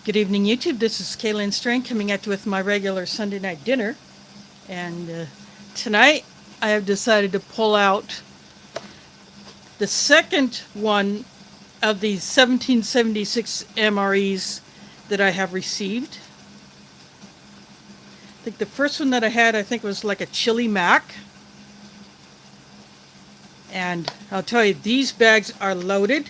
Good evening, YouTube. This is Kaylin Strain coming at you with my regular Sunday night dinner. And tonight I have decided to pull out the second one of the 1776 MREs that I have received. I think the first one that I had, was like a chili mac. And I'll tell you, these bags are loaded.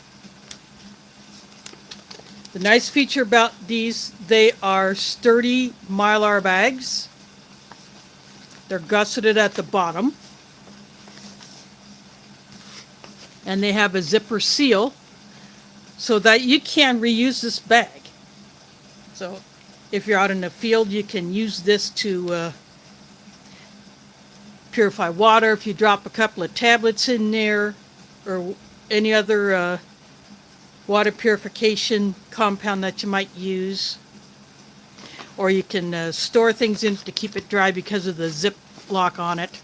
The nice feature about these, they are sturdy Mylar bags. They're gusseted at the bottom. And they have a zipper seal so that you can reuse this bag. So if you're out in the field, you can use this to purify water. If you drop a couple of tablets in there or any other water purification compound that you might use. Or you can store things in to keep it dry because of the zip lock on it.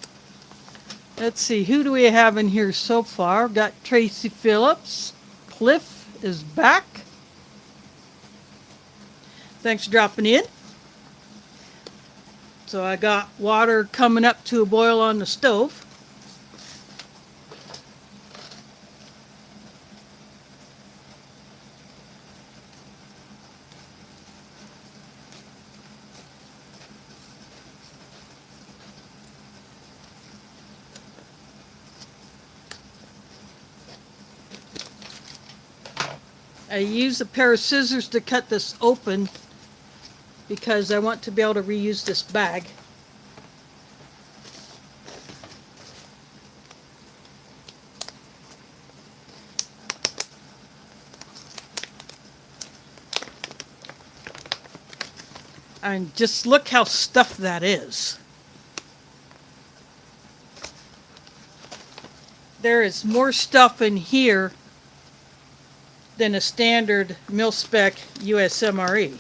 Let's see, who do we have in here so far? We've got Tracy Phillips. Cliff is back. Thanks for dropping in. So I got water coming up to a boil on the stove. I use a pair of scissors to cut this open because I want to be able to reuse this bag. And just look how stuffed that is. There is more stuff in here than a standard mil-spec US MRE.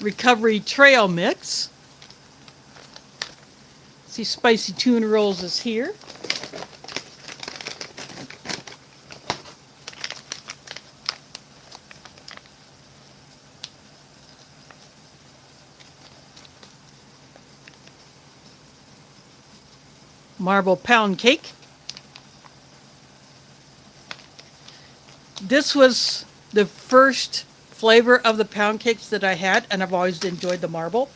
Recovery trail mix. See, spicy tuna rolls is here. Marble pound cake. This was the first flavor of the pound cakes that I had, and I've always enjoyed the marble.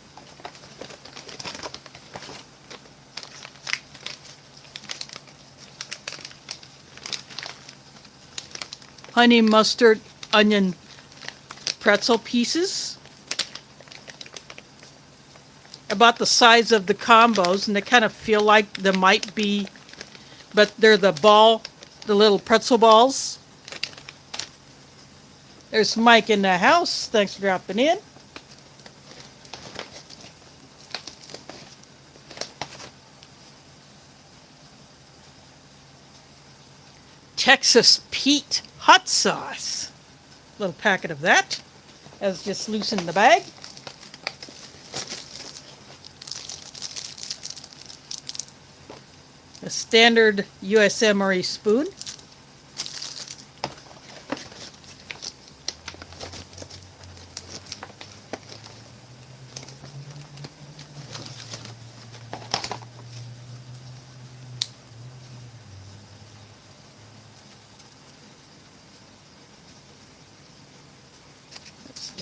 Honey mustard onion pretzel pieces. About the size of the combos, and they kind of feel like they might be, but they're the little pretzel balls. There's Mike in the house. Thanks for dropping in. Texas Pete hot sauce. Little packet of that. As just loose in the bag. A standard US MRE spoon.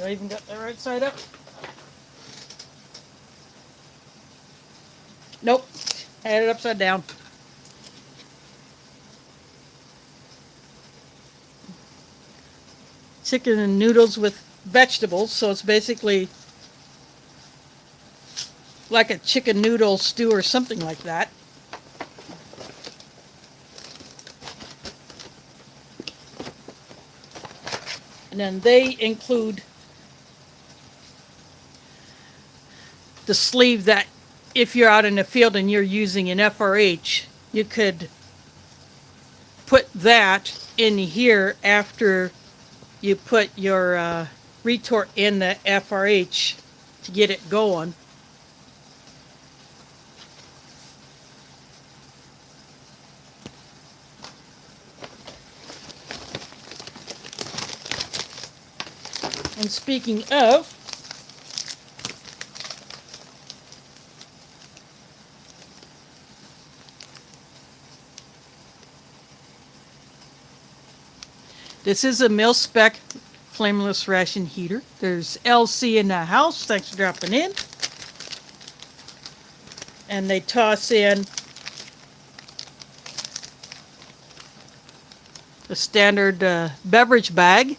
I even got the right side up. Nope, had it upside down. Chicken and noodles with vegetables, so it's basically like a chicken noodle stew or something like that. And then they include the sleeve that if you're out in the field and you're using an FRH, you could put that in here after you put your retort in the FRH to get it going. And speaking of, this is a mil-spec flameless ration heater. There's LC in the house. Thanks for dropping in. And they toss in the standard beverage bag.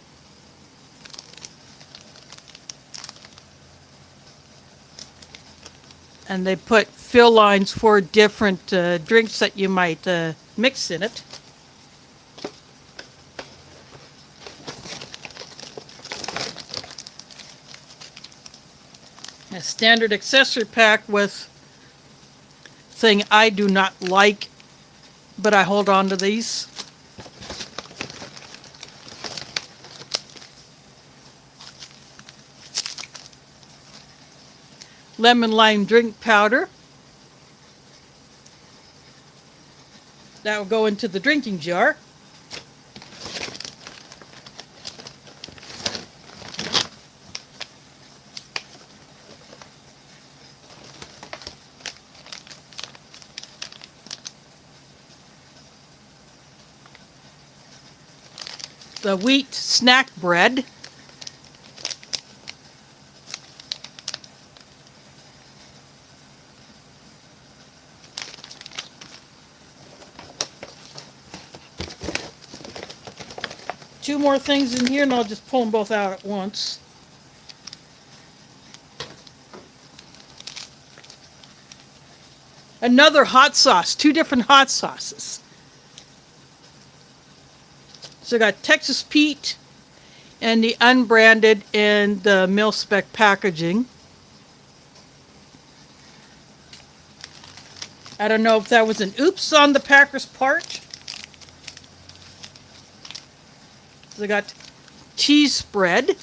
And they put fill lines for different drinks that you might mix in it. A standard accessory pack with thing I do not like, but I hold on to these. Lemon lime drink powder. That will go into the drinking jar. The wheat snack bread. Two more things in here, and I'll just pull them both out at once. Another hot sauce, 2 different hot sauces. So I got Texas Pete and the unbranded and the mil-spec packaging. I don't know if that was an oops on the packer's part. So I got cheese spread.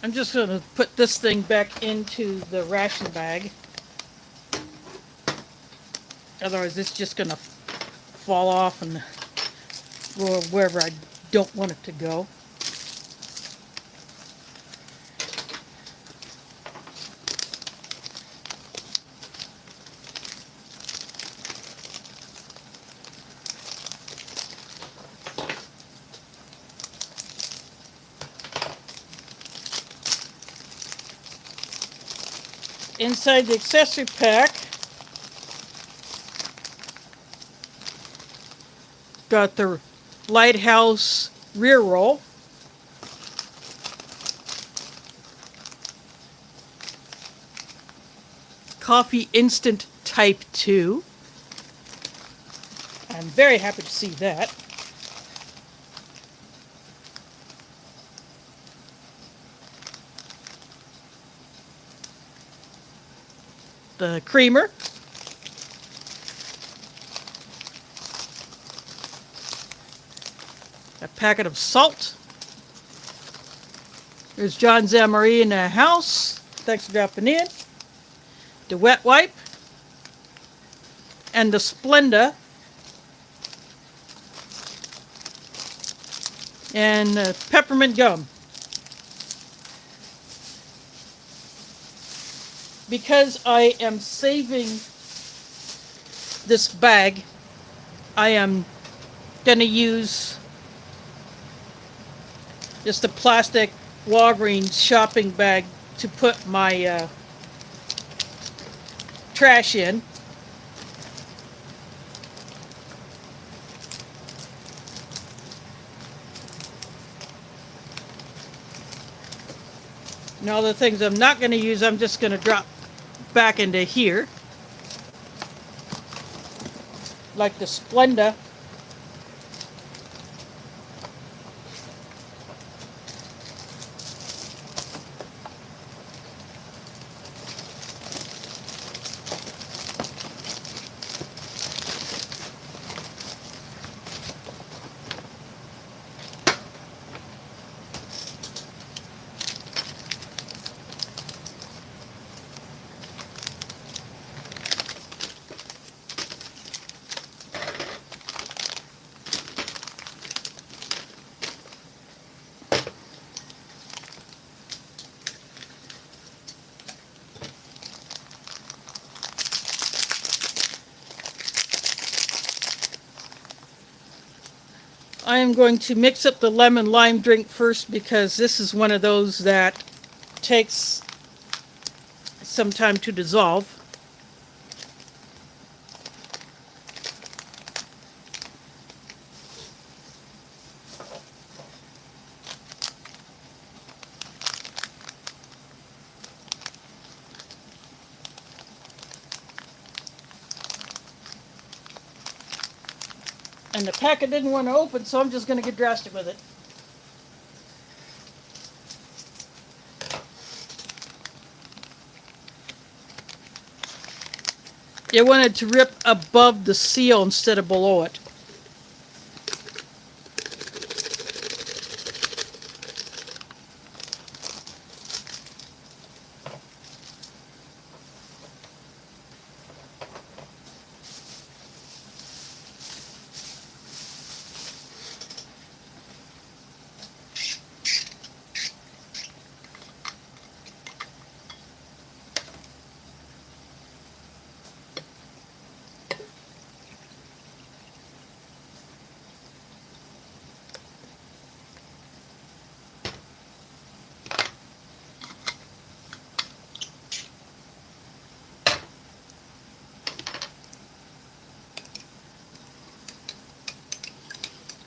I'm just going to put this thing back into the ration bag. Otherwise, it's just going to fall off and go wherever I don't want it to go. Inside the accessory pack, got the Lighthouse rear roll, Coffee Instant Type 2. I'm very happy to see that. The creamer. A packet of salt. There's John's MRE in the house. Thanks for dropping in. The wet wipe. And the Splenda. And peppermint gum. Because I am saving this bag, I am going to use just a plastic Walgreens shopping bag to put my trash in. And all the things I'm not going to use, I'm just going to drop back into here. Like the Splenda. I am going to mix up the lemon lime drink first because this is one of those that takes some time to dissolve. And the packet didn't want to open, so I'm just going to get drastic with it. You wanted to rip above the seal instead of below it.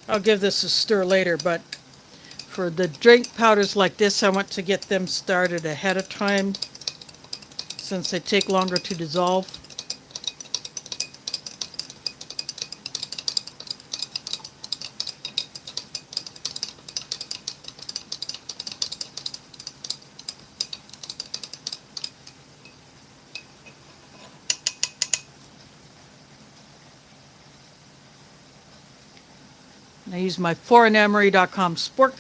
I'll give this a stir later, but for the drink powders like this, I want to get them started ahead of time since they take longer to dissolve. I use my foreignMRE.com spork.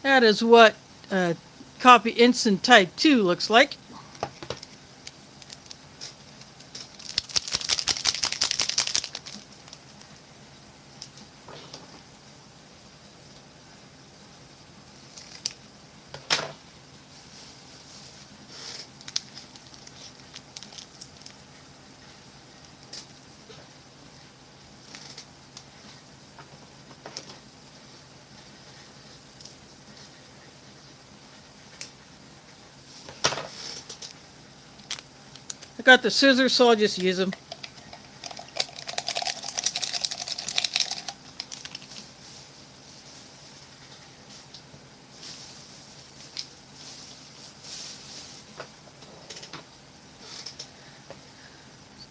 That is what Coffee Instant Type 2 looks like. I got the scissors, so I'll just use them.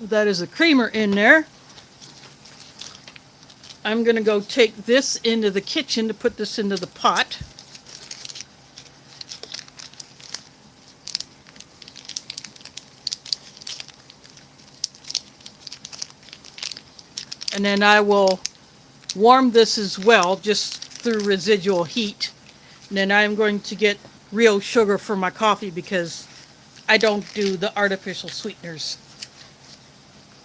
So that is a creamer in there. I'm going to go take this into the kitchen to put this into the pot. And then I will warm this as well, just through residual heat. And then I'm going to get real sugar for my coffee because I don't do the artificial sweeteners.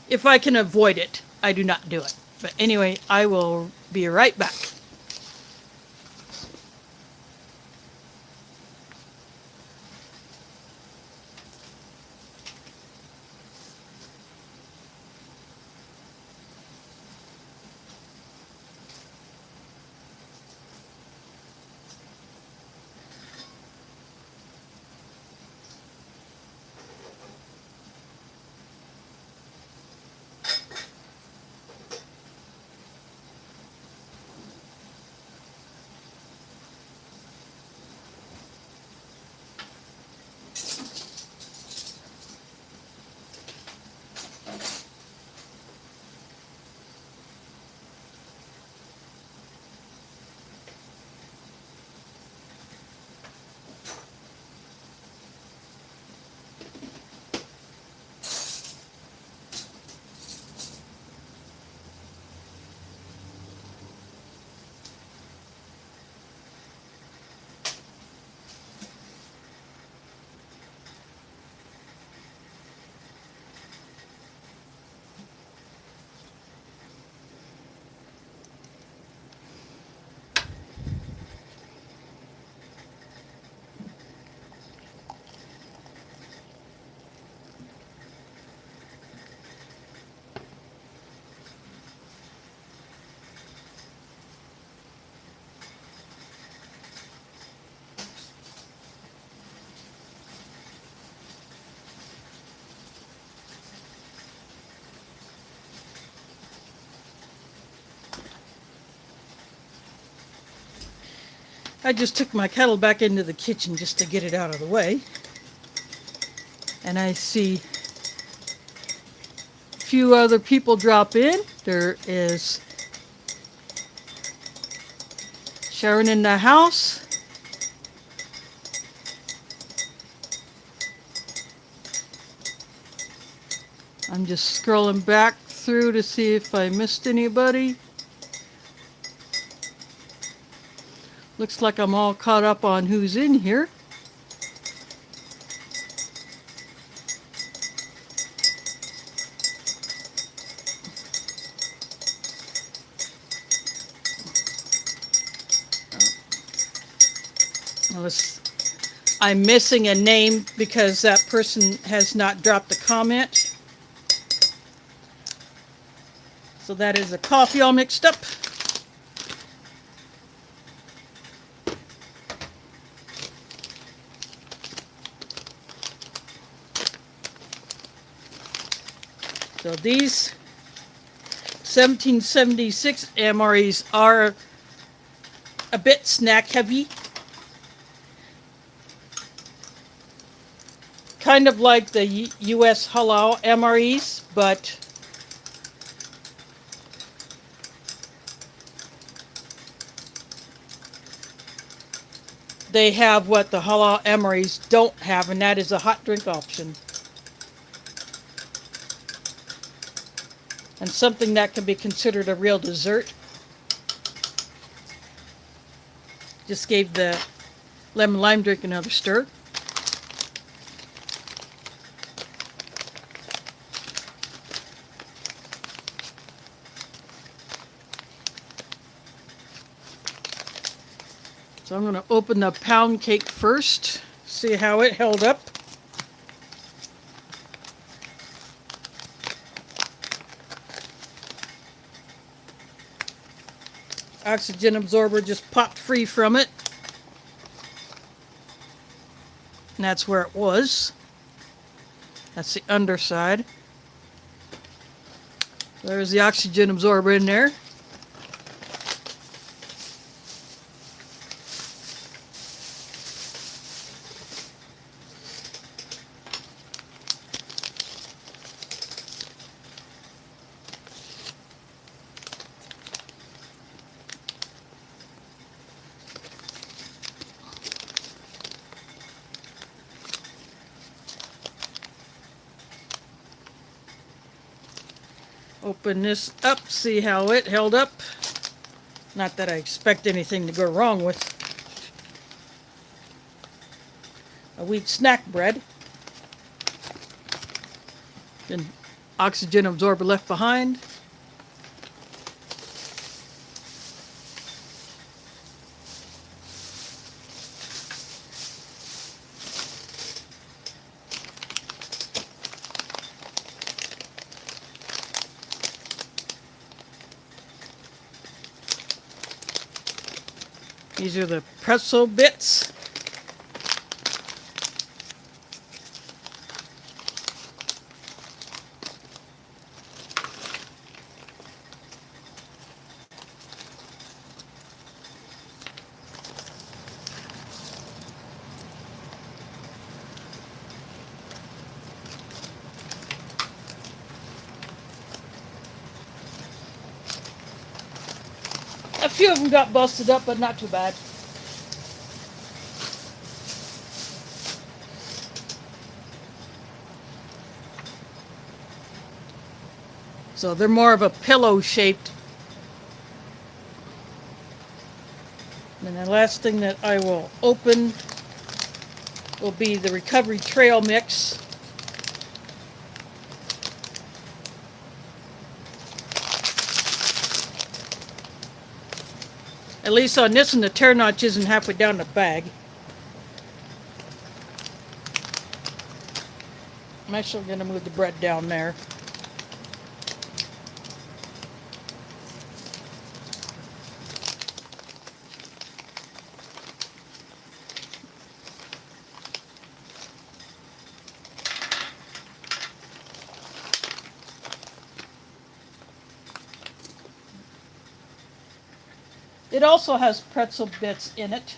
If I can avoid it, I do not do it. But anyway, I will be right back. I just took my kettle back into the kitchen just to get it out of the way. And I see a few other people drop in. There is Sharon in the house. I'm just scrolling back through to see if I missed anybody. Looks like I'm all caught up on who's in here. Unless I'm missing a name because that person has not dropped a comment. So that is a coffee all mixed up. So these 1776 MREs are a bit snack heavy. Kind of like the US halal MREs, but they have what the halal MREs don't have, and that is a hot drink option. And something that can be considered a real dessert. Just gave the lemon lime drink another stir. So I'm going to open the pound cake first, see how it held up. Oxygen absorber just popped free from it. And that's where it was. That's the underside. There's the oxygen absorber in there. Open this up, see how it held up. Not that I expect anything to go wrong with a wheat snack bread. Then oxygen absorber left behind. These are the pretzel bits. A few of them got busted up, but not too bad. So they're more of a pillow shaped. And the last thing that I will open will be the Recovery Trail Mix. At least on this one, the tear notch isn't halfway down the bag. I'm actually going to move the bread down there. It also has pretzel bits in it.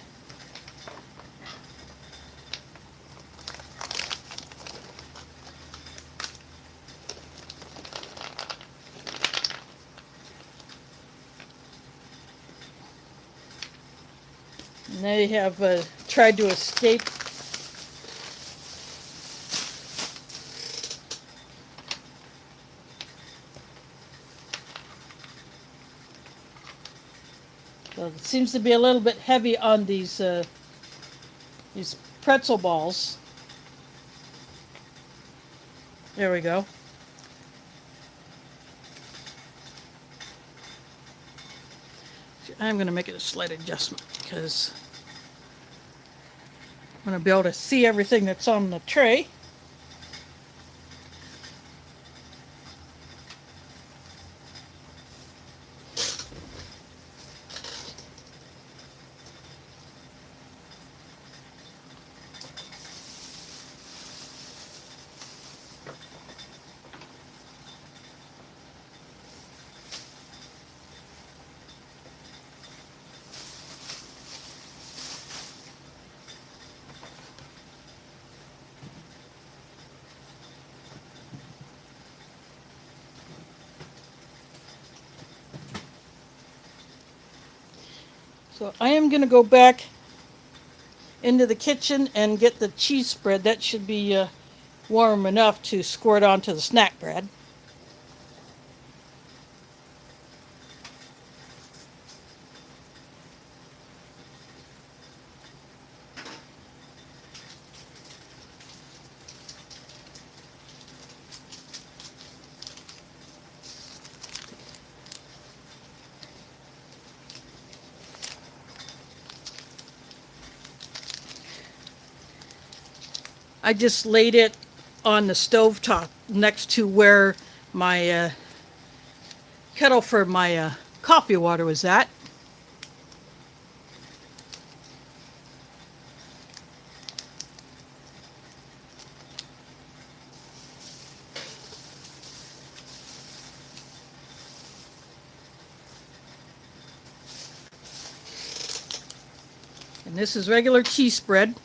And they have tried to escape. So it seems to be a little bit heavy on these pretzel balls. There we go. I'm going to make it a slight adjustment because I'm going to be able to see everything that's on the tray. So I am going to go back into the kitchen and get the cheese spread. That should be warm enough to squirt onto the snack bread. I just laid it on the stovetop next to where my kettle for my coffee water was at. And this is regular cheese spread.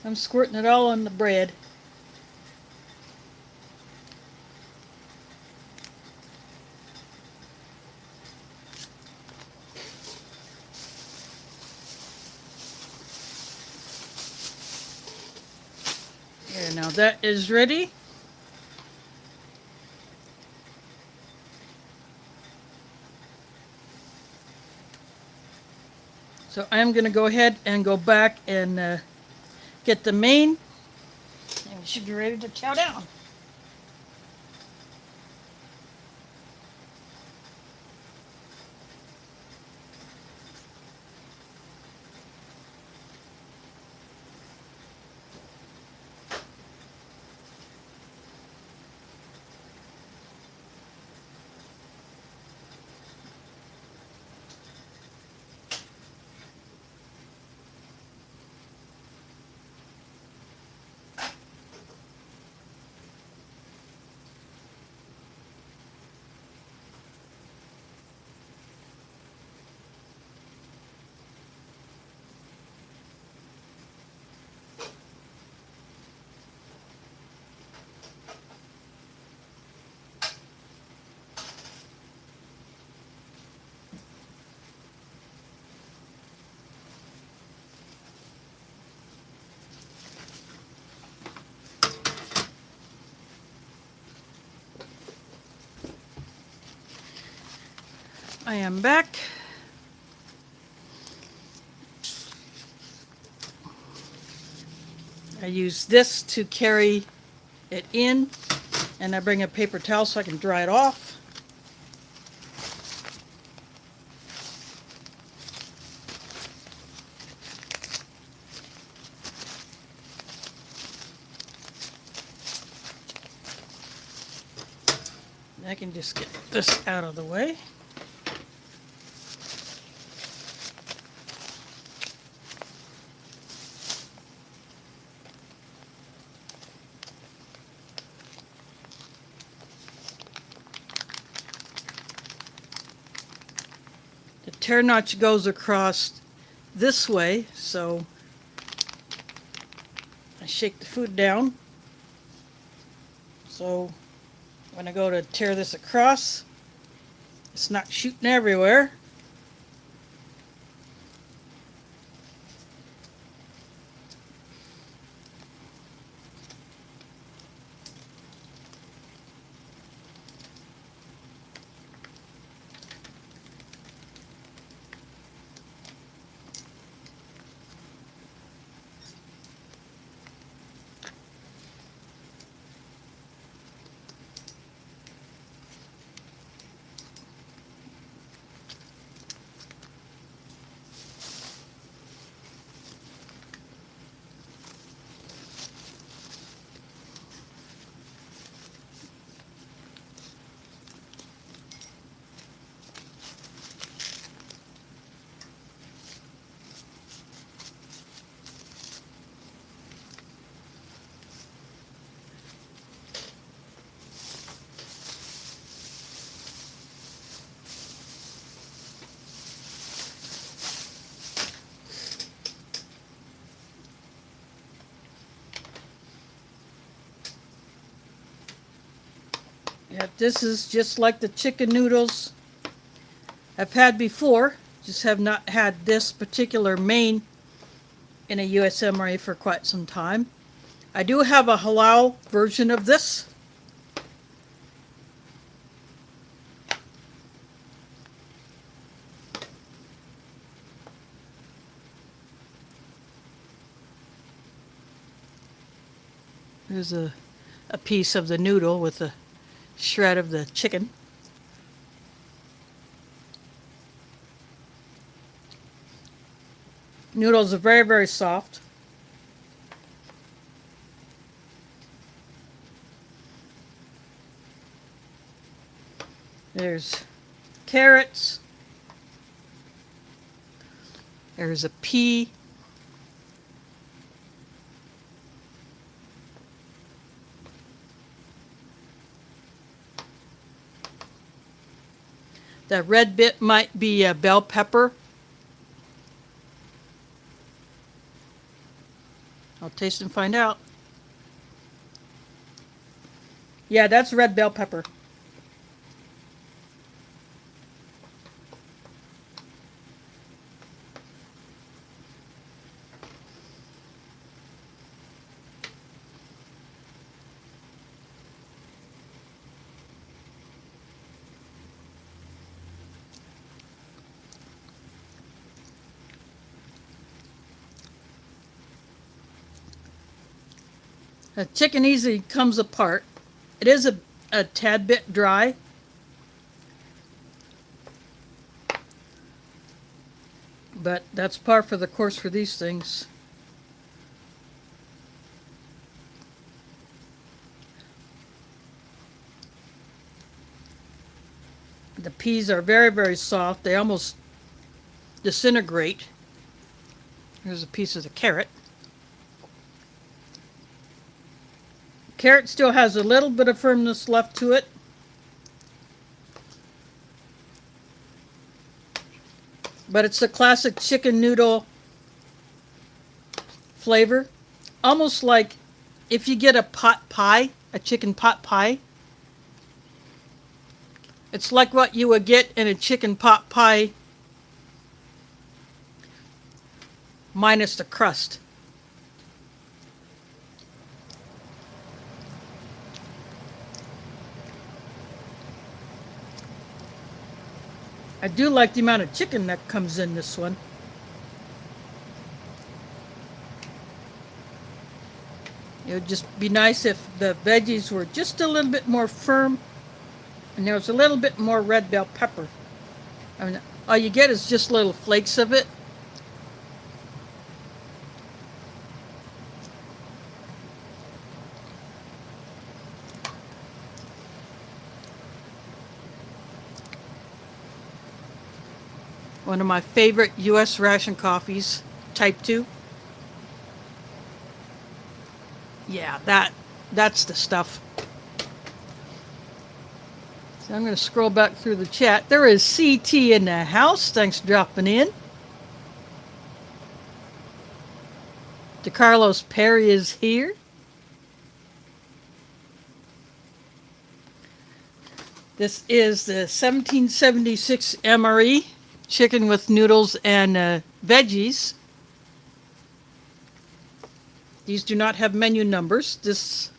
I'm squirting it all on the bread. There, now that is ready. So I'm going to go ahead and go back and get the main, and we should be ready to chow down. I am back. I use this to carry it in, and I bring a paper towel so I can dry it off. I can just get this out of the way. The tear notch goes across this way, so I shake the food down. So when I go to tear this across, it's not shooting everywhere. Yeah, this is just like the chicken noodles I've had before, just have not had this particular main in a US MRE for quite some time. I do have a halal version of this. There's a piece of the noodle with a shred of the chicken. Noodles are very, very soft. There's carrots. There's a pea. The red bit might be a bell pepper. I'll taste and find out. Yeah, that's red bell pepper. The chicken easily comes apart. It is a tad bit dry. But that's par for the course for these things. The peas are very, very soft. They almost disintegrate. Here's a piece of the carrot. Carrot still has a little bit of firmness left to it. But it's the classic chicken noodle flavor. Almost like if you get a pot pie, a chicken pot pie. It's like what you would get in a chicken pot pie minus the crust. I do like the amount of chicken that comes in this one. It would just be nice if the veggies were just a little bit more firm and there was a little bit more red bell pepper. I mean, all you get is just little flakes of it. One of my favorite U.S. ration coffees, Type 2. Yeah, that's the stuff. So I'm going to scroll back through the chat. There is CT in the house. Thanks for dropping in. DeCarlos Perry is here. This is the 1776 MRE, chicken with noodles and veggies. These do not have menu numbers.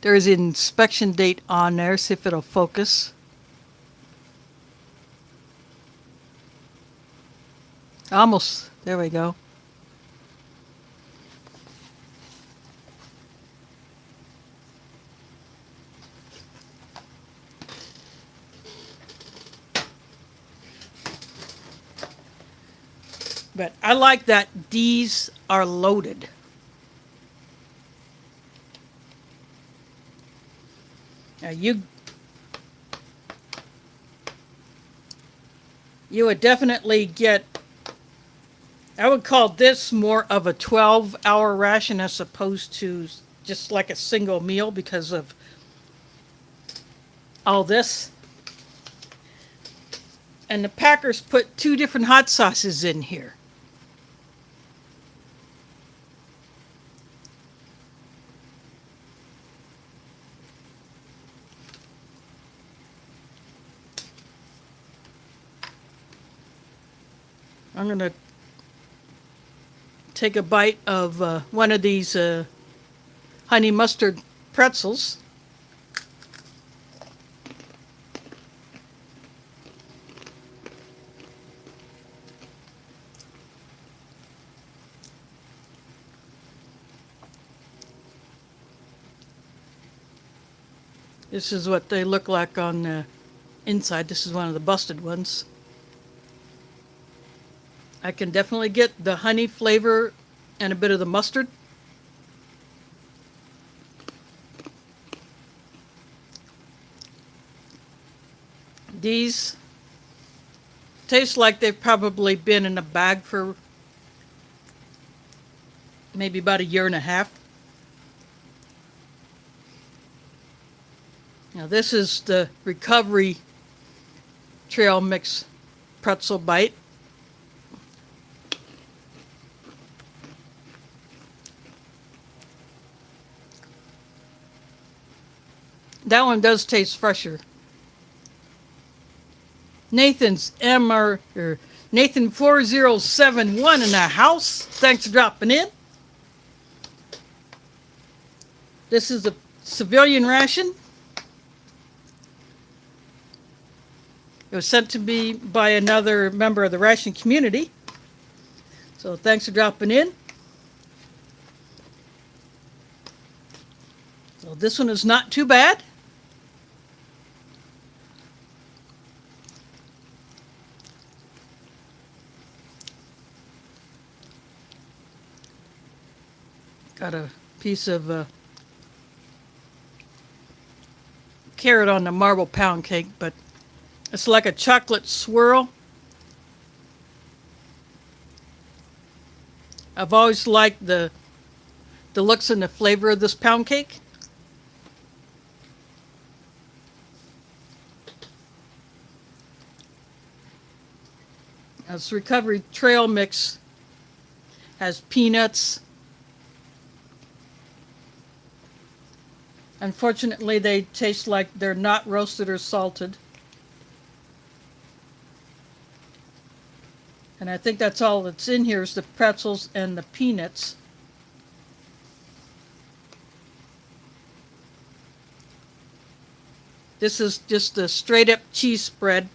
There is an inspection date on there. See if it'll focus. Almost. There we go. But I like that these are loaded. Now you would definitely get, I would call this more of a 12-hour ration as opposed to just like a single meal because of all this. And the packers put 2 different hot sauces in here. I'm going to take a bite of one of these honey mustard pretzels. This is what they look like on the inside. This is one of the busted ones. I can definitely get the honey flavor and a bit of the mustard. These taste like they've probably been in a bag for maybe about 1.5 years. Now this is the Recovery Trail Mix pretzel bite. That one does taste fresher. Nathan's Nathan 4071 in the house. Thanks for dropping in. This is a civilian ration. It was sent to me by another member of the ration community. So thanks for dropping in. So this one is not too bad. Got a piece of carrot on the marble pound cake, but it's like a chocolate swirl. I've always liked the looks and the flavor of this pound cake. This Recovery Trail Mix has peanuts. Unfortunately, they taste like they're not roasted or salted. And I think that's all that's in here is the pretzels and the peanuts. This is just a straight up cheese spread.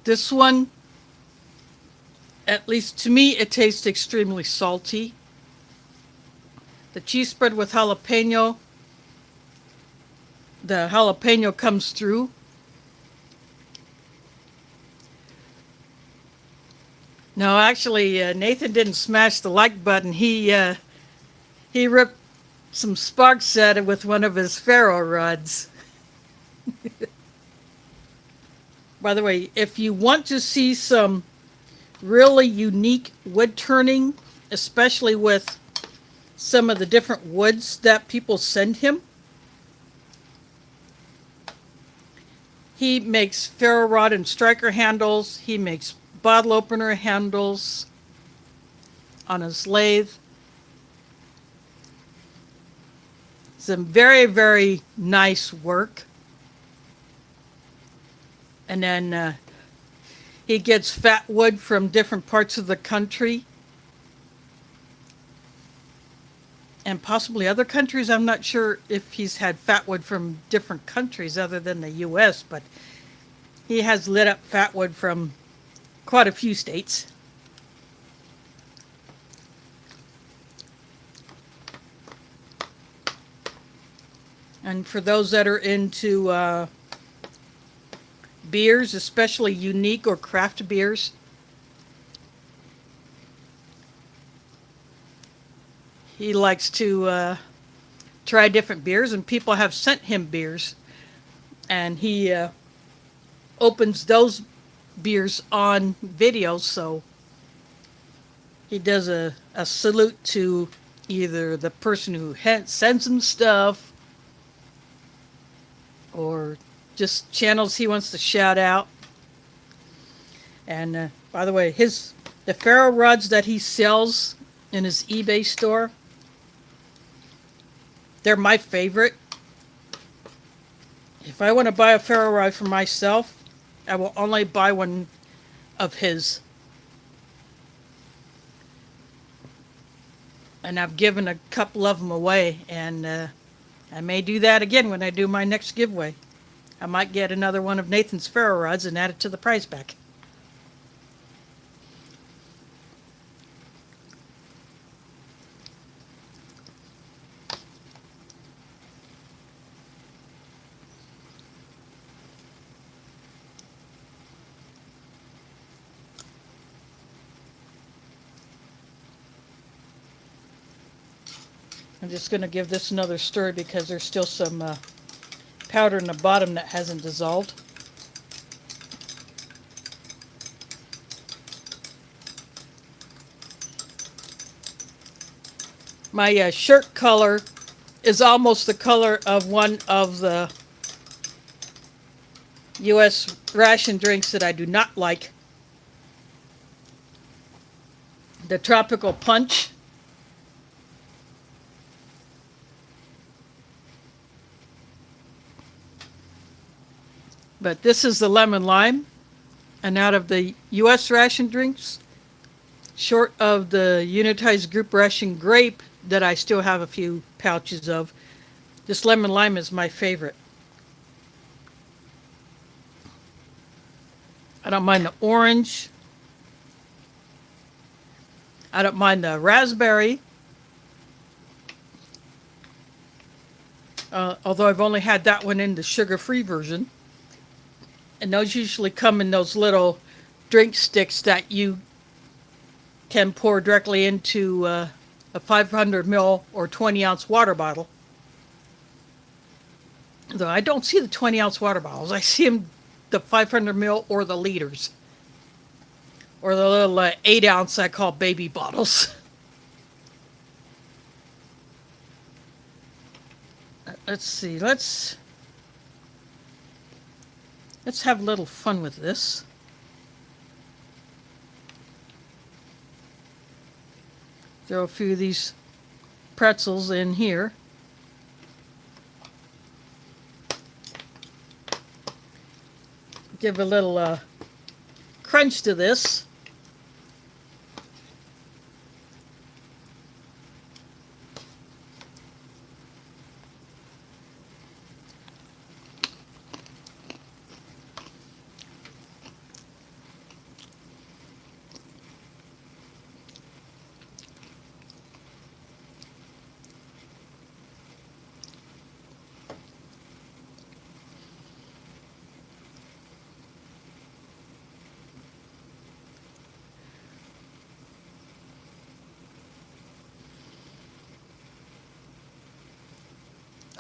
This one, at least to me, it tastes extremely salty. The cheese spread with jalapeno the jalapeno comes through. No, actually, Nathan didn't smash the like button. He ripped some sparks at it with one of his ferro rods. By the way, if you want to see some really unique wood turning, especially with some of the different woods that people send him, he makes ferro rod and striker handles. He makes bottle opener handles on his lathe. Some very, very nice work. And then he gets fat wood from different parts of the country and possibly other countries. I'm not sure if he's had fat wood from different countries other than the U.S., but he has lit up fat wood from quite a few states. And for those that are into beers, especially unique or craft beers, he likes to try different beers, and people have sent him beers, and he opens those beers on video. So he does a salute to either the person who sends him stuff or just channels he wants to shout out. And by the way, the ferro rods that he sells in his eBay store, they're my favorite. If I want to buy a ferro rod for myself, I will only buy one of his. And I've given a couple of them away, and I may do that again when I do my next giveaway. I might get another one of Nathan's ferro rods and add it to the prize pack. I'm just going to give this another stir because there's still some powder in the bottom that hasn't dissolved. My shirt color is almost the color of one of the U.S. ration drinks that I do not like. The Tropical Punch. But this is the lemon lime. And out of the U.S. ration drinks, short of the Unitized Group Ration Grape that I still have a few pouches of, this lemon lime is my favorite. I don't mind the orange. I don't mind the raspberry. Although I've only had that one in the sugar-free version. And those usually come in those little drink sticks that you can pour directly into a 500 ml or 20 ounce water bottle. Though I don't see the 20 ounce water bottles. I see them, the 500 ml or the liters. Or the little 8 ounce I call baby bottles. Let's see, let's have a little fun with this. Throw a few of these pretzels in here. Give a little crunch to this.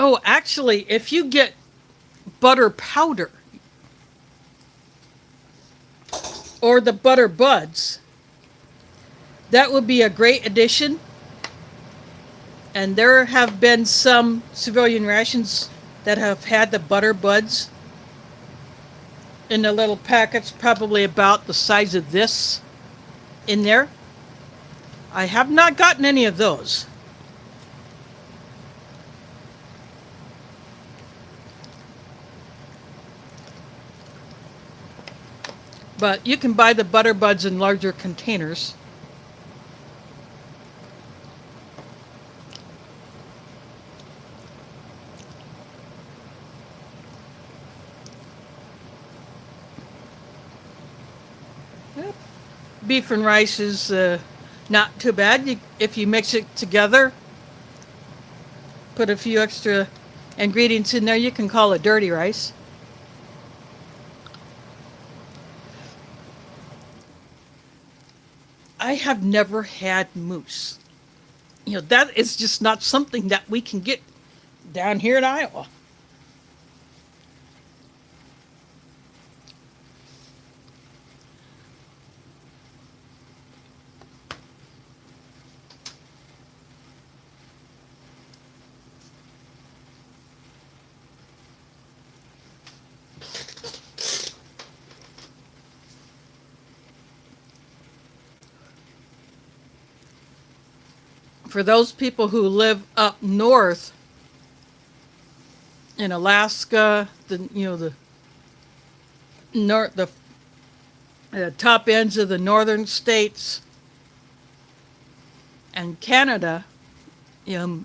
Oh, actually, if you get butter powder or the butter buds, that would be a great addition. And there have been some civilian rations that have had the butter buds in the little packets, probably about the size of this in there. I have not gotten any of those. But you can buy the butter buds in larger containers. Yep. Beef and rice is not too bad. If you mix it together, put a few extra ingredients in there, you can call it dirty rice. I have never had moose. You know, that is just not something that we can get down here in Iowa. For those people who live up north in Alaska, the north, the top ends of the northern states and Canada, you know,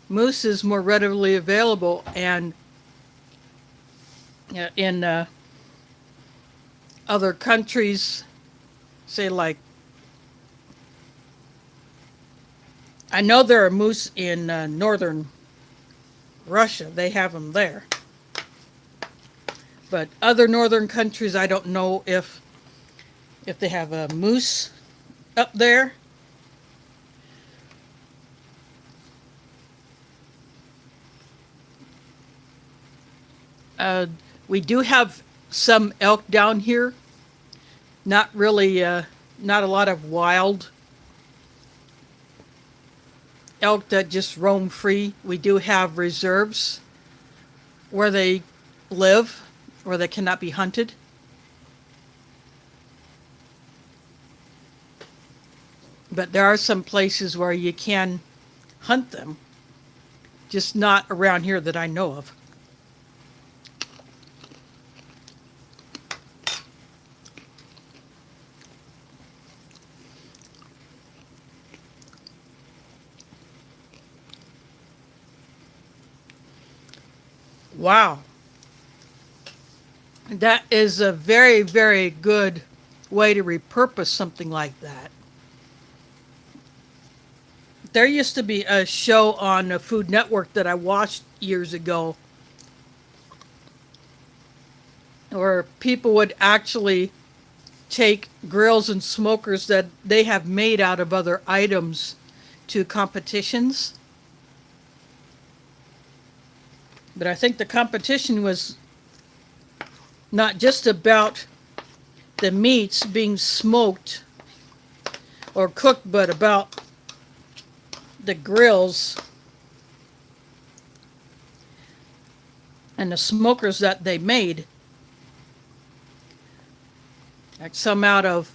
moose is more readily available, and in other countries, say like, I know there are moose in northern Russia. They have them there. But other northern countries, I don't know if they have a moose up there. We do have some elk down here. Not really, not a lot of wild elk that just roam free. We do have reserves where they live, where they cannot be hunted. But there are some places where you can hunt them, just not around here that I know of. Wow. That is a very, very good way to repurpose something like that. There used to be a show on the Food Network that I watched years ago where people would actually take grills and smokers that they have made out of other items to competitions. But I think the competition was not just about the meats being smoked or cooked, but about the grills and the smokers that they made. Like some out of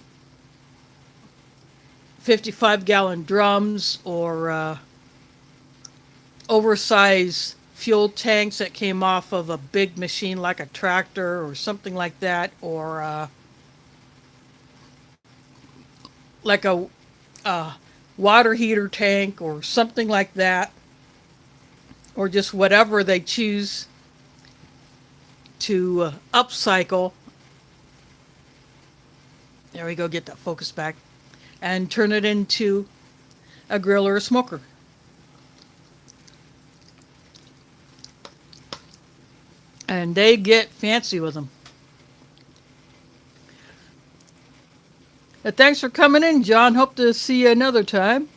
55-gallon drums or oversized fuel tanks that came off of a big machine like a tractor or something like that, or like a water heater tank or something like that, or just whatever they choose to upcycle. There we go, get that focus back, and turn it into a grill or a smoker. And they get fancy with them. Thanks for coming in, John. Hope to see you another time.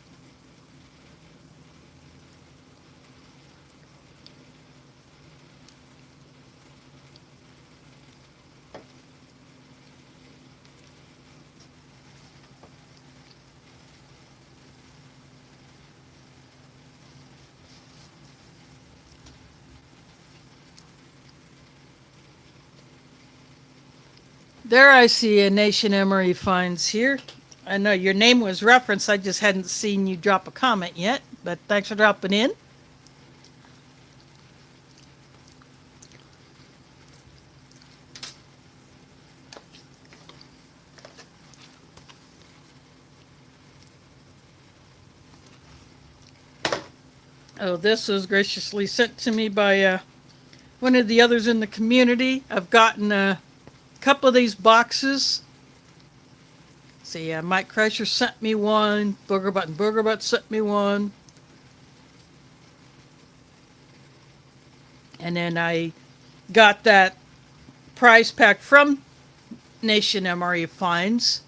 There I see a Nation MRE finds here. I know your name was referenced. I just hadn't seen you drop a comment yet, but thanks for dropping in. Oh, this was graciously sent to me by one of the others in the community. I've gotten a couple of these boxes. See, Mike Kreischer sent me one. Booger Butt sent me one. And then I got that prize pack from Nation MRE Finds.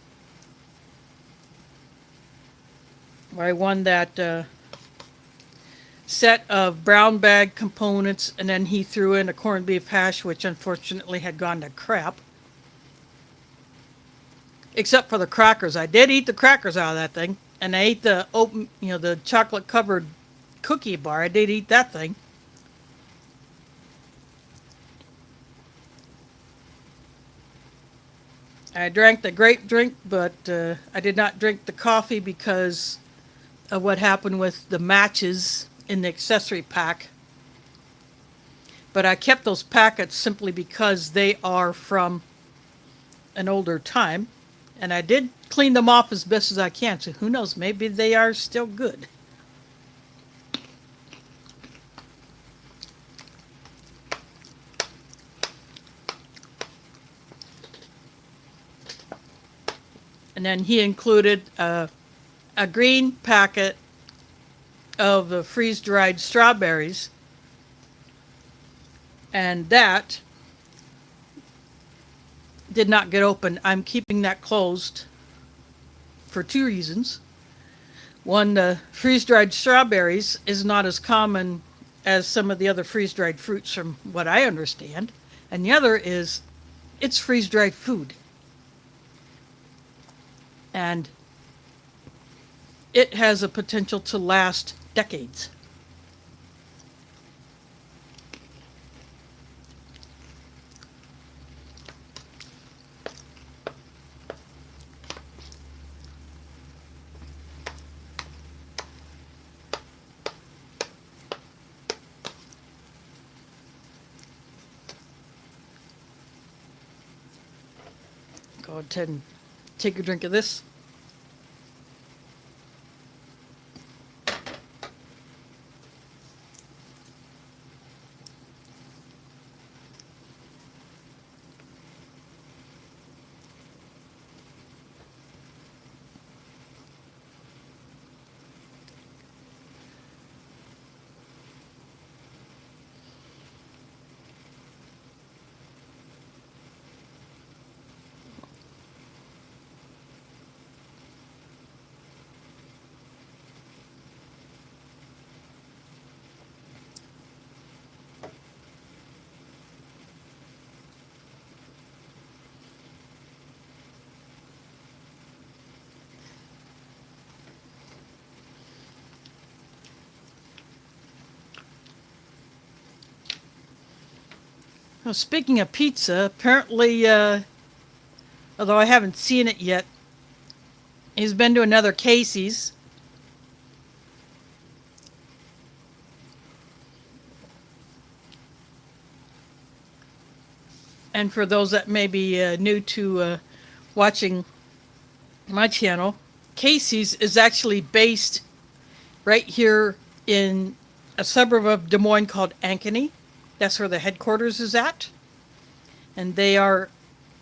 Where I won that set of brown bag components, and then he threw in a corned beef hash, which unfortunately had gone to crap. Except for the crackers. I did eat the crackers out of that thing. And I ate the open, the chocolate covered cookie bar. I did eat that thing. I drank the grape drink, but I did not drink the coffee because of what happened with the matches in the accessory pack. But I kept those packets simply because they are from an older time. And I did clean them off as best as I can, so who knows, maybe they are still good. And then he included a green packet of the freeze-dried strawberries. And that did not get opened. I'm keeping that closed for two reasons. One, the freeze-dried strawberries is not as common as some of the other freeze-dried fruits from what I understand. And the other is it's freeze-dried food. And it has a potential to last decades. Go ahead and take a drink of this. Well, speaking of pizza, apparently, although I haven't seen it yet, he's been to another Casey's. And for those that may be new to watching my channel, Casey's is actually based right here in a suburb of Des Moines called Ankeny. That's where the headquarters is at. And they are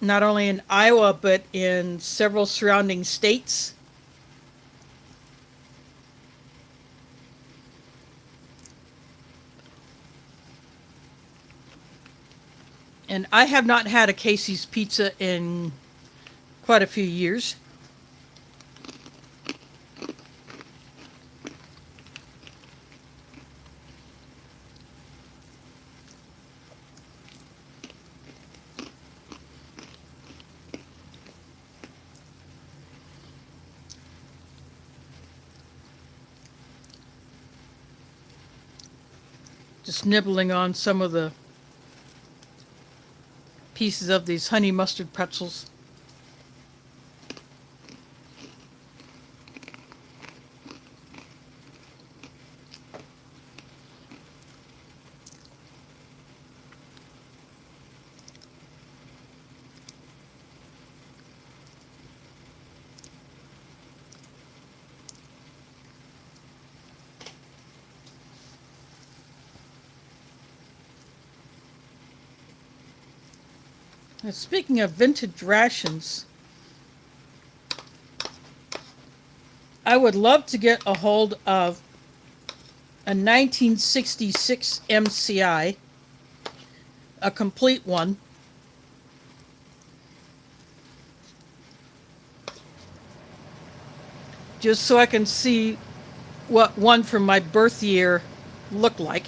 not only in Iowa, but in several surrounding states. And I have not had a Casey's pizza in quite a few years. Just nibbling on some of the pieces of these honey mustard pretzels. Now, speaking of vintage rations, I would love to get a hold of a 1966 MCI, a complete one. Just so I can see what one from my birth year looked like.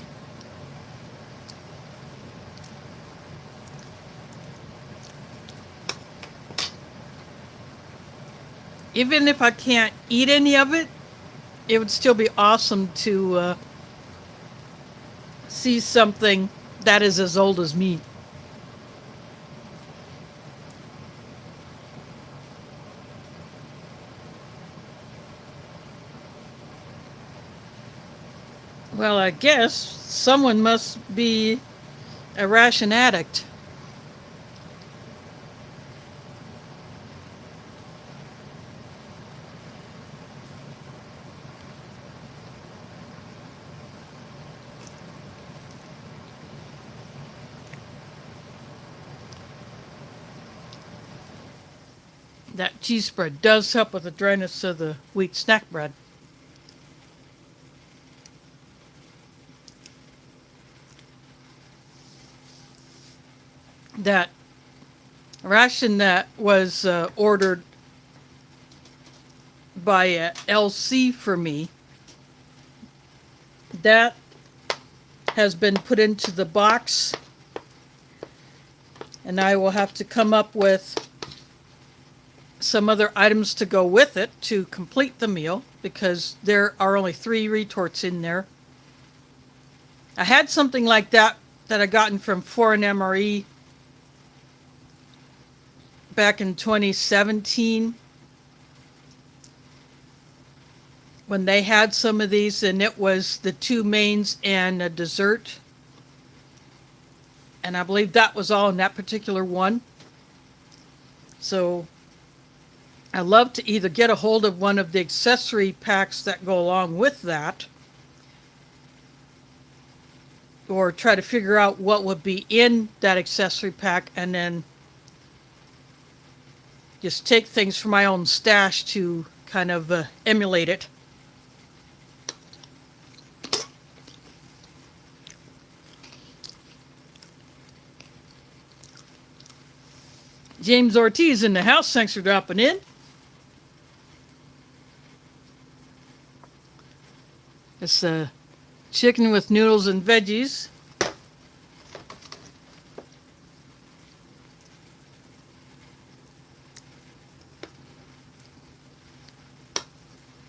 Even if I can't eat any of it, it would still be awesome to see something that is as old as me. Well, I guess someone must be a ration addict. That cheese spread does help with the dryness of the wheat snack bread. That ration that was ordered by LC for me, that has been put into the box, and I will have to come up with some other items to go with it to complete the meal, because there are only 3 retorts in there. I had something like that I gotten from Foreign MRE back in 2017 when they had some of these, and it was the 2 mains and a dessert. And I believe that was all in that particular one. So I love to either get a hold of one of the accessory packs that go along with that, or try to figure out what would be in that accessory pack, and then just take things from my own stash to kind of emulate it. James Ortiz in the house. Thanks for dropping in. It's chicken with noodles and veggies.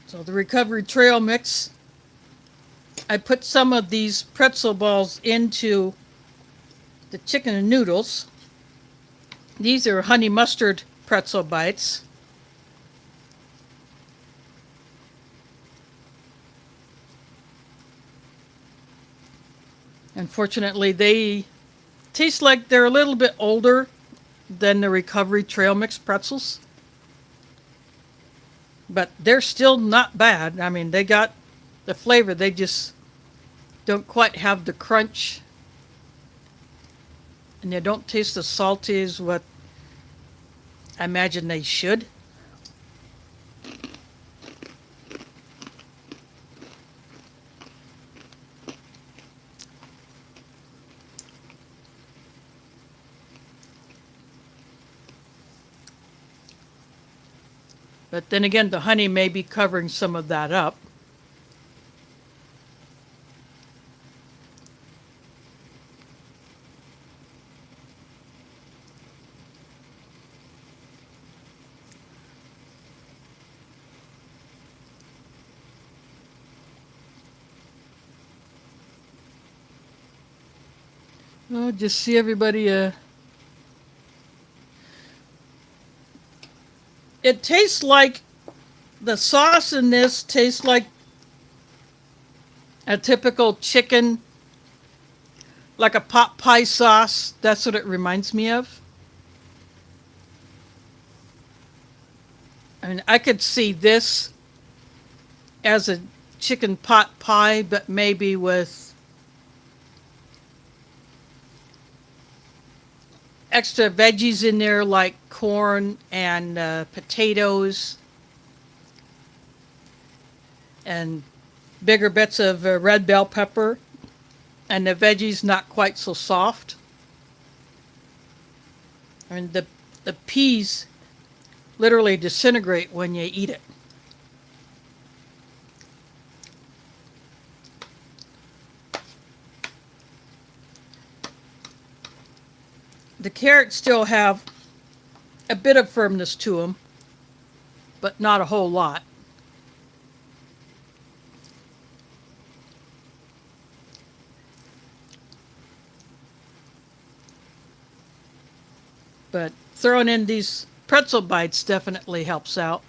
So the recovery trail mix, I put some of these pretzel balls into the chicken and noodles. These are honey mustard pretzel bites. Unfortunately, they taste like they're a little bit older than the recovery trail mix pretzels. But they're still not bad. I mean, they got the flavor. They just don't quite have the crunch. And they don't taste as salty as what I imagine they should. But then again, the honey may be covering some of that up. Oh, just see everybody It tastes like the sauce in this tastes like a typical chicken, like a pot pie sauce. That's what it reminds me of. I mean, I could see this as a chicken pot pie, but maybe with extra veggies in there like corn and potatoes and bigger bits of red bell pepper, and the veggies not quite so soft. I mean, the peas literally disintegrate when you eat it. The carrots still have a bit of firmness to them, but not a whole lot. But throwing in these pretzel bites definitely helps out.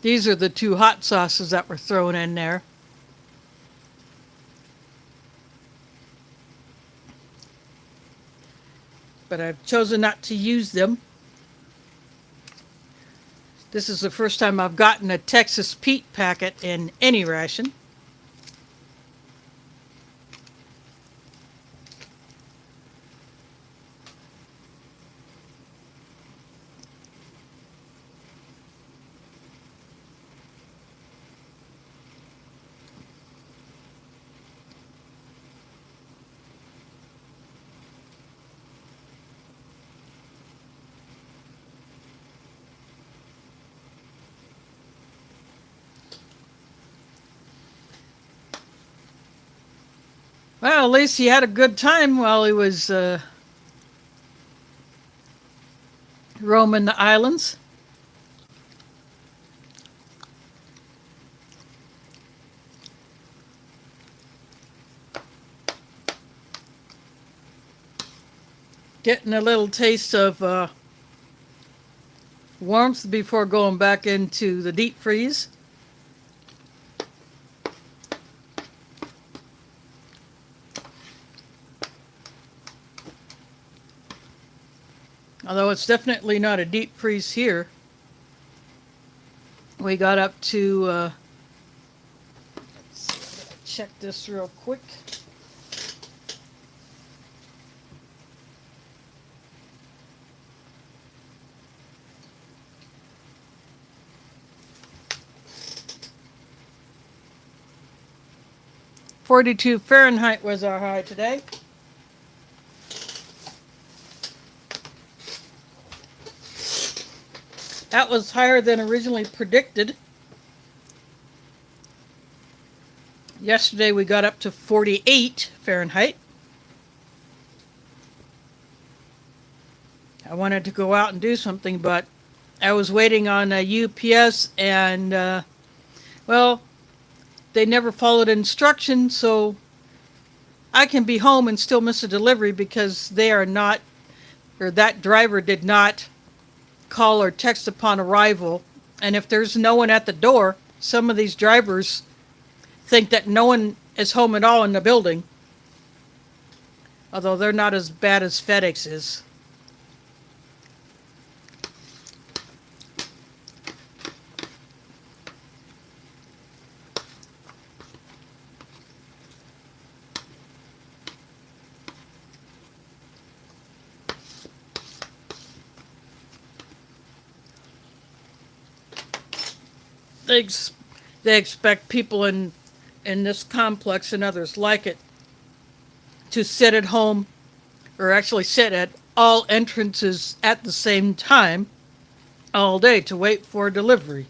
These are the two hot sauces that were thrown in there. But I've chosen not to use them. This is the first time I've gotten a Texas Pete packet in any ration. Well, at least he had a good time while he was roaming the islands. Getting a little taste of warmth before going back into the deep freeze. Although it's definitely not a deep freeze here. We got up to, let's see, I'm gonna check this real quick. .42 Fahrenheit was our high today. That was higher than originally predicted. Yesterday we got up to 48 Fahrenheit. I wanted to go out and do something, but I was waiting on a UPS and, well, they never followed instructions, so I can be home and still miss a delivery because they are not, or that driver did not call or text upon arrival. And if there's no one at the door, some of these drivers think that no one is home at all in the building, although they're not as bad as FedEx is. They expect people in this complex and others like it to sit at home, or actually sit at all entrances at the same time all day to wait for delivery.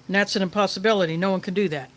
And that's an impossibility. No one can do that.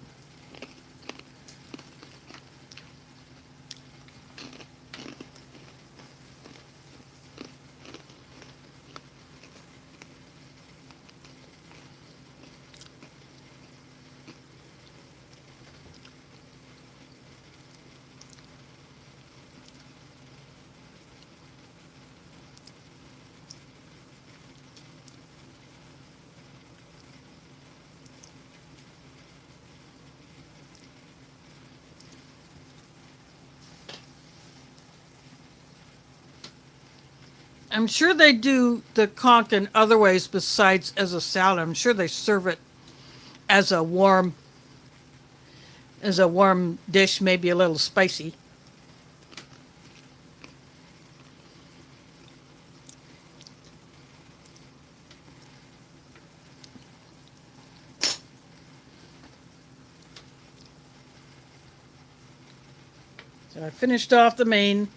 I'm sure they do the conch in other ways besides as a salad. I'm sure they serve it as a warm dish, maybe a little spicy. So I finished off the main.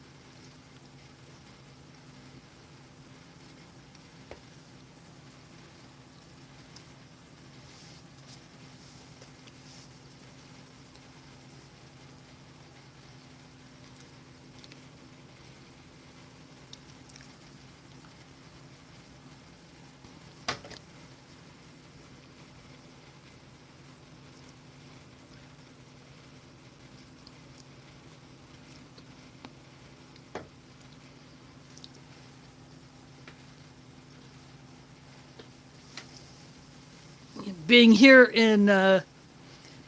Being here in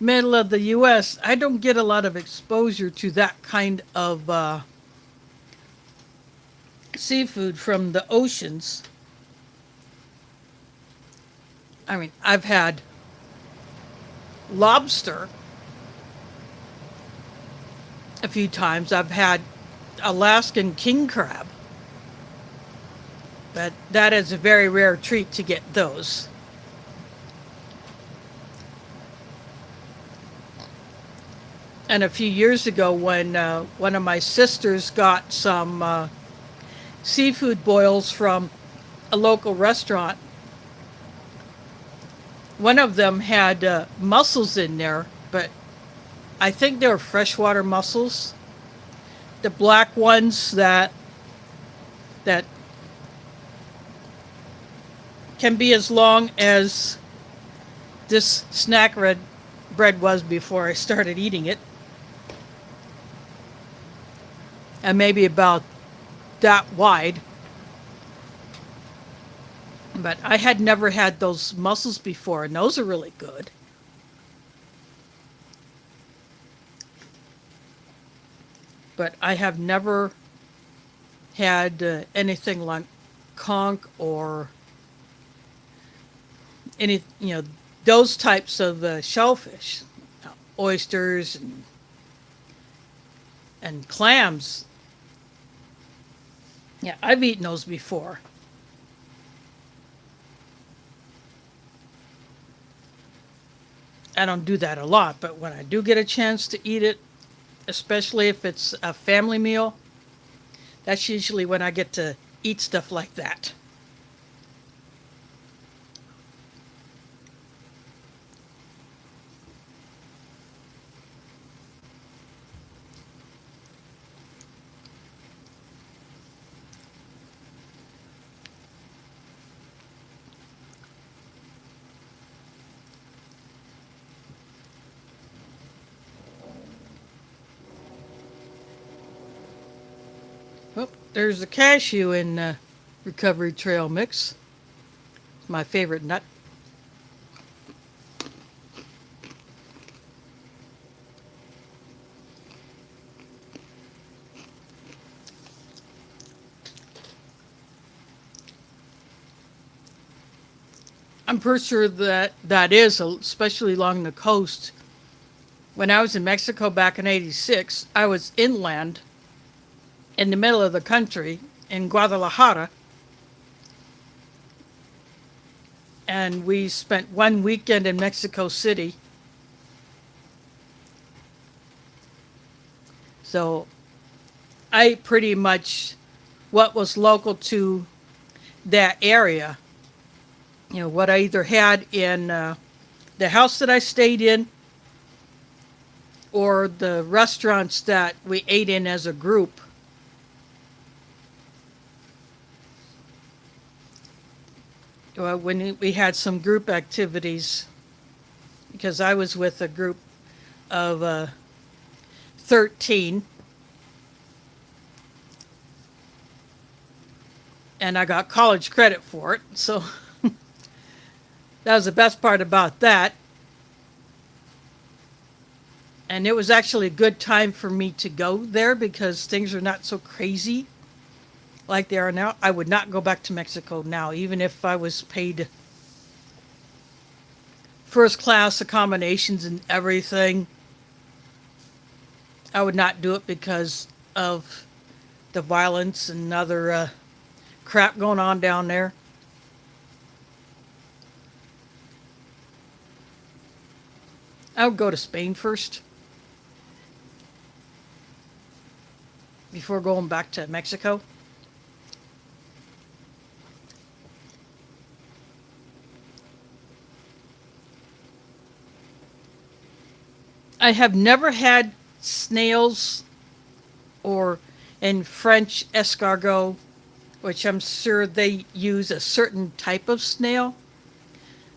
middle of the U.S., I don't get a lot of exposure to that kind of seafood from the oceans. I mean, I've had lobster a few times. I've had Alaskan king crab, but that is a very rare treat to get those. And a few years ago, when one of my sisters got some seafood boils from a local restaurant, one of them had mussels in there, but I think they were freshwater mussels. The black ones that can be as long as this snack bread was before I started eating it. And maybe about that wide. But I had never had those mussels before, and those are really good. But I have never had anything like conch or any, those types of shellfish, oysters and clams. Yeah, I've eaten those before. I don't do that a lot, but when I do get a chance to eat it, especially if it's a family meal, that's usually when I get to eat stuff like that. Oh, there's the cashew in Recovery Trail Mix. It's my favorite nut. I'm pretty sure that is, especially along the coast. When I was in Mexico back in '86, I was inland in the middle of the country in Guadalajara. And we spent one weekend in Mexico City. So I pretty much what was local to that area. What I either had in the house that I stayed in or the restaurants that we ate in as a group. Well, when we had some group activities, because I was with a group of 13, and I got college credit for it, so that was the best part about that. And it was actually a good time for me to go there because things are not so crazy like they are now, I would not go back to Mexico now, even if I was paid first class accommodations and everything. I would not do it because of the violence and other crap going on down there. I would go to Spain first before going back to Mexico. I have never had snails or in French escargot, which I'm sure they use a certain type of snail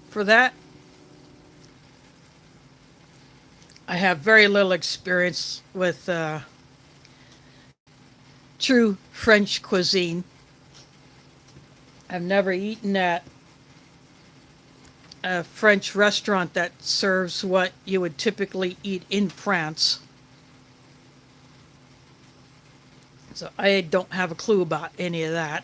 for that. I have very little experience with true French cuisine. I've never eaten at a French restaurant that serves what you would typically eat in France. So I don't have a clue about any of that.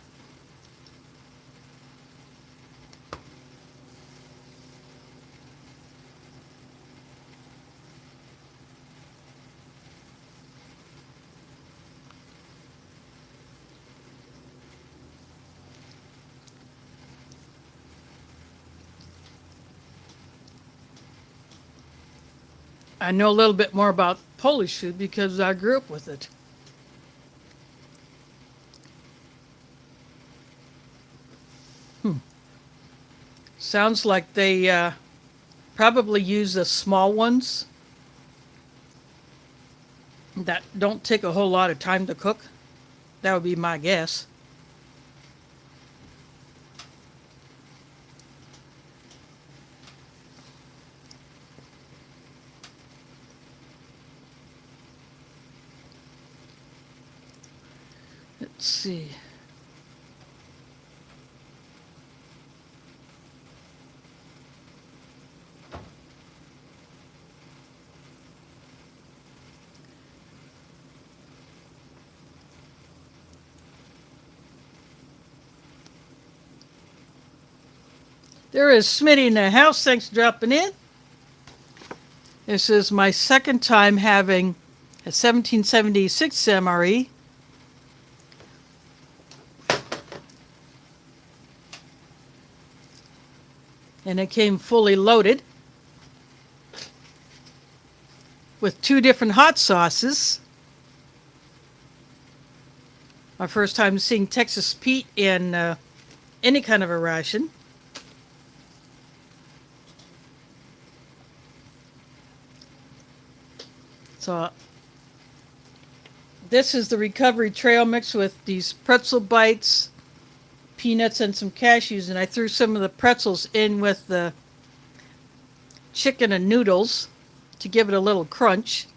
I know a little bit more about Polish food because I grew up with it. Sounds like they probably use the small ones that don't take a whole lot of time to cook. That would be my guess. Let's see. There is Smitty in the house. Thanks for dropping in. This is my second time having a 1776 MRE. And it came fully loaded with 2 different hot sauces. My first time seeing Texas Pete in any kind of a ration. So this is the recovery trail mix with these pretzel bites, peanuts, and some cashews. And I threw some of the pretzels in with the chicken and noodles to give it a little crunch.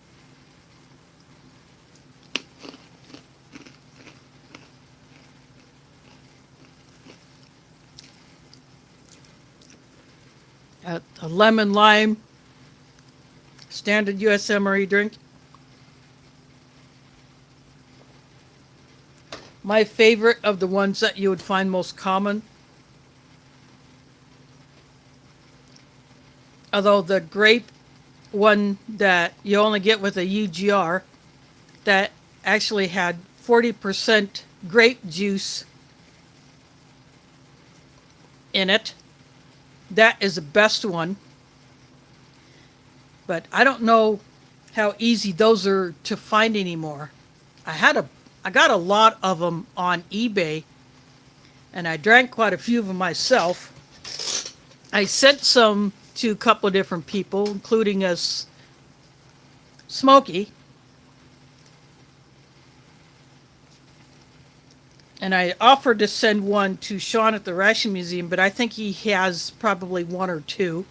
A lemon lime standard US MRE drink. My favorite of the ones that you would find most common, although the grape one that you only get with a UGR, that actually had 40% grape juice in it. That is the best one. But I don't know how easy those are to find anymore. I got a lot of them on eBay, and I drank quite a few of them myself. I sent some to a couple of different people, including us Smokey. And I offered to send one to Sean at the Ration Museum, but I think he has probably 1 or 2.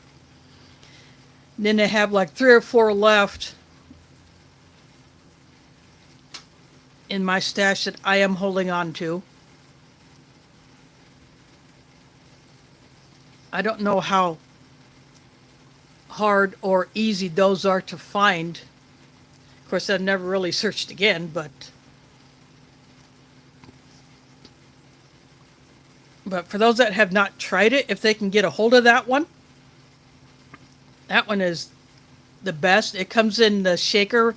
And then they have like 3 or 4 left in my stash that I am holding on to. I don't know how hard or easy those are to find. Of course, I've never really searched again, but But for those that have not tried it, if they can get a hold of that one is the best. It comes in the shaker.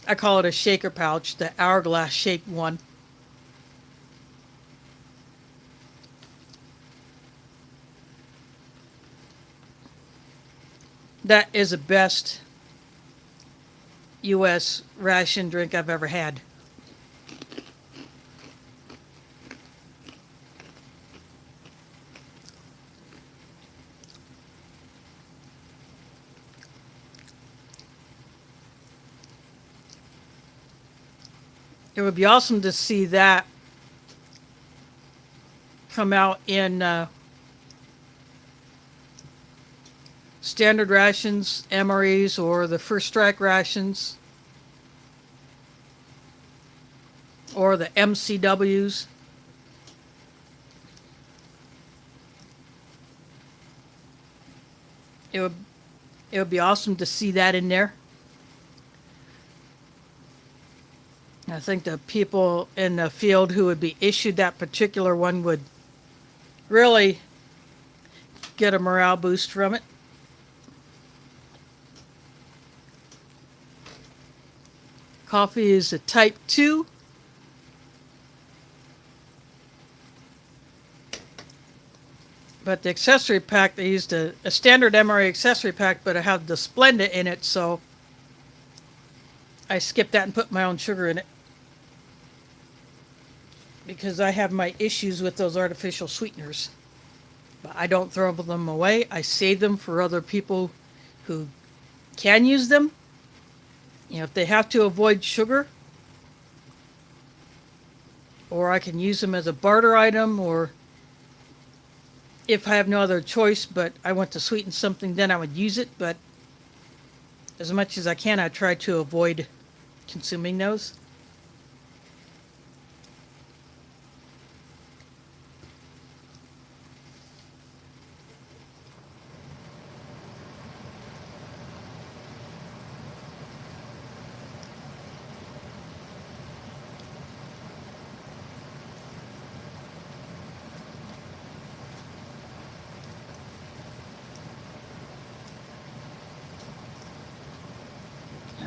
I call it a shaker pouch, the hourglass shaped one. That is the best U.S. ration drink I've ever had. It would be awesome to see that come out in standard rations, MREs, or the first strike rations, or the MCWs. It would it would be awesome to see that in there. I think the people in the field who would be issued that particular one would really get a morale boost from it. Coffee is a type 2. But the accessory pack, they used a standard MRE accessory pack, but it had the Splenda in it, so I skipped that and put my own sugar in it. Because I have my issues with those artificial sweeteners. But I don't throw them away. I save them for other people who can use them. You know, if they have to avoid sugar, or I can use them as a barter item, or if I have no other choice but I want to sweeten something, then I would use it. But as much as I can, I try to avoid consuming those.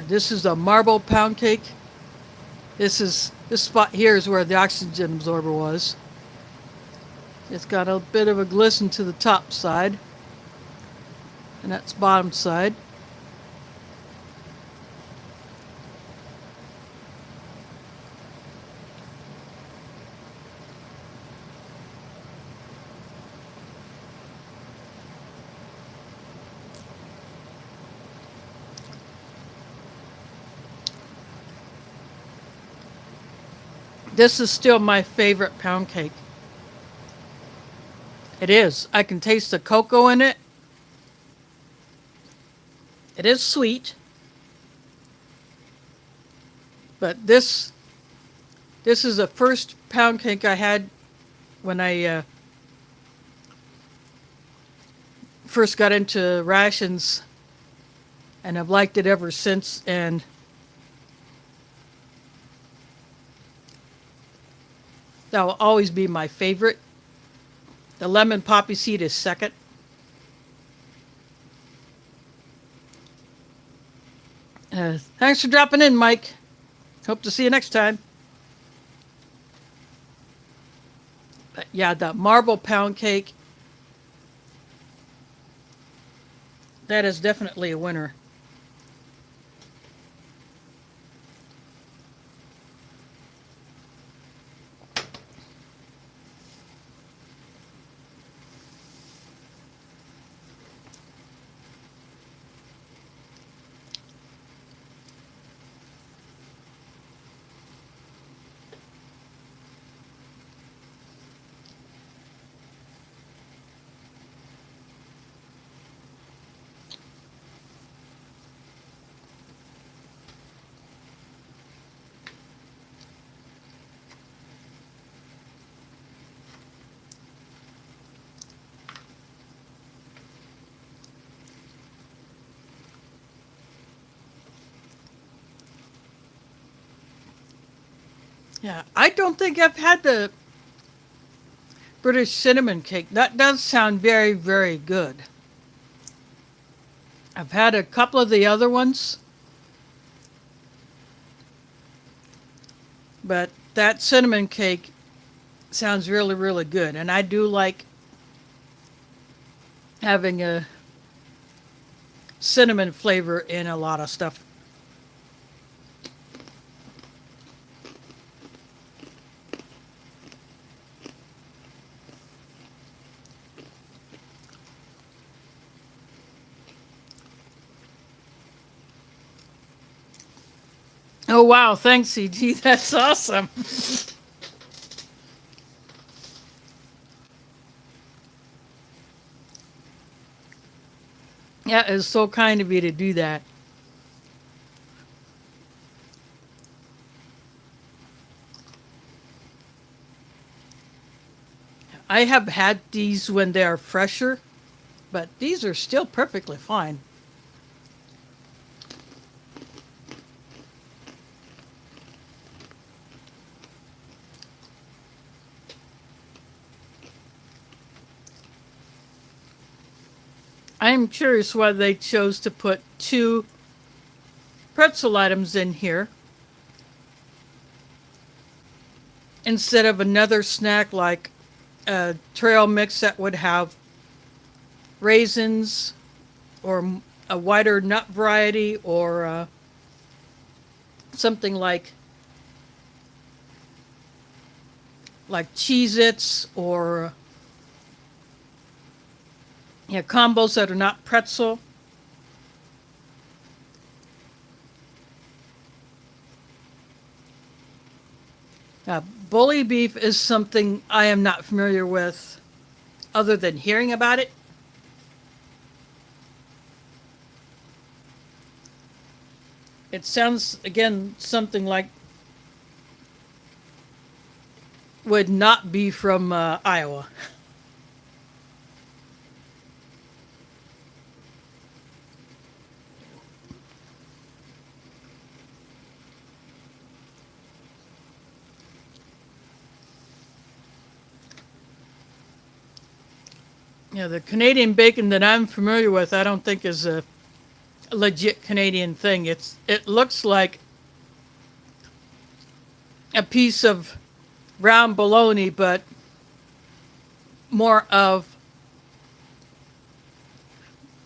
This is a marble pound cake. This spot here is where the oxygen absorber was. It's got a bit of a glisten to the top side, and that's bottom side. This is still my favorite pound cake. It is. I can taste the cocoa in it. It is sweet. But this is the first pound cake I had when I first got into rations, and I've liked it ever since. And that will always be my favorite. The lemon poppy seed is second. Thanks for dropping in, Mike. Hope to see you next time. But yeah, the marble pound cake, that is definitely a winner. Yeah, I don't think I've had the British cinnamon cake. That does sound very, very good. I've had a couple of the other ones, but that cinnamon cake sounds really, really good. And I do like having a cinnamon flavor in a lot of stuff. Oh wow, thanks CG, that's awesome. Yeah, it's so kind of you to do that. I have had these when they are fresher, but these are still perfectly fine. I'm curious why they chose to put two pretzel items in here instead of another snack like a trail mix that would have raisins or a wider nut variety or something like Cheez-Its or combos that are not pretzel. Bully beef is something I am not familiar with other than hearing about it. It sounds, again, something like would not be from Iowa. The Canadian bacon that I'm familiar with, I don't think is a legit Canadian thing. It looks like a piece of round bologna, but more of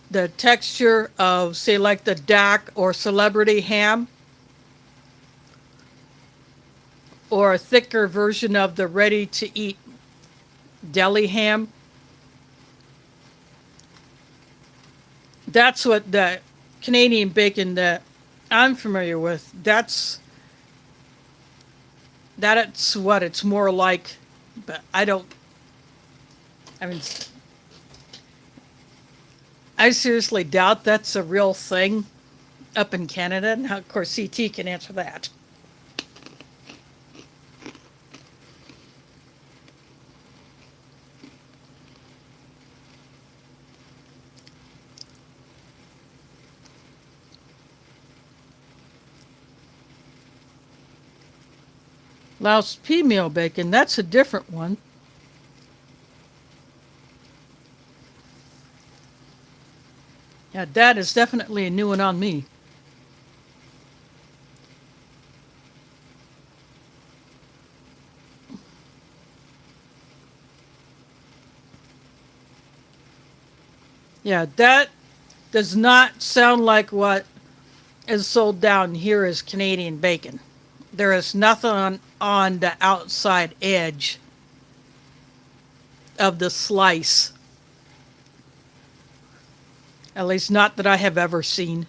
the texture of, say, like the Dak or Celebrity ham, or a thicker version of the ready-to-eat deli ham. That's what the Canadian bacon that I'm familiar with, that's what it's more like, but I mean, I seriously doubt that's a real thing up in Canada. Now, of course, CT can answer that. Laos pea meal bacon, that's a different one. Yeah, that is definitely a new one on me. Yeah, that does not sound like what is sold down here as Canadian bacon. There is nothing on the outside edge of the slice. At least not that I have ever seen.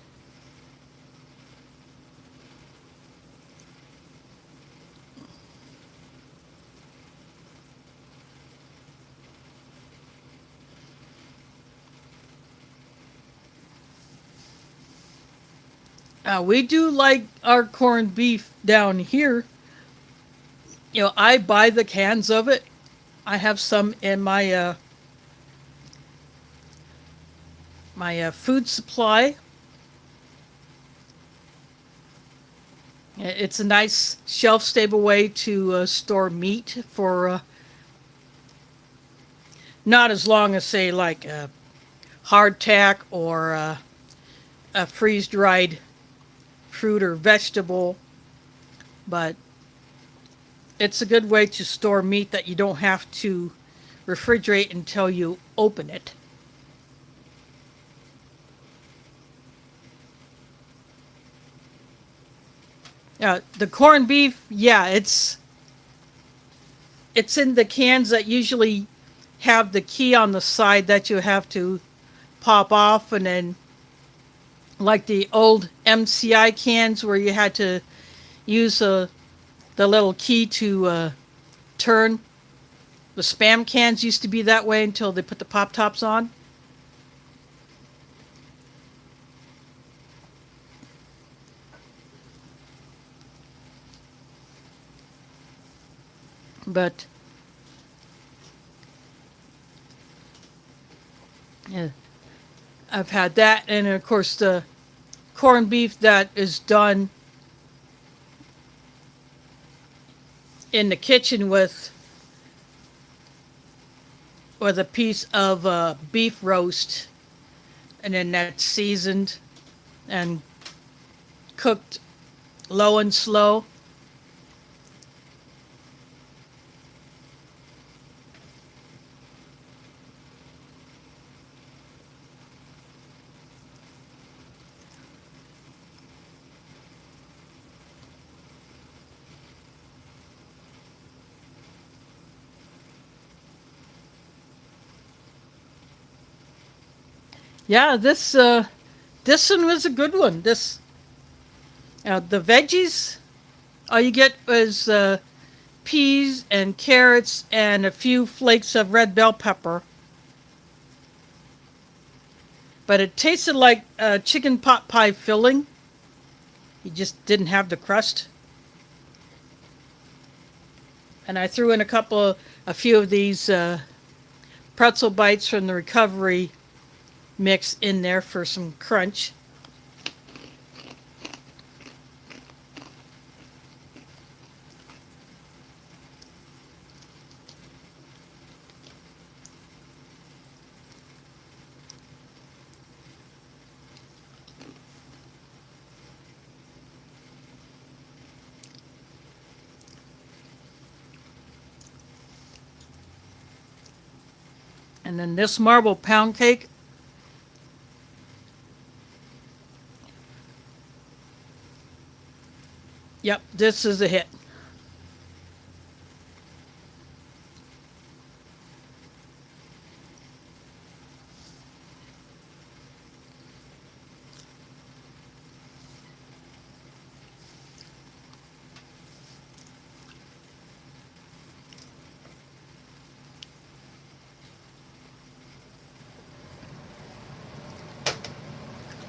We do like our corned beef down here. I buy the cans of it. I have some in my food supply. It's a nice shelf-stable way to store meat for Not as long as, say, like a hardtack or a freeze dried fruit or vegetable, but it's a good way to store meat that you don't have to refrigerate until you open it. The corned beef, yeah, it's in the cans that usually have the key on the side that you have to pop off, and then like the old MCI cans where you had to use the little key to turn. The Spam cans used to be that way until they put the pop tops on. But yeah, I've had that, and of course the corned beef that is done in the kitchen with a piece of beef roast, and then that's seasoned and cooked low and slow. Yeah, this one was a good one. This the veggies, all you get was peas and carrots and a few flakes of red bell pepper. But it tasted like chicken pot pie filling. You just didn't have the crust. And I threw in a few of these pretzel bites from the recovery mix in there for some crunch. And then this marble pound cake. Yep, this is a hit.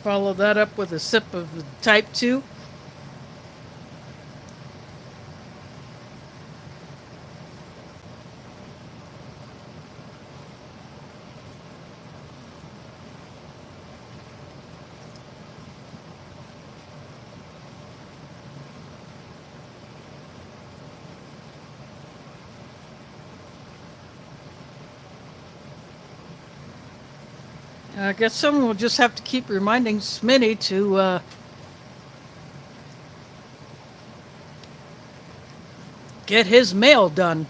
Follow that up with a sip of type 2. I guess someone will just have to keep reminding Smitty to get his mail done.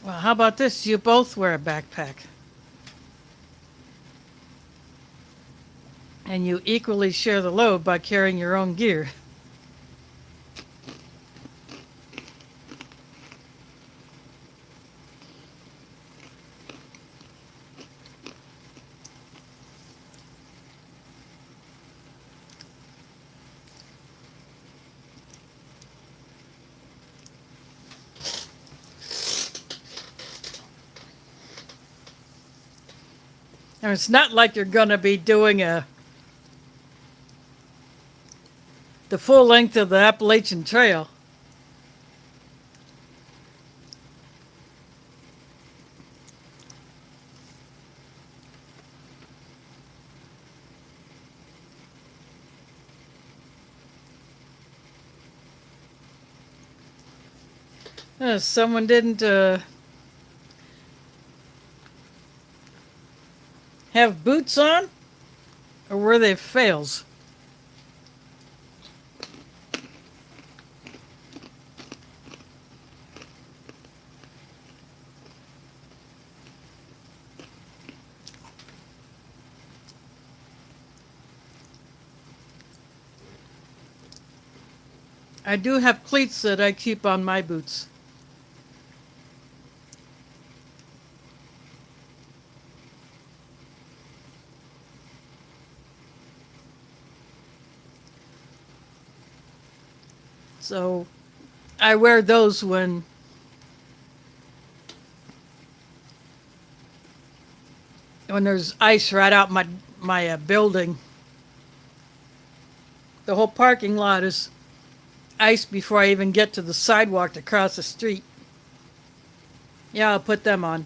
Well, how about this? You both wear a backpack. And you equally share the load by carrying your own gear. And it's not like you're going to be doing the full length of the Appalachian Trail. Someone didn't have boots on, or were they fails? I do have cleats that I keep on my boots. So I wear those when there's ice right out my building. The whole parking lot is ice before I even get to the sidewalk to cross the street. Yeah, I'll put them on.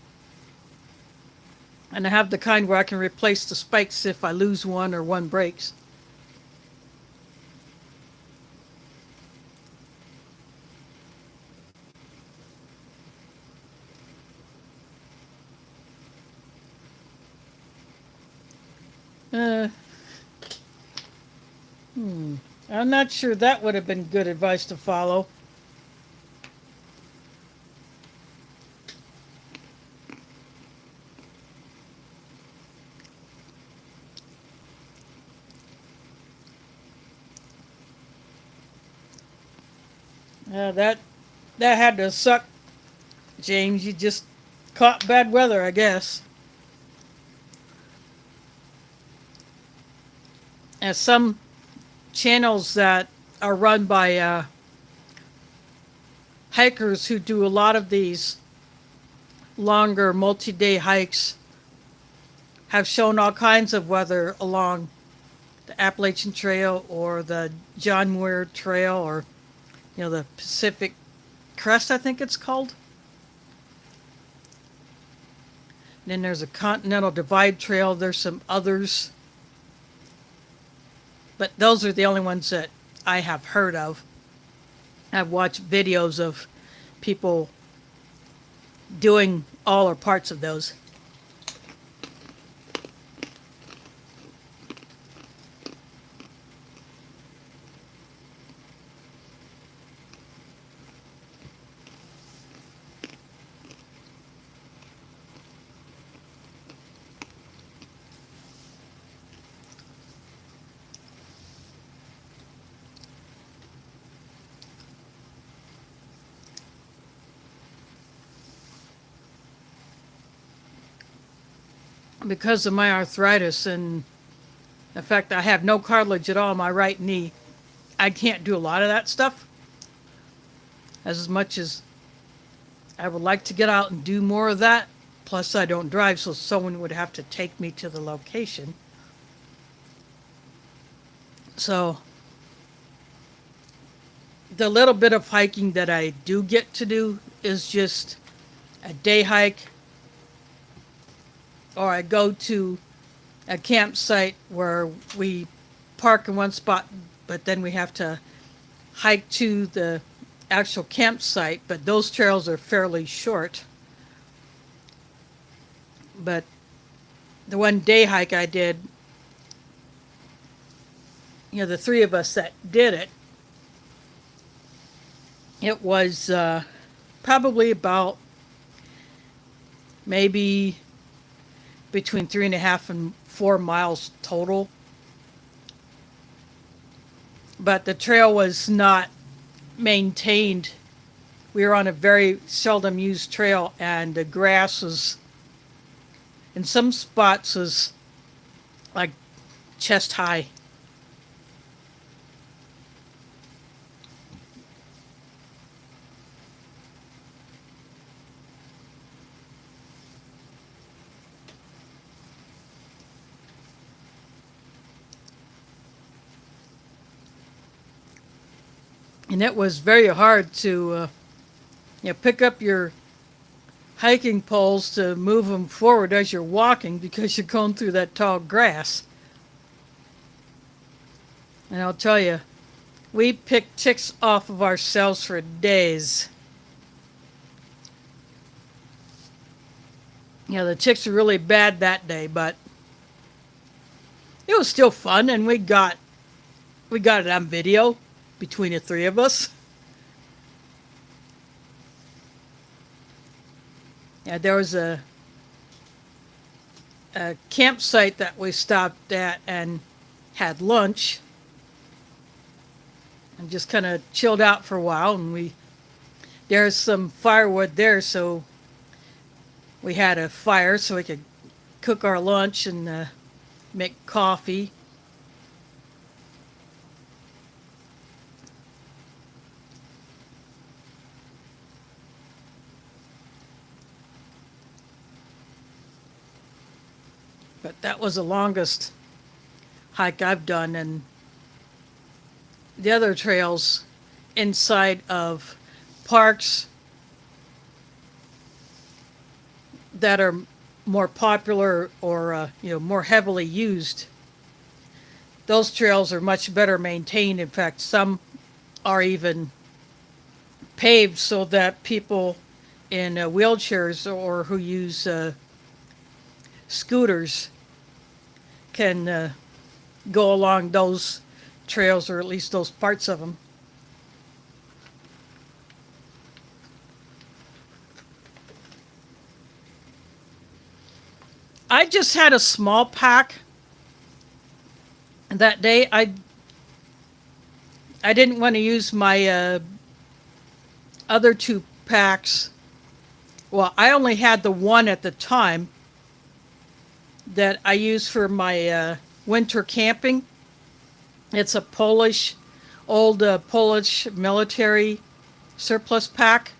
And I have the kind where I can replace the spikes if I lose one or one breaks. Uh, I'm not sure that would have been good advice to follow. That had to suck, James. You just caught bad weather, I guess. And some channels that are run by hikers who do a lot of these longer multi-day hikes have shown all kinds of weather along the Appalachian Trail or the John Muir Trail, or the Pacific Crest, I think it's called. And then there's a Continental Divide Trail. There's some others, but those are the only ones that I have heard of. I've watched videos of people doing all or parts of those. Because of my arthritis and the fact I have no cartilage at all in my right knee, I can't do a lot of that stuff. As much as I would like to get out and do more of that, plus I don't drive, so someone would have to take me to the location. So the little bit of hiking that I do get to do is just a day hike, or I go to a campsite where we park in one spot, but then we have to hike to the actual campsite. But those trails are fairly short. But the one day hike I did, the three of us that did it, it was probably about maybe between 3.5 and 4 miles total. But the trail was not maintained. We were on a very seldom used trail, and the grass was, in some spots, was like chest high. And it was very hard to pick up your hiking poles to move them forward as you're walking because you're going through that tall grass. And I'll tell you, we picked ticks off of ourselves for days. The ticks were really bad that day, but it was still fun, and we got it on video between the three of us. Yeah, there was a campsite that we stopped at and had lunch and just kind of chilled out for a while. And there's some firewood there, so we had a fire so we could cook our lunch and make coffee. But that was the longest hike I've done, and the other trails inside of parks that are more popular or more heavily used, those trails are much better maintained. In fact, some are even paved so that people in wheelchairs or who use scooters can go along those trails, or at least those parts of them. I just had a small pack that day. I didn't want to use my other two packs. Well, I only had the one at the time that I use for my winter camping. It's a old Polish military surplus pack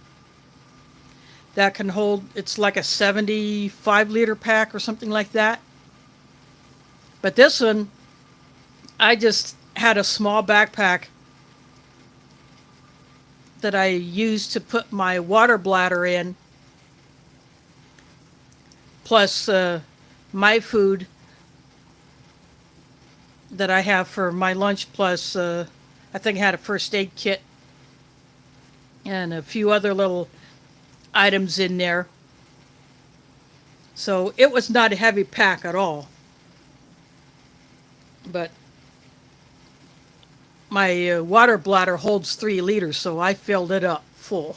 that can hold, it's like a 75-liter pack or something like that. But this one, I just had a small backpack that I used to put my water bladder in, plus my food that I have for my lunch, plus I think I had a first aid kit and a few other little items in there. So it was not a heavy pack at all. But my water bladder holds 3 liters, so I filled it up full.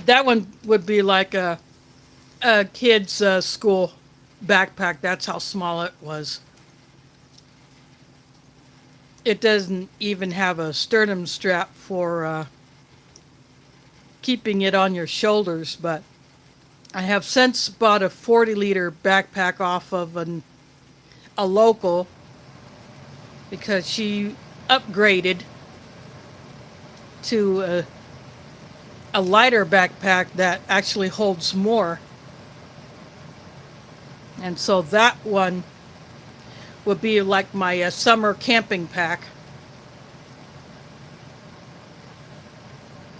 That one would be like a kid's school backpack. That's how small it was. It doesn't even have a sternum strap for keeping it on your shoulders, but I have since bought a 40-liter backpack off of a local because she upgraded to a lighter backpack that actually holds more. And so that one would be like my summer camping pack.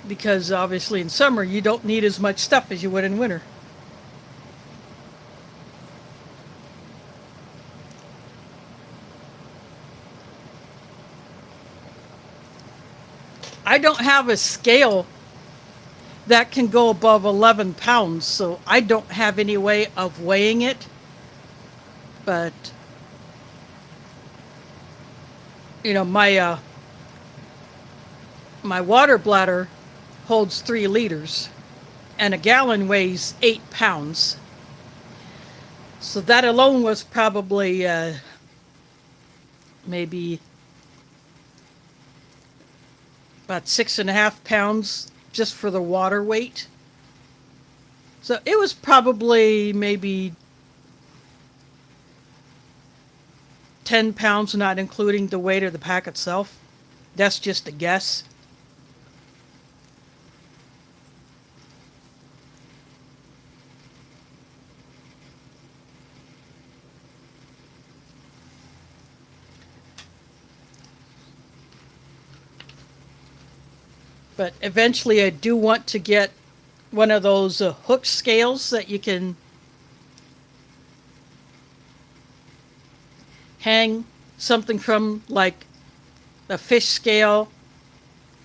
Because obviously in summer you don't need as much stuff as you would in winter. I don't have a scale that can go above 11 pounds, so I don't have any way of weighing it. But, my water bladder holds 3 liters, and a gallon weighs 8 pounds. So that alone was probably maybe about 6.5 pounds just for the water weight. So it was probably maybe 10 pounds, not including the weight of the pack itself. That's just a guess. But eventually, I do want to get one of those hook scales that you can hang something from, like a fish scale.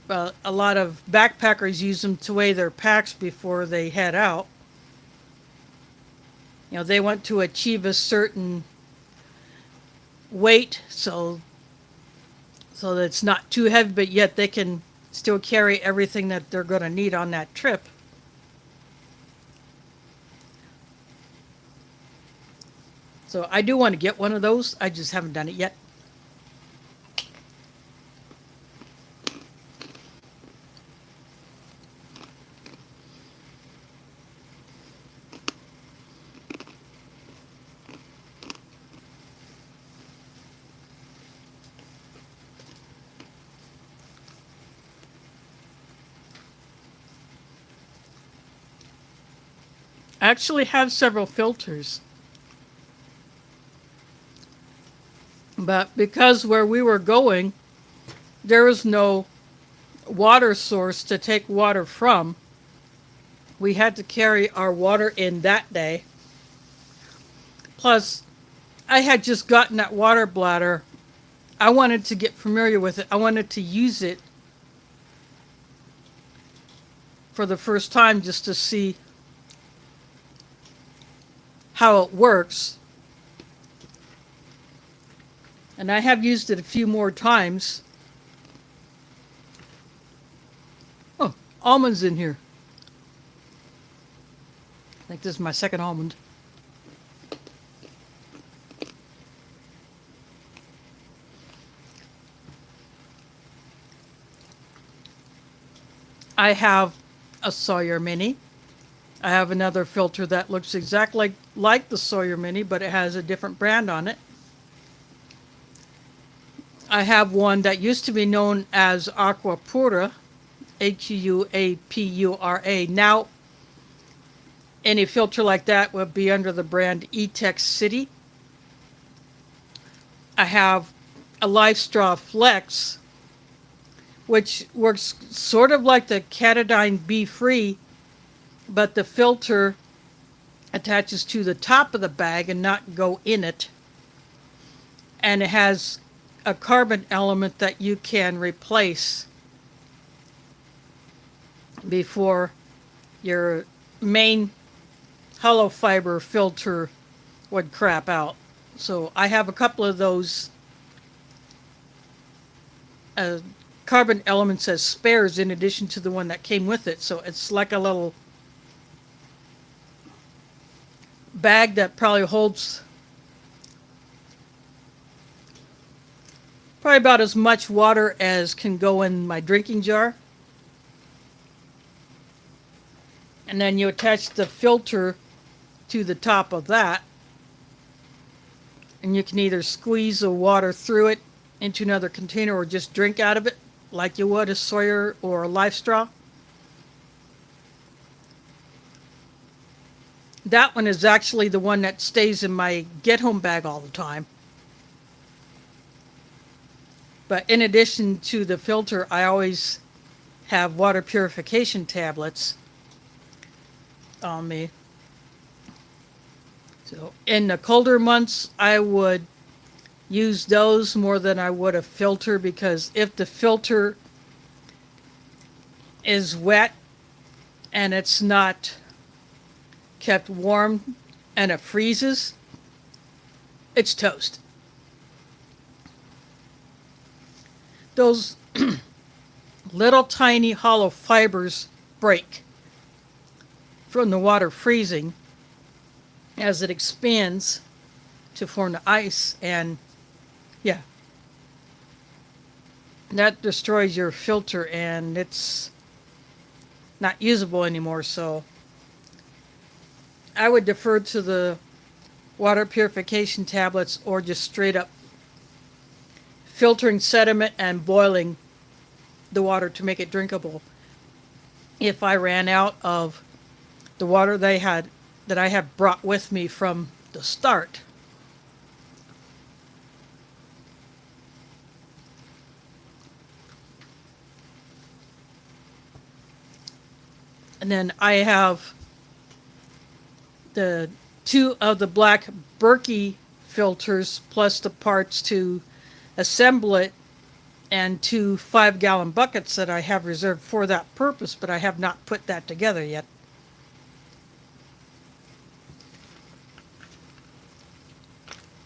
A lot of backpackers use them to weigh their packs before they head out. You know, they want to achieve a certain weight so that it's not too heavy, but yet they can still carry everything that they're going to need on that trip. So I do want to get one of those. I just haven't done it yet. I actually have several filters. But because where we were going, there was no water source to take water from, we had to carry our water in that day. Plus, I had just gotten that water bladder. I wanted to get familiar with it. I wanted to use it for the first time just to see how it works. And I have used it a few more times. Oh, almonds in here. I think this is my second almond. I have a Sawyer Mini. I have another filter that looks exactly like the Sawyer Mini, but it has a different brand on it. I have one that used to be known as Aquapura, Huapura. Now, any filter like that would be under the brand E-Tech City. I have a Life Straw Flex, which works sort of like the Catadine Be Free, but the filter attaches to the top of the bag and not go in it. And it has a carbon element that you can replace before your main hollow fiber filter would crap out. So I have a couple of those carbon elements as spares in addition to the one that came with it. So it's like a little bag that probably holds probably about as much water as can go in my drinking jar. And then you attach the filter to the top of that. And you can either squeeze the water through it into another container or just drink out of it like you would a Sawyer or a Life Straw. That one is actually the one that stays in my get-home bag all the time. But in addition to the filter, I always have water purification tablets on me. So in the colder months, I would use those more than I would a filter, because if the filter is wet and it's not kept warm and it freezes, it's toast. Those little tiny hollow fibers break from the water freezing as it expands to form the ice, and yeah, that destroys your filter and it's not usable anymore. So I would defer to the water purification tablets or just straight up filtering sediment and boiling the water to make it drinkable. If I ran out of the water that I have brought with me from the start. And then I have the two of the black Berkey filters plus the parts to assemble it and two 5-gallon buckets that I have reserved for that purpose, but I have not put that together yet.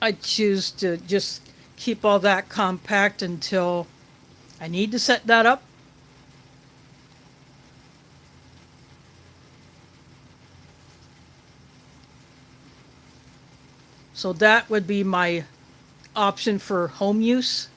I choose to just keep all that compact until I need to set that up. So that would be my option for home use.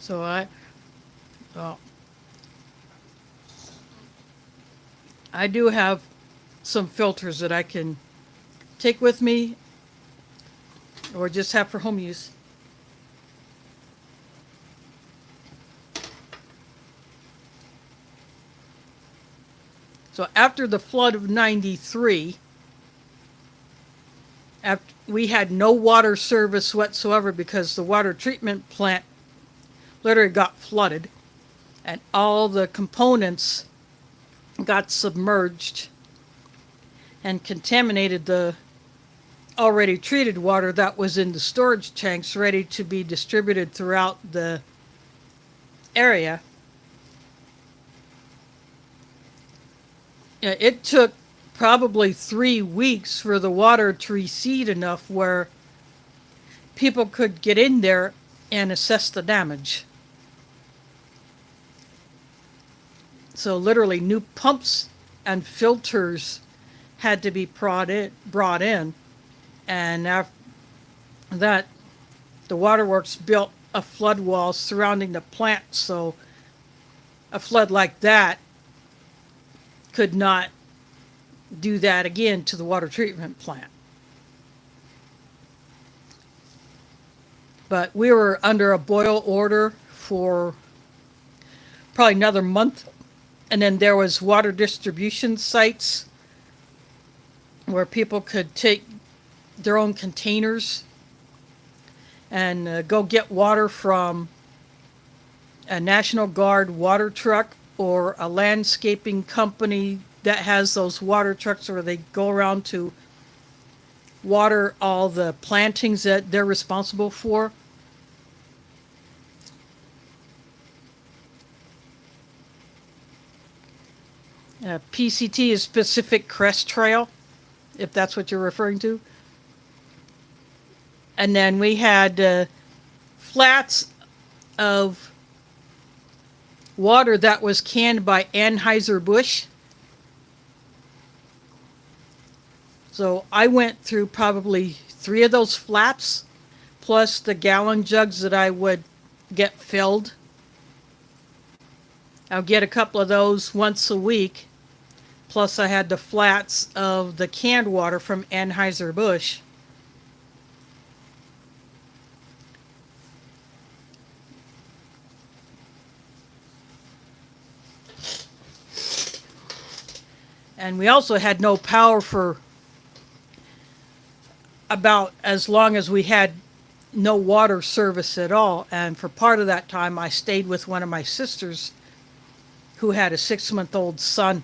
So well, I do have some filters that I can take with me or just have for home use. So after the flood of 93, we had no water service whatsoever because the water treatment plant literally got flooded and all the components got submerged and contaminated the already treated water that was in the storage tanks ready to be distributed throughout the area. It took probably 3 weeks for the water to recede enough where people could get in there and assess the damage. So literally new pumps and filters had to be brought in. And after that, the waterworks built a flood wall surrounding the plant, so a flood like that could not do that again to the water treatment plant. But we were under a boil order for probably another month. And then there was water distribution sites where people could take their own containers and go get water from a National Guard water truck or a landscaping company that has those water trucks where they go around to water all the plantings that they're responsible for. PCT is Pacific Crest Trail, if that's what you're referring to. And then we had flats of water that was canned by Anheuser-Busch. So I went through probably 3 of those flats, plus the gallon jugs that I would get filled. I'll get a couple of those once a week. Plus I had the flats of the canned water from Anheuser-Busch. And we also had no power for about as long as we had no water service at all. And for part of that time, I stayed with one of my sisters who had a 6-month-old son,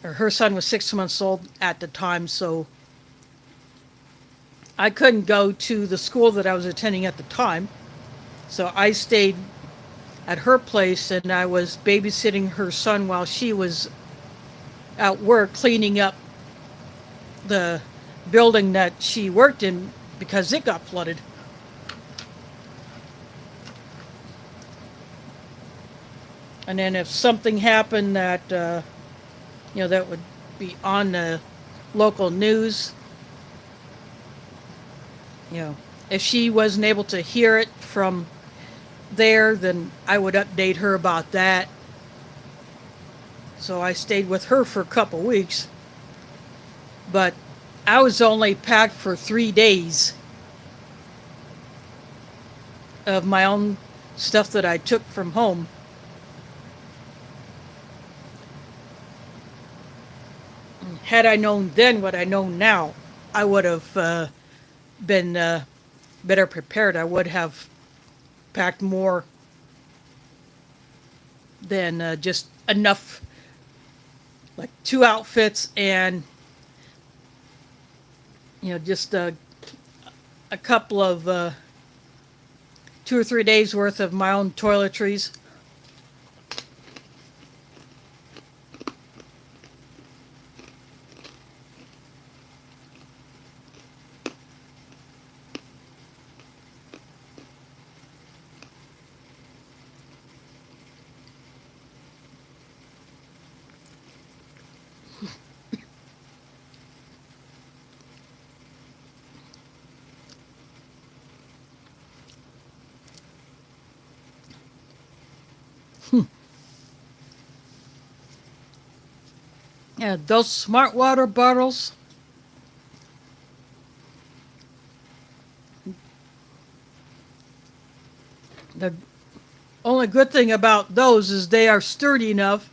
or her son was 6 months old at the time, so I couldn't go to the school that I was attending at the time. So I stayed at her place, and I was babysitting her son while she was at work cleaning up the building that she worked in because it got flooded. And then if something happened that that would be on the local news, you know, if she wasn't able to hear it from there, then I would update her about that. So I stayed with her for a couple weeks. But I was only packed for 3 days of my own stuff that I took from home. Had I known then what I know now, I would have been better prepared. I would have packed more than just enough, like 2 outfits and just a couple of 2 or 3 days worth of my own toiletries. Yeah, those smart water bottles, the only good thing about those is they are sturdy enough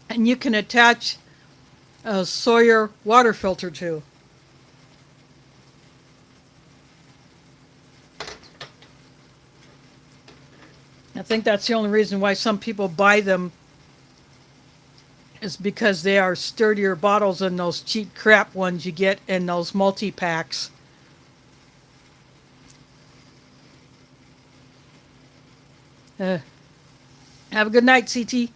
and you can attach a Sawyer water filter to. I think that's the only reason why some people buy them, is because they are sturdier bottles than those cheap crap ones you get in those multi-packs. Uh, have a good night, CT.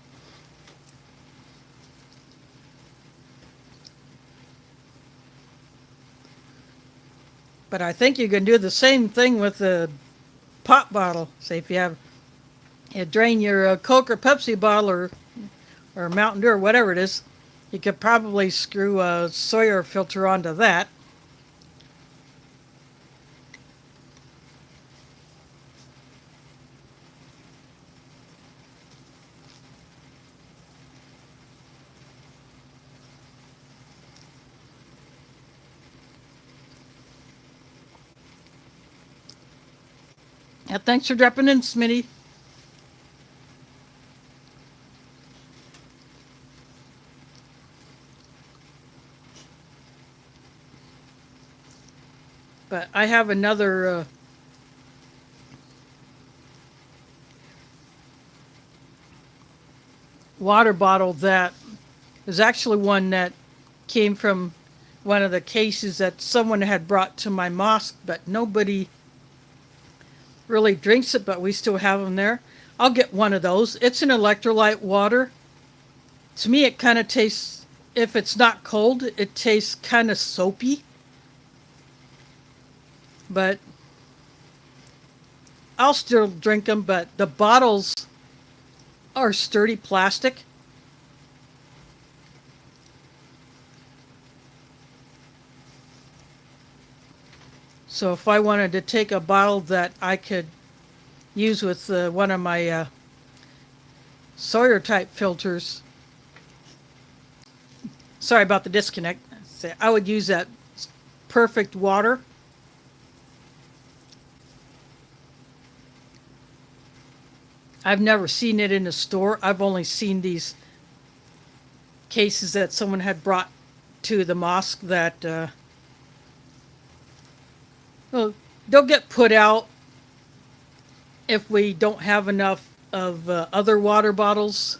But I think you can do the same thing with the pop bottle. Say if you drain your Coke or Pepsi bottle or Mountain Dew or whatever it is, you could probably screw a Sawyer filter onto that. Yeah, thanks for dropping in, Smitty. But I have another water bottle that is actually one that came from one of the cases that someone had brought to my mosque, but nobody really drinks it, but we still have them there. I'll get one of those. It's an electrolyte water. To me, it kind of tastes, if it's not cold, it tastes kind of soapy. But I'll still drink them, but the bottles are sturdy plastic. So if I wanted to take a bottle that I could use with one of my Sawyer type filters, sorry about the disconnect, I would use that perfect water. I've never seen it in a store. I've only seen these cases that someone had brought to the mosque that well, they'll get put out if we don't have enough of other water bottles.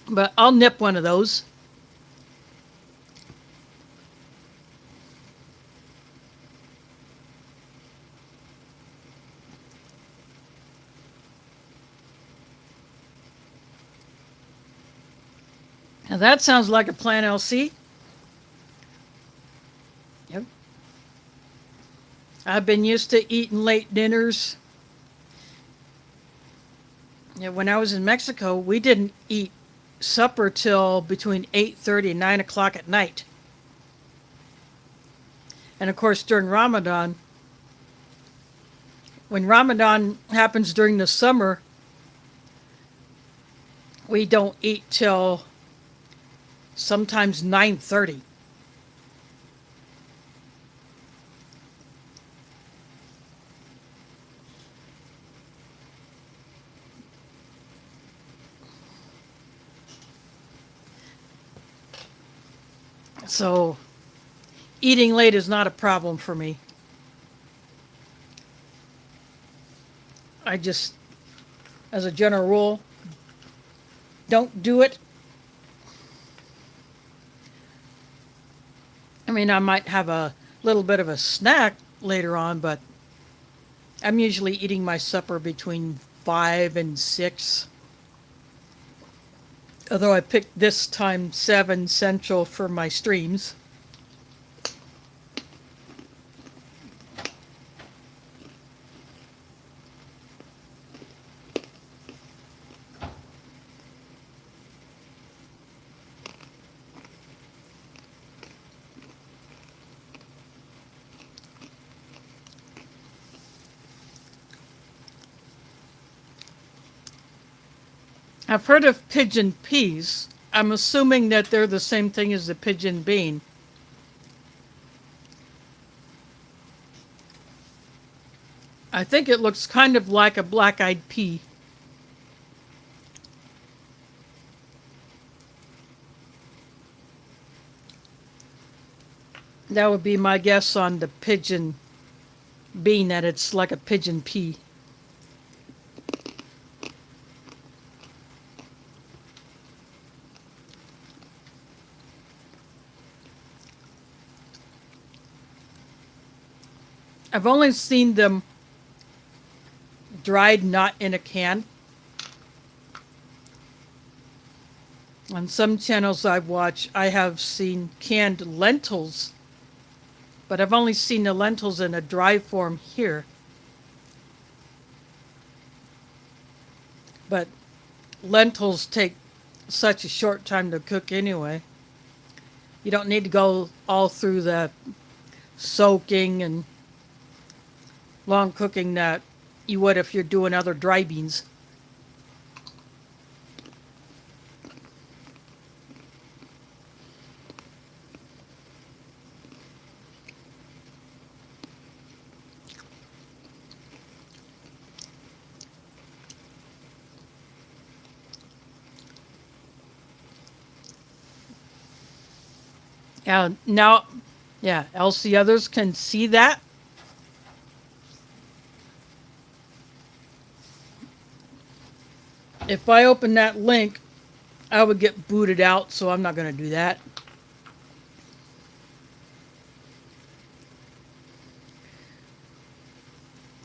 But I'll nip one of those. Now that sounds like a plan, LC. Yep. I've been used to eating late dinners. Yeah, when I was in Mexico, we didn't eat supper till between 8:30 and 9 o'clock at night. And of course, during Ramadan, when Ramadan happens during the summer, we don't eat till sometimes 9:30. So eating late is not a problem for me. I just, as a general rule, don't do it. I mean, I might have a little bit of a snack later on, but I'm usually eating my supper between 5 and 6. Although I picked this time 7 Central for my streams. I've heard of pigeon peas. I'm assuming that they're the same thing as the pigeon bean. I think it looks kind of like a black-eyed pea. That would be my guess on the pigeon bean, that it's like a pigeon pea. I've only seen them dried, not in a can. On some channels I watch, I have seen canned lentils, but I've only seen the lentils in a dry form here. But lentils take such a short time to cook anyway. You don't need to go all through the soaking and long cooking that you would if you're doing other dry beans. Now, yeah, else the others can see that. If I open that link, I would get booted out, so I'm not going to do that.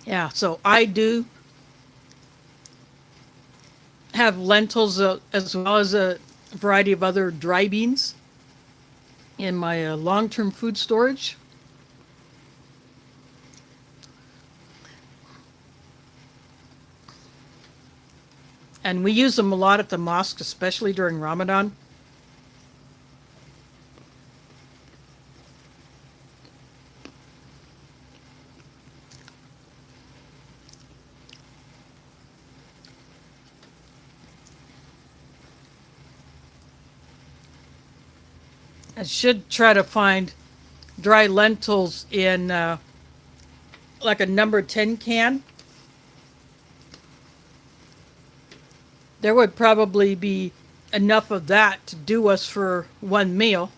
Yeah, so I do have lentils as well as a variety of other dry beans in my long-term food storage. And we use them a lot at the mosque, especially during Ramadan. I should try to find dry lentils in like a number 10 can. There would probably be enough of that to do us for one meal.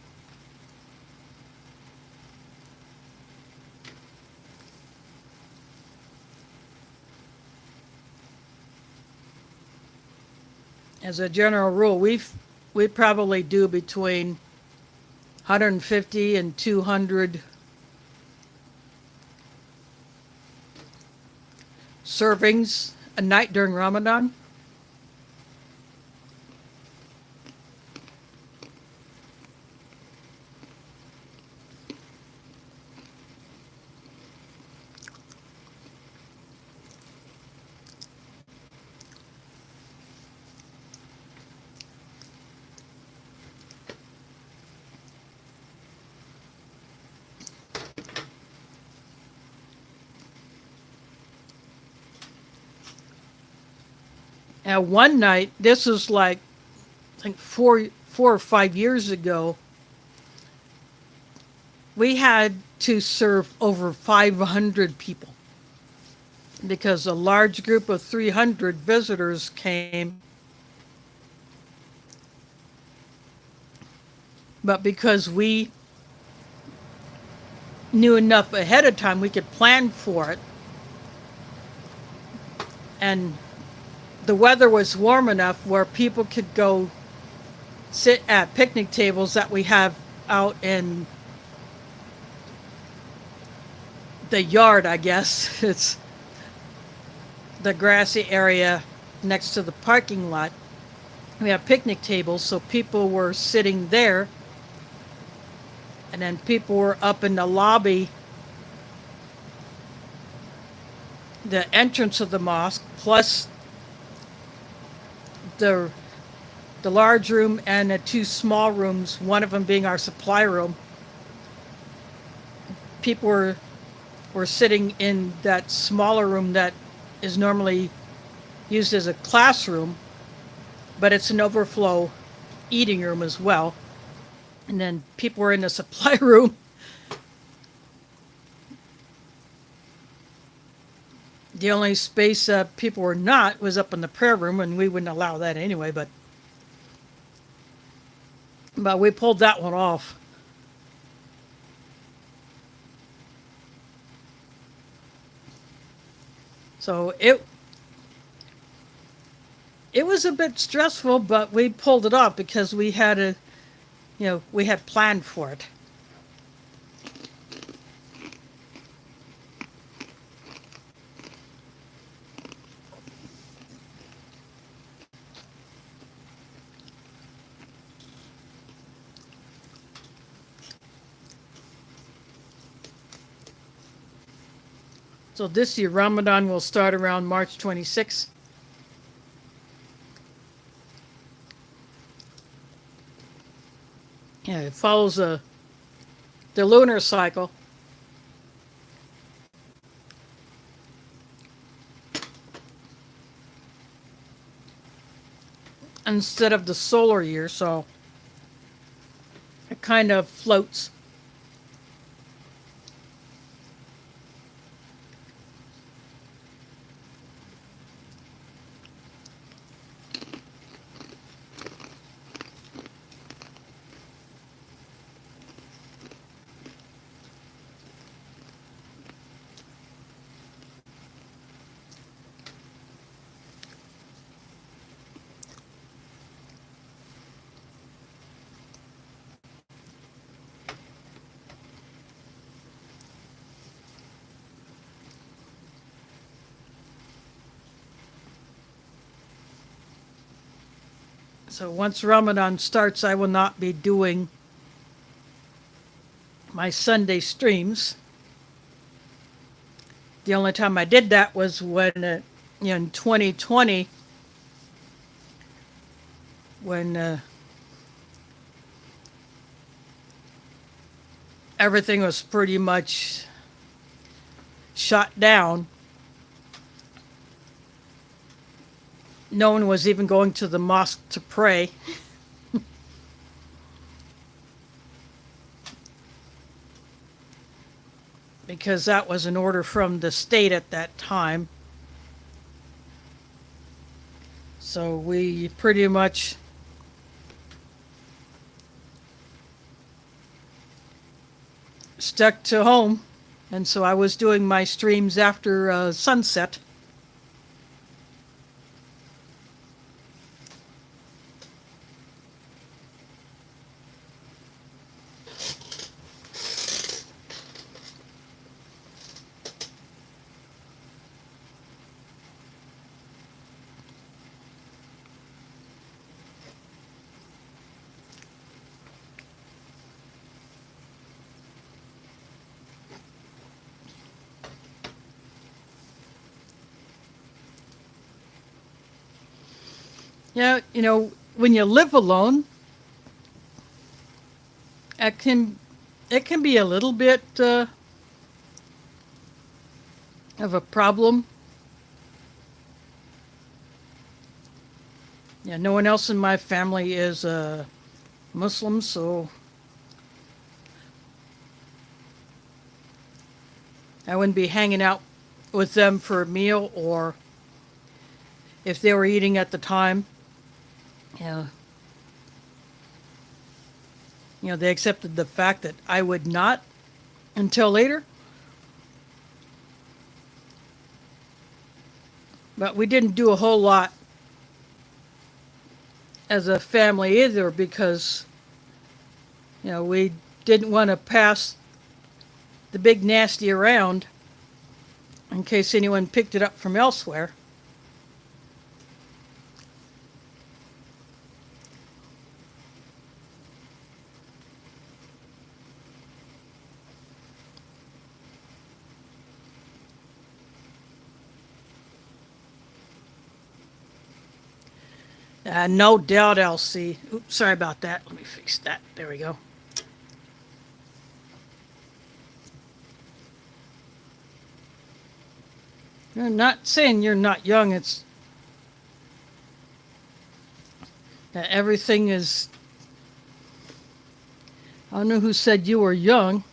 As a general rule, we probably do between 150 and 200 servings a night during Ramadan. And one night, this was like, I think 4 or 5 years ago, we had to serve over 500 people because a large group of 300 visitors came. But because we knew enough ahead of time, we could plan for it. And the weather was warm enough where people could go sit at picnic tables that we have out in the yard, I guess. It's the grassy area next to the parking lot. We have picnic tables, so people were sitting there. And then people were up in the lobby, the entrance of the mosque, plus the the large room and the two small rooms, one of them being our supply room. People were sitting in that smaller room that is normally used as a classroom, but it's an overflow eating room as well. And then people were in the supply room. The only space people were not was up in the prayer room, and we wouldn't allow that anyway, but we pulled that one off. So it was a bit stressful, but we pulled it off because we had planned for it. So this year, Ramadan will start around March 26th. Yeah, it follows the lunar cycle. Instead of the solar year, so it kind of floats. So once Ramadan starts, I will not be doing my Sunday streams. The only time I did that was when, in 2020, when everything was pretty much shut down. No one was even going to the mosque to pray. Because that was an order from the state at that time. So we pretty much stuck to home. And so I was doing my streams after sunset. Yeah, when you live alone, it can be a little bit of a problem. Yeah, no one else in my family is Muslim, so I wouldn't be hanging out with them for a meal, or if they were eating at the time, you they accepted the fact that I would not until later. But we didn't do a whole lot as a family either because, we didn't want to pass the big nasty around in case anyone picked it up from elsewhere. No doubt I'll see. Oops, sorry about that. Let me fix that. There we go. You're not saying you're not young. It's that everything is. I don't know who said you were young.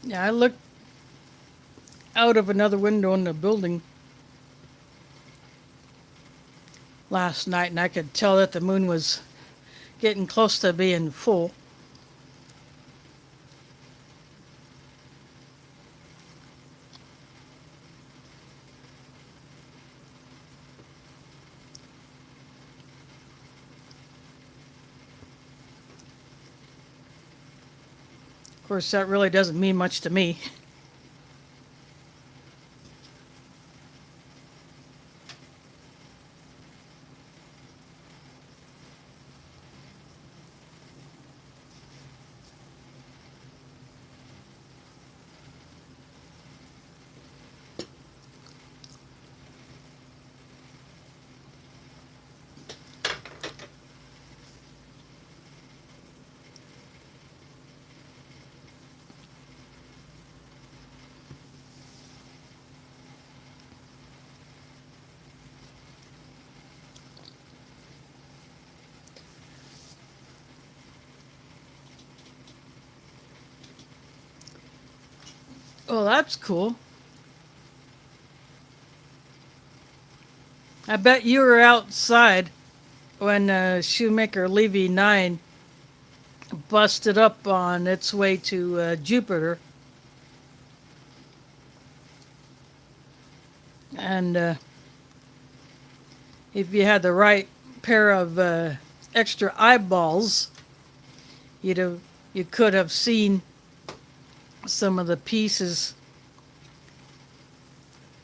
Yeah, I looked out of another window in the building last night and I could tell that the moon was getting close to being full. Of course, that really doesn't mean much to me. Well, that's cool. I bet you were outside when Shoemaker Levy 9 busted up on its way to Jupiter. And if you had the right pair of extra eyeballs, you could have seen some of the pieces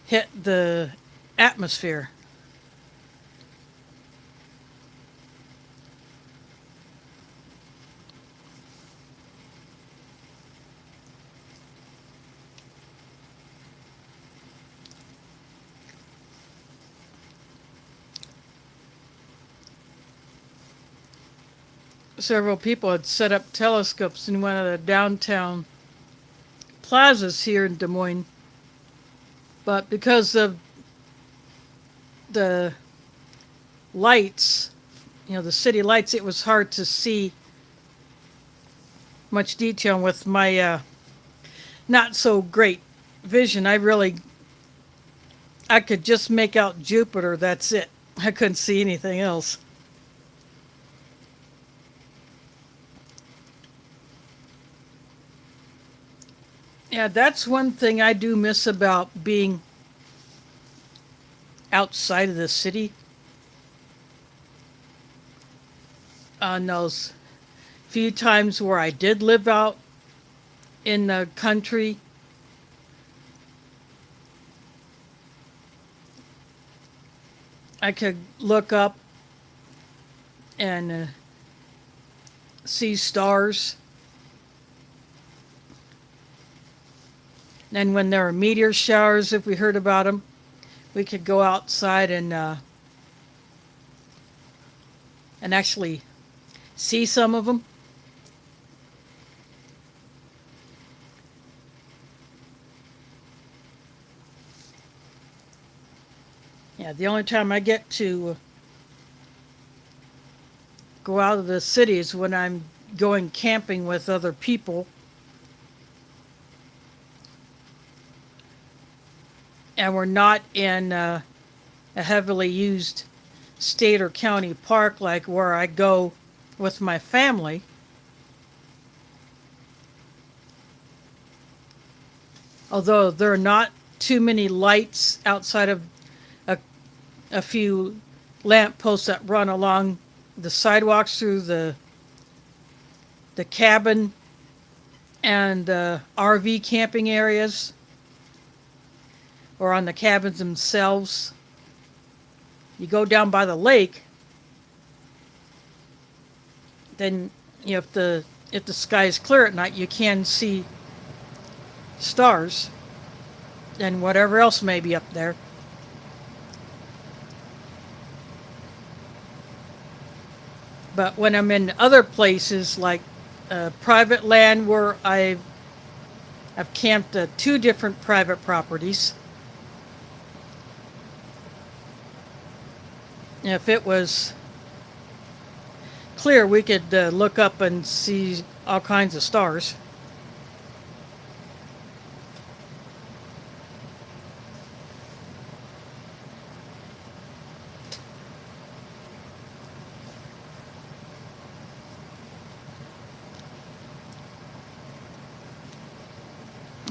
hit the atmosphere. Several people had set up telescopes in one of the downtown plazas here in Des Moines, but because of the lights, the city lights, it was hard to see much detail with my not so great vision. I could just make out Jupiter, that's it. I couldn't see anything else. Yeah, that's one thing I do miss about being outside of the city. On those few times where I did live out in the country, I could look up and see stars. And when there are meteor showers, if we heard about them, we could go outside and actually see some of them. Yeah, the only time I get to go out of the city is when I'm going camping with other people. And we're not in a heavily used state or county park like where I go with my family. Although there are not too many lights outside of a, a few lamp posts that run along the sidewalks through the cabin and RV camping areas, or on the cabins themselves. You go down by the lake, then if the sky is clear at night, you can see stars and whatever else may be up there. But when I'm in other places like private land where I've camped at 2 different private properties, if it was clear, we could look up and see all kinds of stars.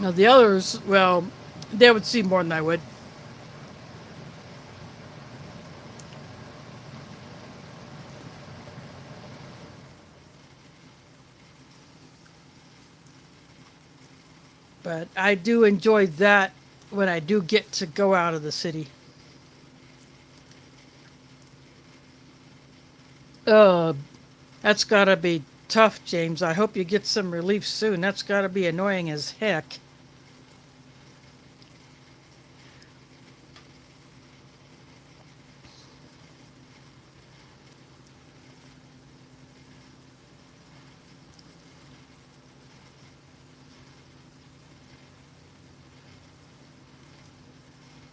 Now the others, well, they would see more than I would. But I do enjoy that when I do get to go out of the city. Uh, that's gotta be tough, James. I hope you get some relief soon. That's gotta be annoying as heck.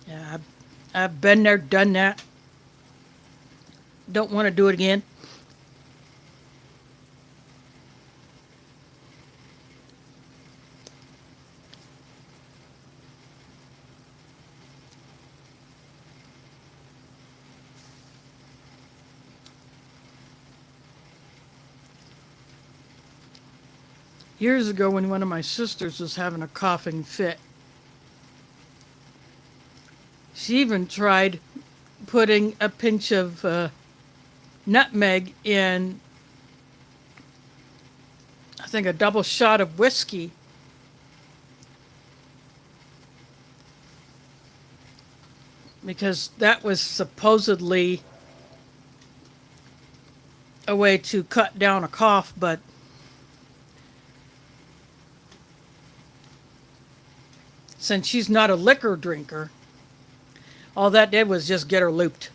Yeah, I've been there, done that. Don't want to do it again. Years ago, when one of my sisters was having a coughing fit, she even tried putting a pinch of nutmeg in, I think, a double shot of whiskey. Because that was supposedly a way to cut down a cough, but since she's not a liquor drinker, all that did was just get her looped.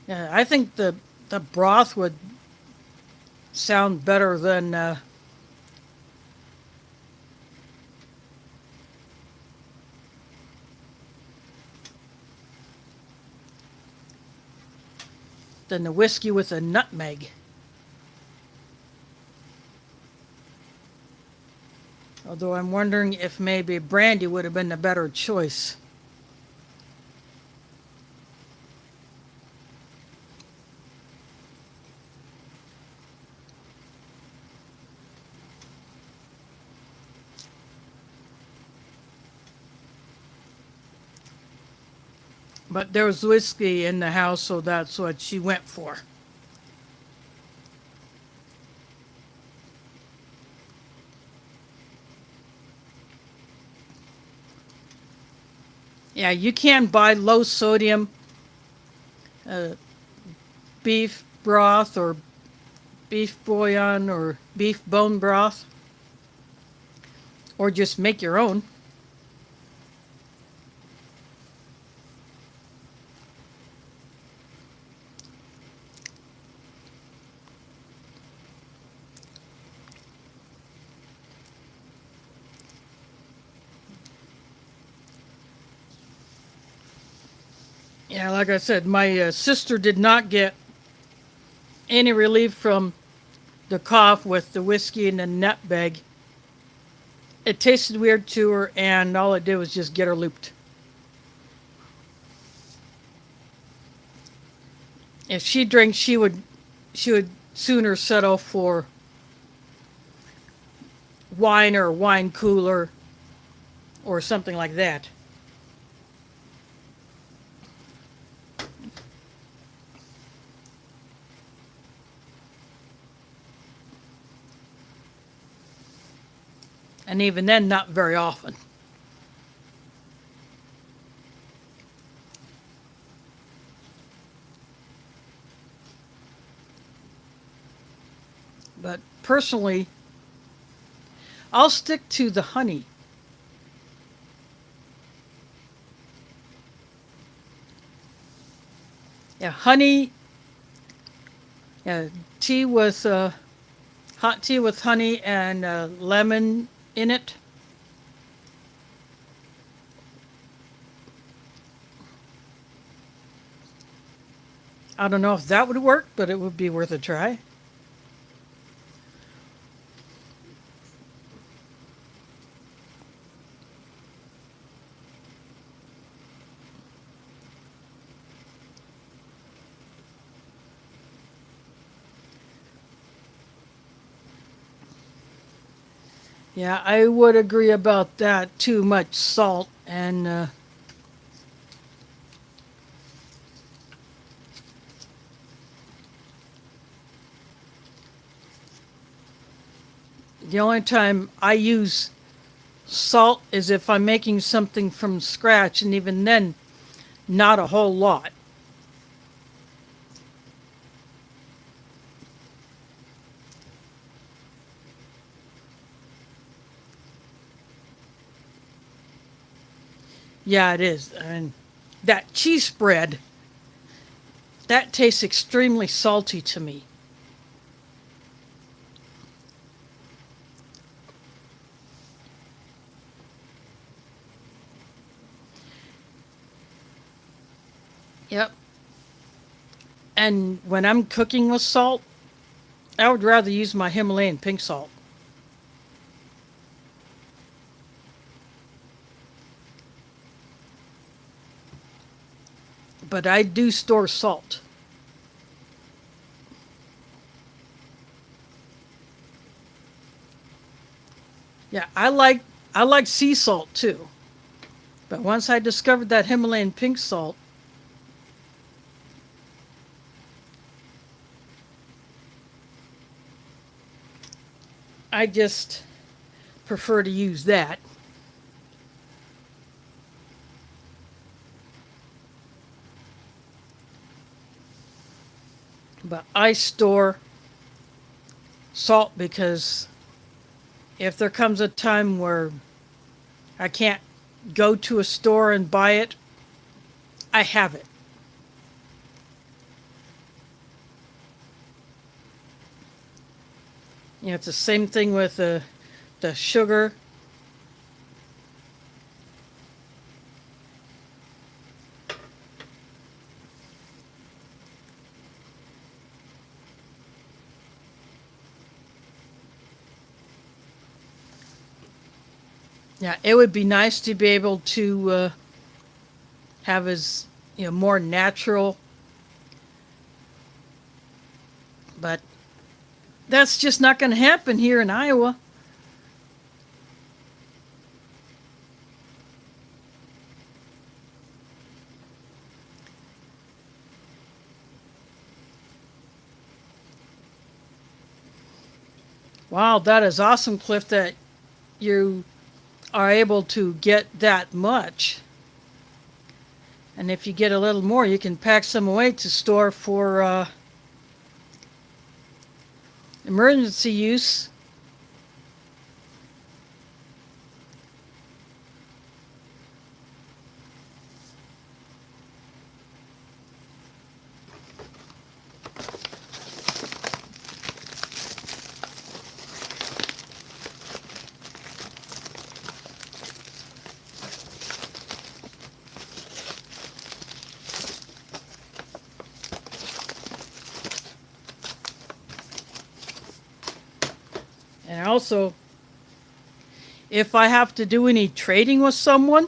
Yeah, I think the broth would sound better than the whiskey with a nutmeg. Although I'm wondering if maybe brandy would have been a better choice. But there was whiskey in the house, so that's what she went for. Yeah, you can buy low sodium uh, beef broth or beef bouillon or beef bone broth, or just make your own. Yeah, like I said, my sister did not get any relief from the cough with the whiskey and the nutmeg. It tasted weird to her, and all it did was just get her looped. If she drinks, she would sooner settle for wine or wine cooler or something like that. And even then, not very often. But personally, I'll stick to the honey. Yeah, honey. Yeah, tea with hot tea with honey and lemon in it. I don't know if that would work, but it would be worth a try. Yeah, I would agree about that. Too much salt and the only time I use salt is if I'm making something from scratch, and even then, not a whole lot. Yeah, it is. And that cheese spread, that tastes extremely salty to me. Yep. And when I'm cooking with salt, I would rather use my Himalayan pink salt. But I do store salt. Yeah, I like sea salt too. But once I discovered that Himalayan pink salt, I just prefer to use that. But I store salt because if there comes a time where I can't go to a store and buy it, I have it. You know, it's the same thing with the sugar. Yeah, it would be nice to be able to have as more natural, but that's just not going to happen here in Iowa. Wow, that is awesome, Cliff, that you are able to get that much. And if you get a little more, you can pack some away to store for emergency use. And also, if I have to do any trading with someone,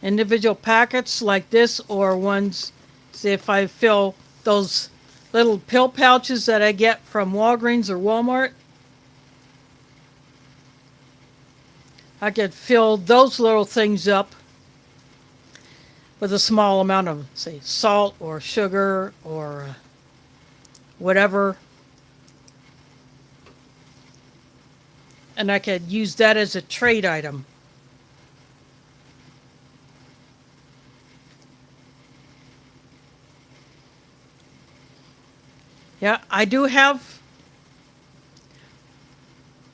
individual packets like this, or ones, say if I fill those little pill pouches that I get from Walgreens or Walmart, I could fill those little things up with a small amount of, say, salt or sugar or whatever. And I could use that as a trade item. Yeah, I do have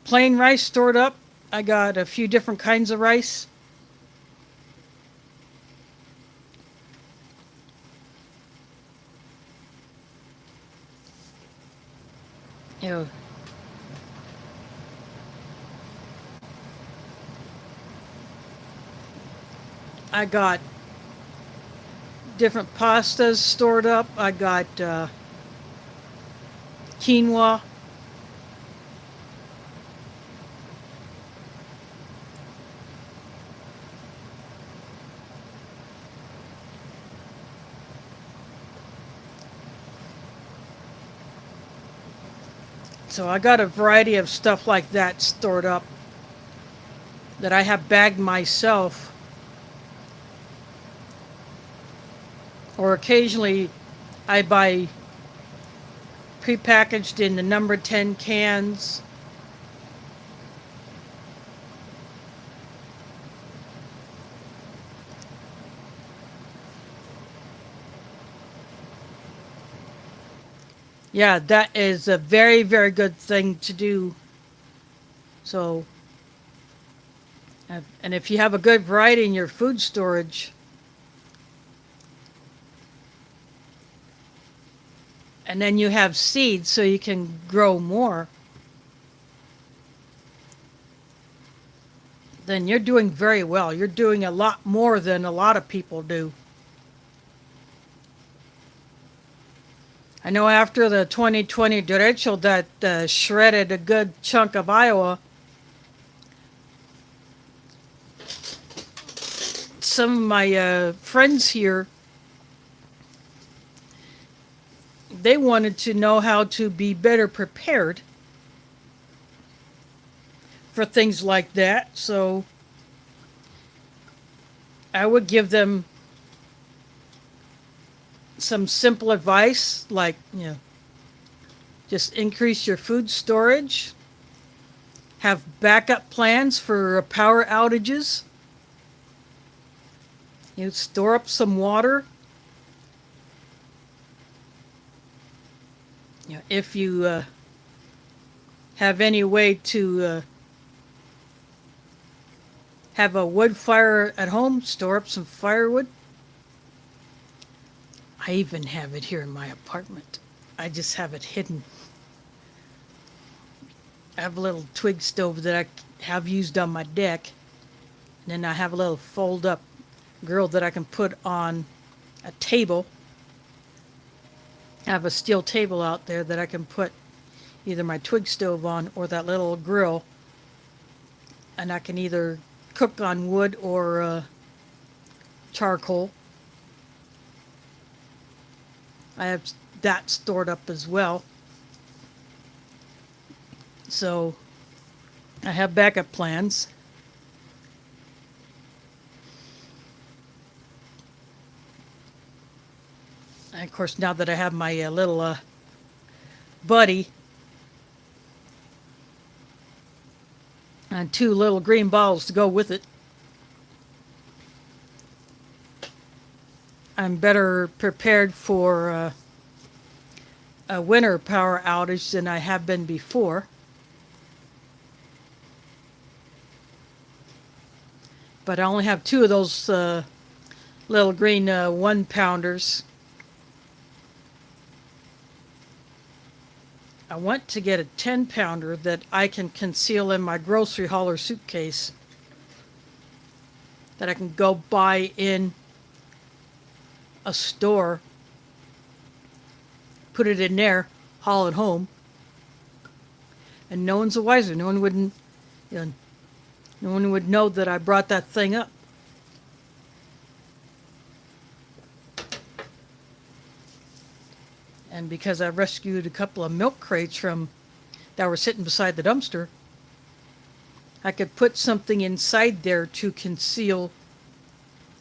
plain rice stored up. I got a few different kinds of rice. You know, I got different pastas stored up. I got quinoa. So I got a variety of stuff like that stored up that I have bagged myself. Or occasionally I buy prepackaged in the number 10 cans. Yeah, that is a very, very good thing to do. So, and if you have a good variety in your food storage, and then you have seeds so you can grow more, then you're doing very well. You're doing a lot more than a lot of people do. I know after the 2020 derecho that shredded a good chunk of Iowa, some of my friends here, they wanted to know how to be better prepared for things like that. So I would give them some simple advice like, just increase your food storage, have backup plans for power outages, store up some water. If you have any way to have a wood fire at home, store up some firewood. I even have it here in my apartment. I just have it hidden. I have a little twig stove that I have used on my deck. And then I have a little fold-up grill that I can put on a table. I have a steel table out there that I can put either my twig stove on or that little grill, and I can either cook on wood or charcoal. I have that stored up as well. So I have backup plans. And of course, now that I have my little buddy and two little green balls to go with it, I'm better prepared for a winter power outage than I have been before. But I only have two of those little green 1-pounders. I want to get a 10-pounder that I can conceal in my grocery hauler suitcase, that I can go buy in a store, put it in there, haul it home, and no one's the wiser. No one wouldn't, no one would know that I brought that thing up. And because I rescued a couple of milk crates that were sitting beside the dumpster, I could put something inside there to conceal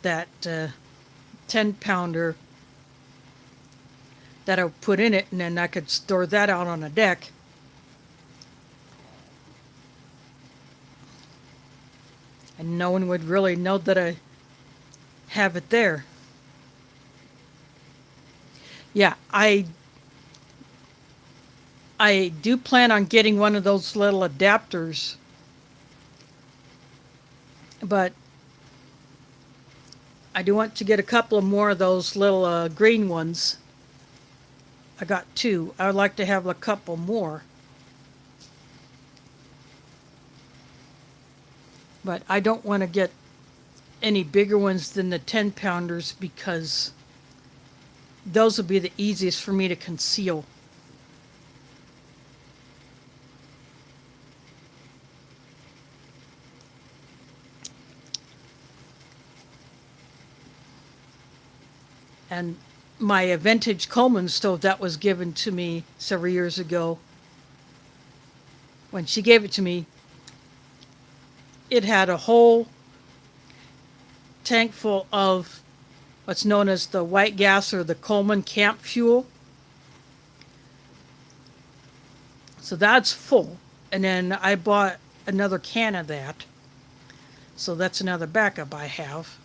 that 10-pounder that I would put in it, and then I could store that out on a deck. And no one would really know that I have it there. Yeah, I do plan on getting one of those little adapters, but I do want to get a couple of more of those little green ones. I got two. I would like to have a couple more. But I don't want to get any bigger ones than the 10-pounders because those would be the easiest for me to conceal. And my vintage Coleman stove that was given to me several years ago, when she gave it to me, it had a whole tank full of what's known as the white gas or the Coleman camp fuel. So that's full. And then I bought another can of that. So that's another backup I have.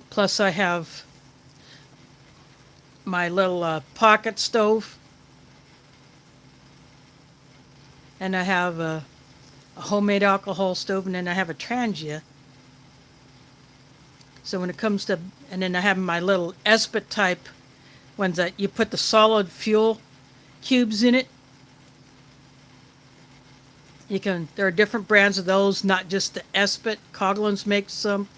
Plus I have my little pocket stove. And I have a homemade alcohol stove, and then I have a Trangia. So when it comes to, and then I have my little Esprit type ones that you put the solid fuel cubes in it. There are different brands of those, not just the Esprit. Coghlan's makes some.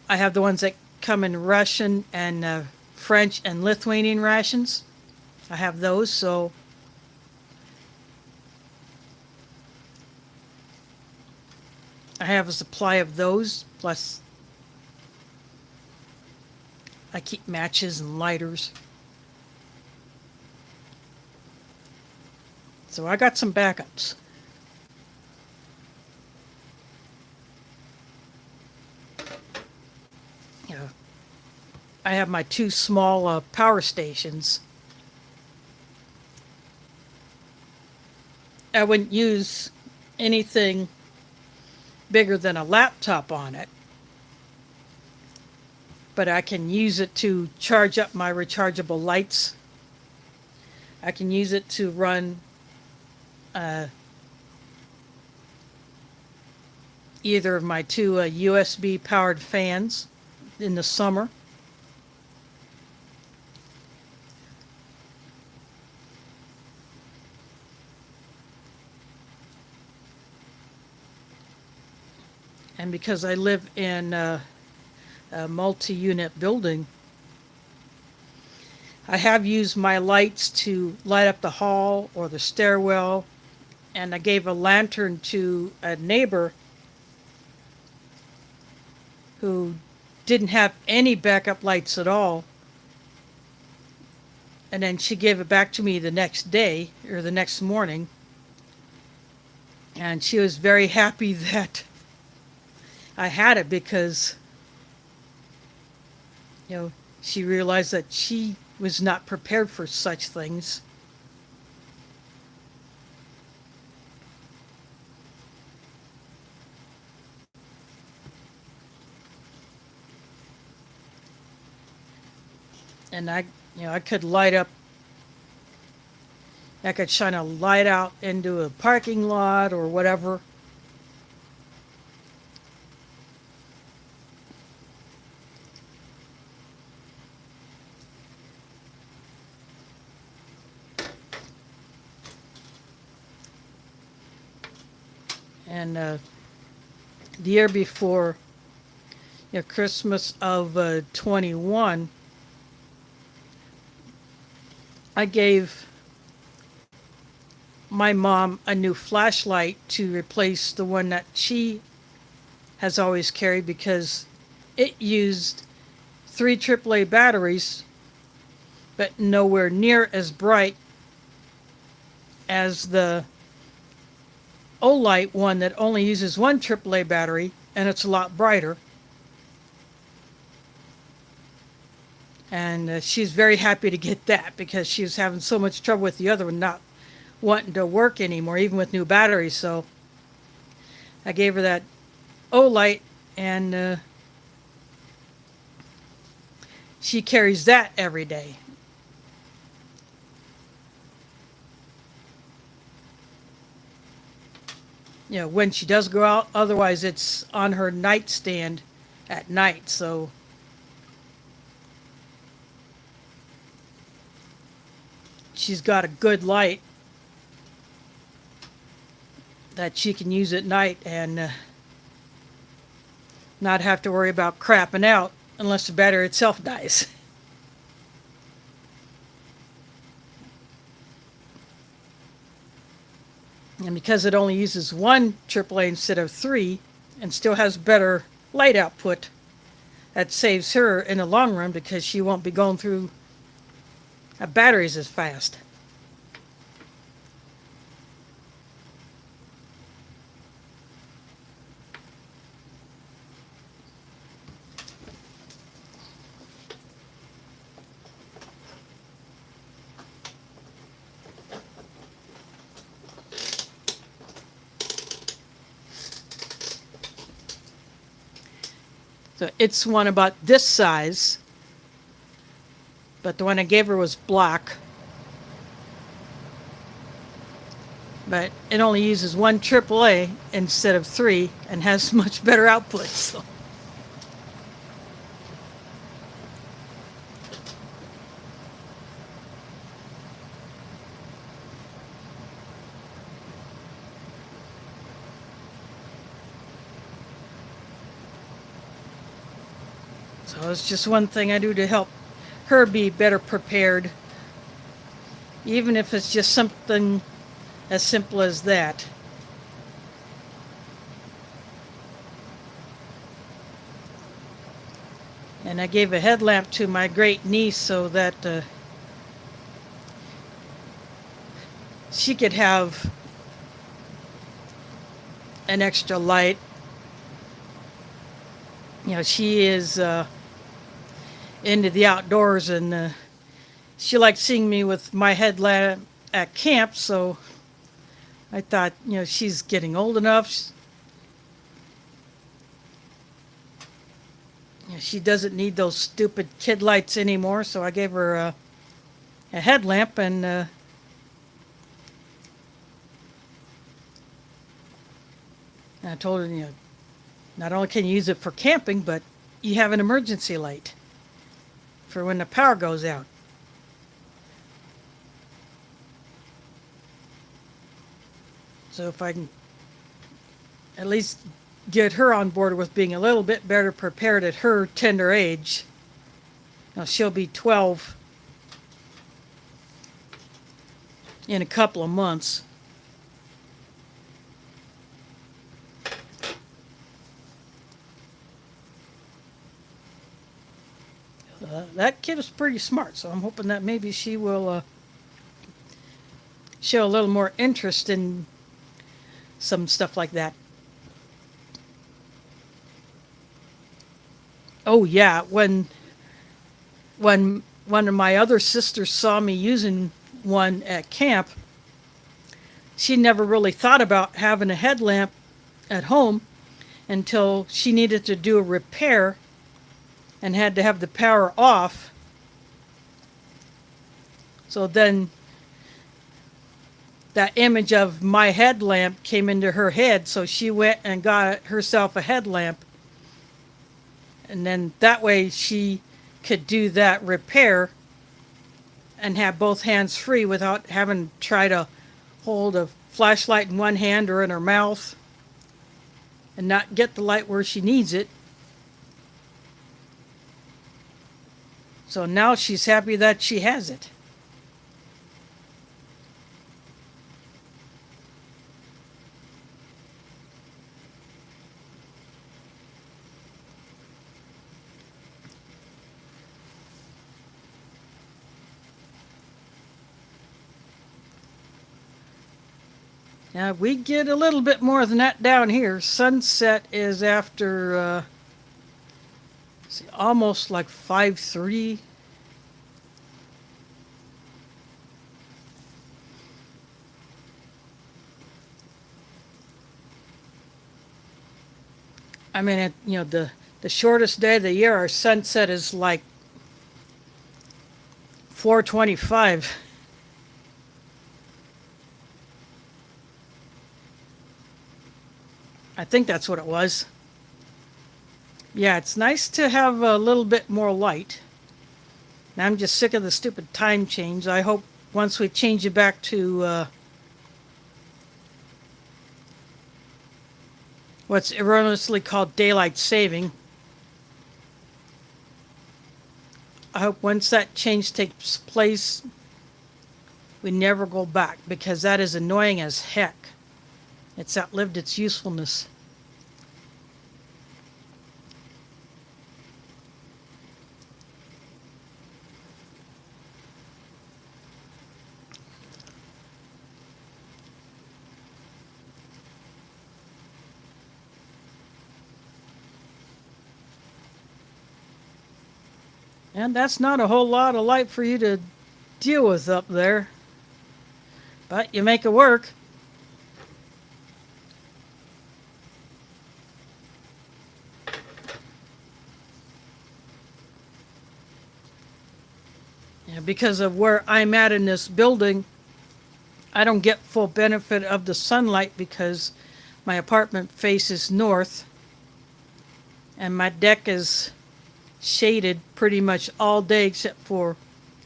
I have the ones that come in Russian and French and Lithuanian rations. I have those, so I have a supply of those, plus I keep matches and lighters. So I got some backups. I have my two small power stations. I wouldn't use anything bigger than a laptop on it, but I can use it to charge up my rechargeable lights. I can use it to run either of my two USB powered fans in the summer. And because I live in a multi-unit building, I have used my lights to light up the hall or the stairwell, and I gave a lantern to a neighbor who didn't have any backup lights at all. And then she gave it back to me the next day or the next morning. And she was very happy that I had it because, she realized that she was not prepared for such things. And I could light up, I could shine a light out into a parking lot or whatever. And the year before, Christmas of 21, I gave my mom a new flashlight to replace the one that she has always carried because it used 3 AAA batteries, but nowhere near as bright as the Olight one that only uses 1 AAA battery, and it's a lot brighter. And she's very happy to get that because she was having so much trouble with the other one not wanting to work anymore, even with new batteries. So I gave her that Olight, and she carries that every day. When she does go out, otherwise it's on her nightstand at night, so she's got a good light that she can use at night and not have to worry about crapping out unless the battery itself dies. And because it only uses 1 AAA instead of 3 and still has better light output, that saves her in the long run because she won't be going through batteries as fast. So it's one about this size, but the one I gave her was black. But it only uses 1 AAA instead of 3 and has much better output. So it's just one thing I do to help her be better prepared, even if it's just something as simple as that. And I gave a headlamp to my great niece so that she could have an extra light. She is into the outdoors, and she liked seeing me with my headlamp at camp, so I thought, she's getting old enough. She doesn't need those stupid kid lights anymore, so I gave her a headlamp, and I told her, not only can you use it for camping, but you have an emergency light for when the power goes out. So if I can at least get her on board with being a little bit better prepared at her tender age. Now she'll be 12 in a couple of months. That kid is pretty smart, so I'm hoping that maybe she will show a little more interest in some stuff like that. Oh yeah, when one of my other sisters saw me using one at camp, she never really thought about having a headlamp at home until she needed to do a repair and had to have the power off. So then that image of my headlamp came into her head, so she went and got herself a headlamp. And then that way she could do that repair and have both hands free without having to try to hold a flashlight in one hand or in her mouth and not get the light where she needs it. So now she's happy that she has it. Now we get a little bit more than that down here. Sunset is after almost like 5:03. I mean, the shortest day of the year, our sunset is like 4:25. I think that's what it was. Yeah, it's nice to have a little bit more light. Now I'm just sick of the stupid time change. I hope once we change it back to what's erroneously called daylight saving, I hope once that change takes place, we never go back, because that is annoying as heck. It's outlived its usefulness. And that's not a whole lot of light for you to deal with up there. But you make it work. Yeah, because of where I'm at in this building, I don't get full benefit of the sunlight because my apartment faces north and my deck is shaded pretty much all day except for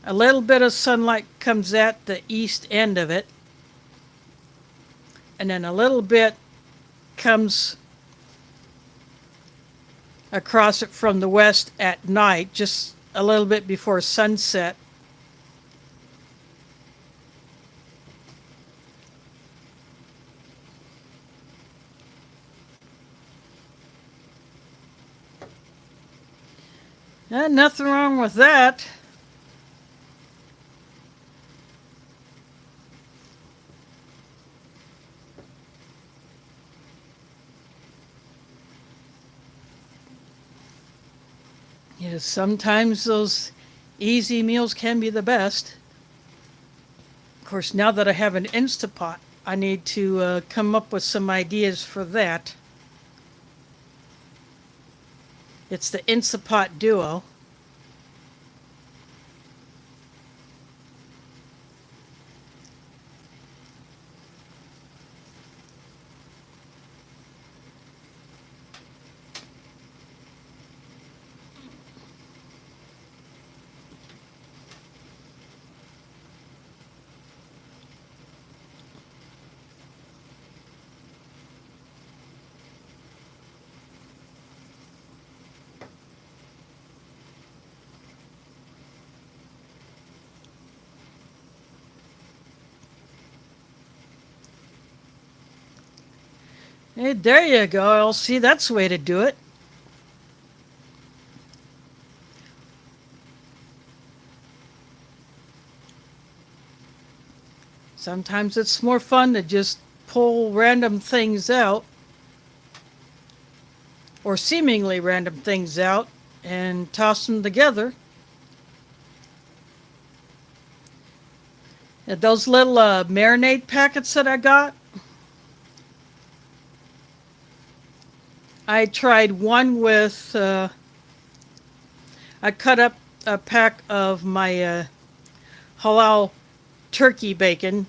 a little bit of sunlight comes at the east end of it, and then a little bit comes across it from the west at night, just a little bit before sunset. Nothing wrong with that. Yes, sometimes those easy meals can be the best. Of course, now that I have an Instapot, I need to come up with some ideas for that. It's the Instapot Duo. Hey, there you go. I'll see, that's the way to do it. Sometimes it's more fun to just pull random things out, or seemingly random things out, and toss them together. And those little marinade packets that I got, I tried one with, I cut up a pack of my halal turkey bacon.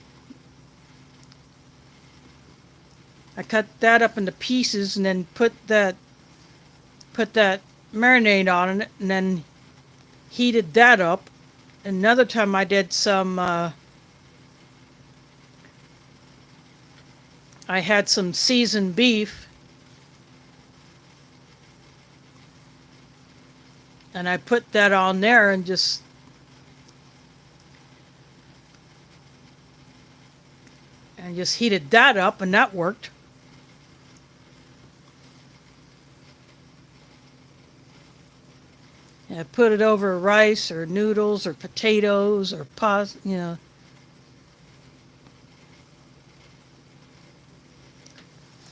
I cut that up into pieces and then put that marinade on it, and then heated that up. Another time I did some, I had some seasoned beef, and I put that on there and just heated that up, and that worked. And I put it over rice or noodles or potatoes or pasta.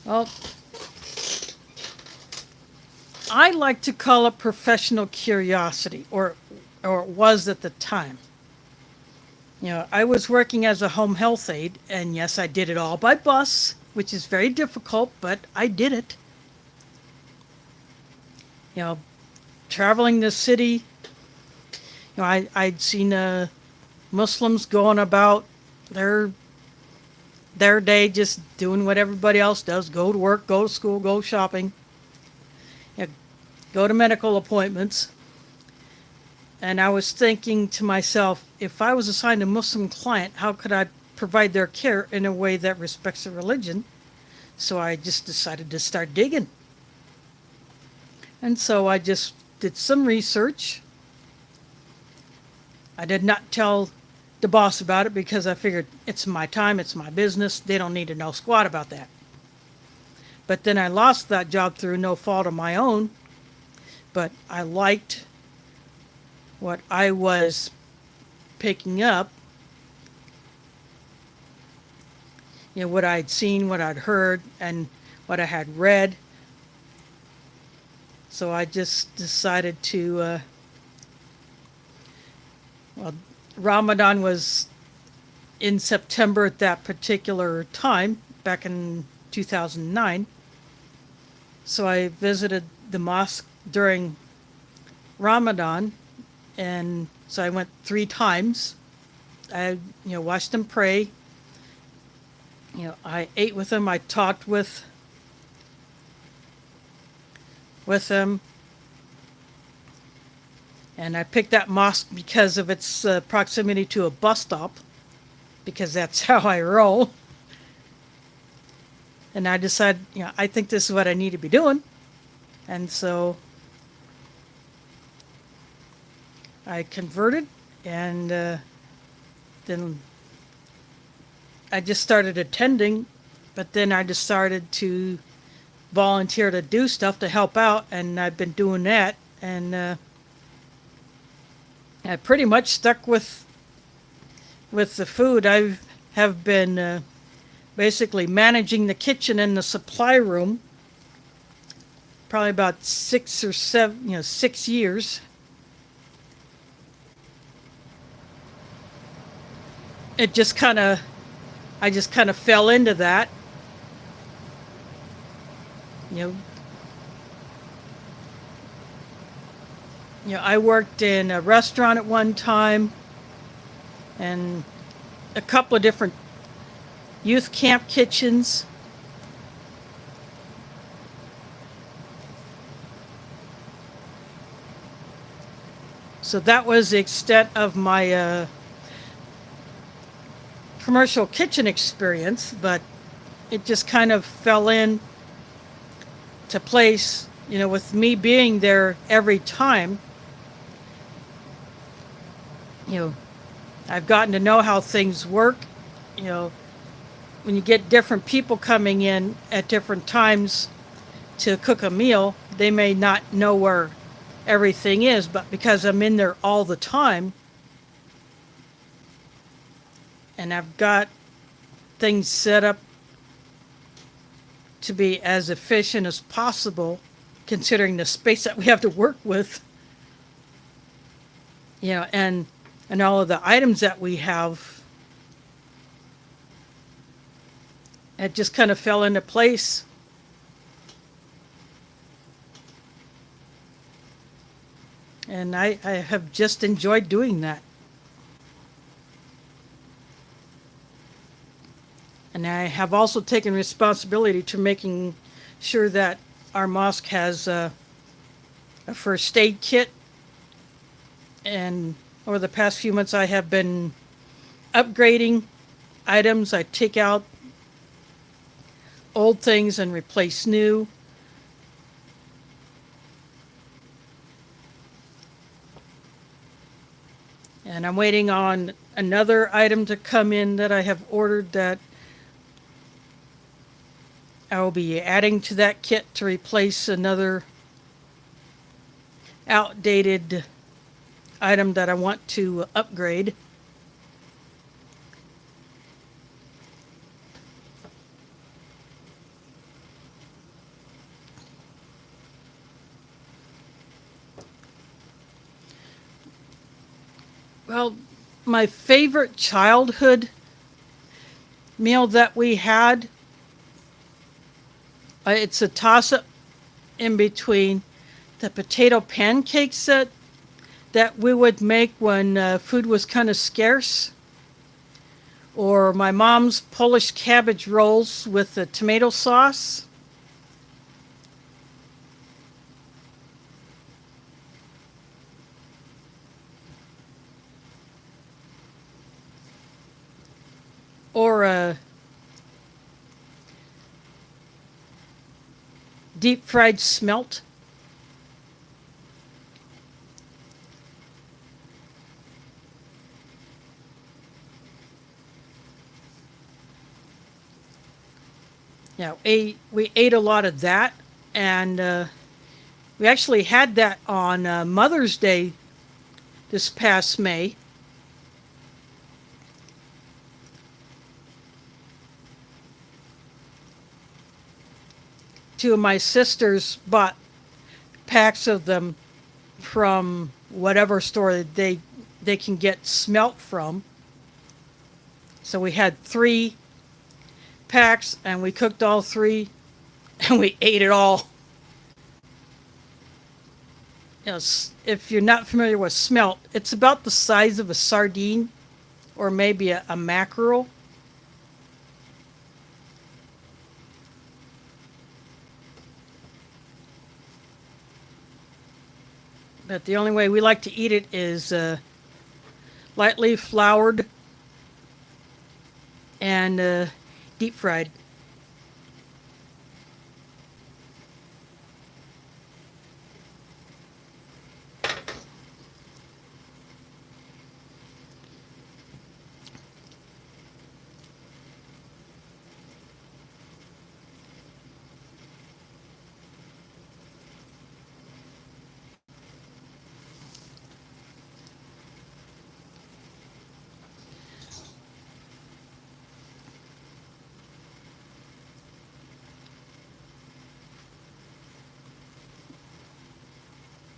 Well, I like to call it professional curiosity, or it was at the time. I was working as a home health aide, and yes, I did it all by bus, which is very difficult, but I did it. You know, traveling the city, I'd seen Muslims going about their day just doing what everybody else does: go to work, go to school, go shopping, go to medical appointments. And I was thinking to myself, if I was assigned a Muslim client, how could I provide their care in a way that respects their religion? So I just decided to start digging. And so I just did some research. I did not tell the boss about it because I figured it's my time, it's my business. They don't need to know squat about that. But then I lost that job through no fault of my own. But I liked what I was picking up, what I'd seen, what I'd heard, and what I had read. So I just decided to, Ramadan was in September at that particular time, back in 2009. So I visited the mosque during Ramadan, and so I went 3 times. I, watched them pray. I ate with them. I talked with them. And I picked that mosque because of its proximity to a bus stop, because that's how I roll. And I decided, I think this is what I need to be doing. And so I converted, and then I just started attending, but then I just started to volunteer to do stuff to help out, and I've been doing that, and I pretty much stuck with the food. I have been basically managing the kitchen and the supply room probably about 6 or 7, 6 years. I just kind of fell into that. I worked in a restaurant at one time, and a couple of different youth camp kitchens. So that was the extent of my commercial kitchen experience, but it just kind of fell in to place, with me being there every time. I've gotten to know how things work. when you get different people coming in at different times to cook a meal, they may not know where everything is, but because I'm in there all the time and I've got things set up to be as efficient as possible, considering the space that we have to work with, and all of the items that we have, it just kind of fell into place. And I have just enjoyed doing that. And I have also taken responsibility to making sure that our mosque has a first aid kit. And over the past few months, I have been upgrading items. I take out old things and replace new. And I'm waiting on another item to come in that I have ordered that I will be adding to that kit to replace another outdated item that I want to upgrade. Well, my favorite childhood meal that we had, it's a toss-up in between the potato pancakes that we would make when food was kind of scarce, or my mom's Polish cabbage rolls with the tomato sauce. Or a deep fried smelt. Yeah, we ate a lot of that, and we actually had that on Mother's Day this past May. Two of my sisters bought packs of them from whatever store that they can get smelt from. So we had 3 packs, and we cooked all 3, and we ate it all. If you're not familiar with smelt, it's about the size of a sardine or maybe a mackerel. But the only way we like to eat it is lightly floured and deep fried.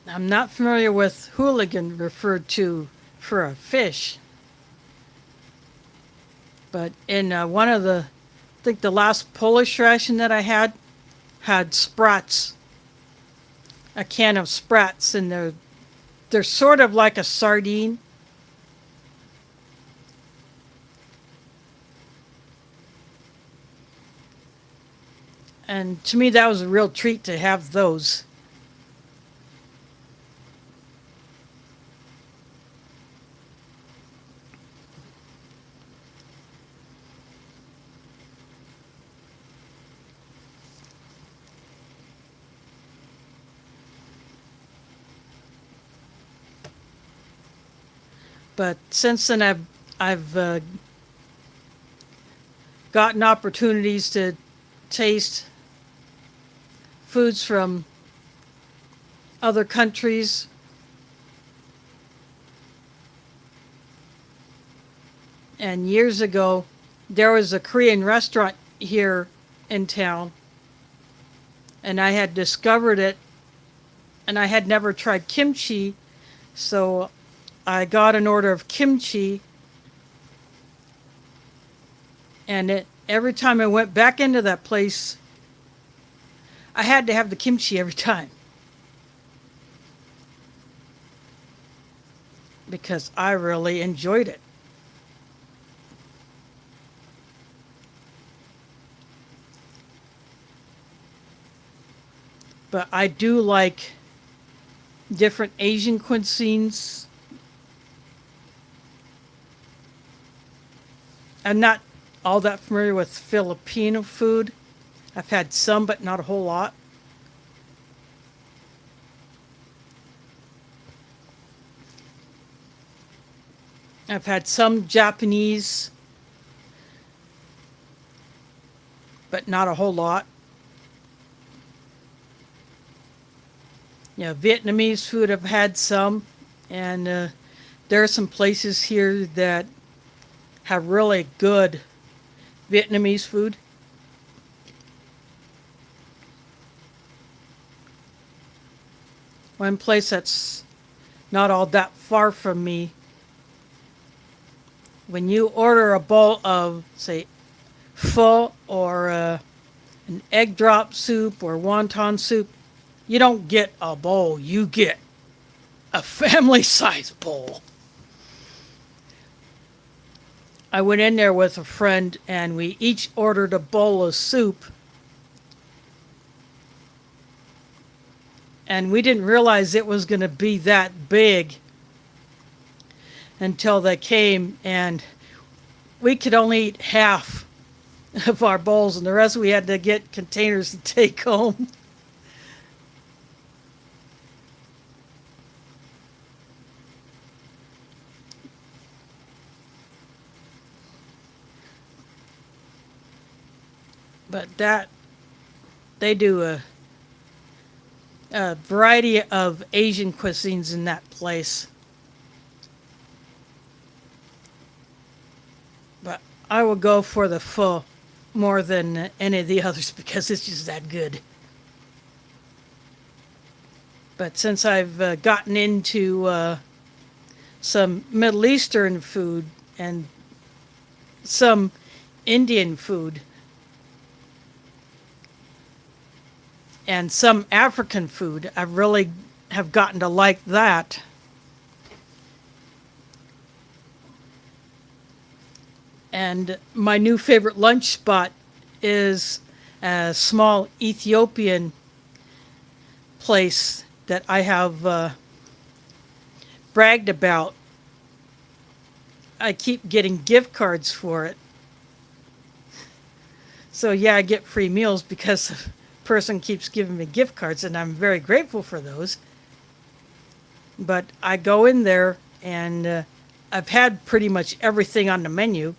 I'm not familiar with hooligan referred to for a fish, but in one of I think the last Polish ration that I had sprats, a can of sprats, and they're sort of like a sardine. And to me, that was a real treat to have those. But since then, I've gotten opportunities to taste foods from other countries. And years ago, there was a Korean restaurant here in town, and I had discovered it, and I had never tried kimchi, so I got an order of kimchi, and every time I went back into that place, I had to have the kimchi every time. Because I really enjoyed it. But I do like different Asian cuisines. I'm not all that familiar with Filipino food. I've had some, but not a whole lot. I've had some Japanese, but not a whole lot. Vietnamese food I've had some, and there are some places here that have really good Vietnamese food. One place that's not all that far from me, when you order a bowl of, say, pho or an egg drop soup or wonton soup, you don't get a bowl, you get a family-sized bowl. I went in there with a friend and we each ordered a bowl of soup. And we didn't realize it was going to be that big until they came, and we could only eat half of our bowls, and the rest we had to get containers to take home. But they do a variety of Asian cuisines in that place. But I will go for the pho more than any of the others because it's just that good. But since I've gotten into some Middle Eastern food and some Indian food and some African food, I really have gotten to like that. And my new favorite lunch spot is a small Ethiopian place that I have bragged about. I keep getting gift cards for it. So yeah, I get free meals because the person keeps giving me gift cards, and I'm very grateful for those. But I go in there, and I've had pretty much everything on the menu.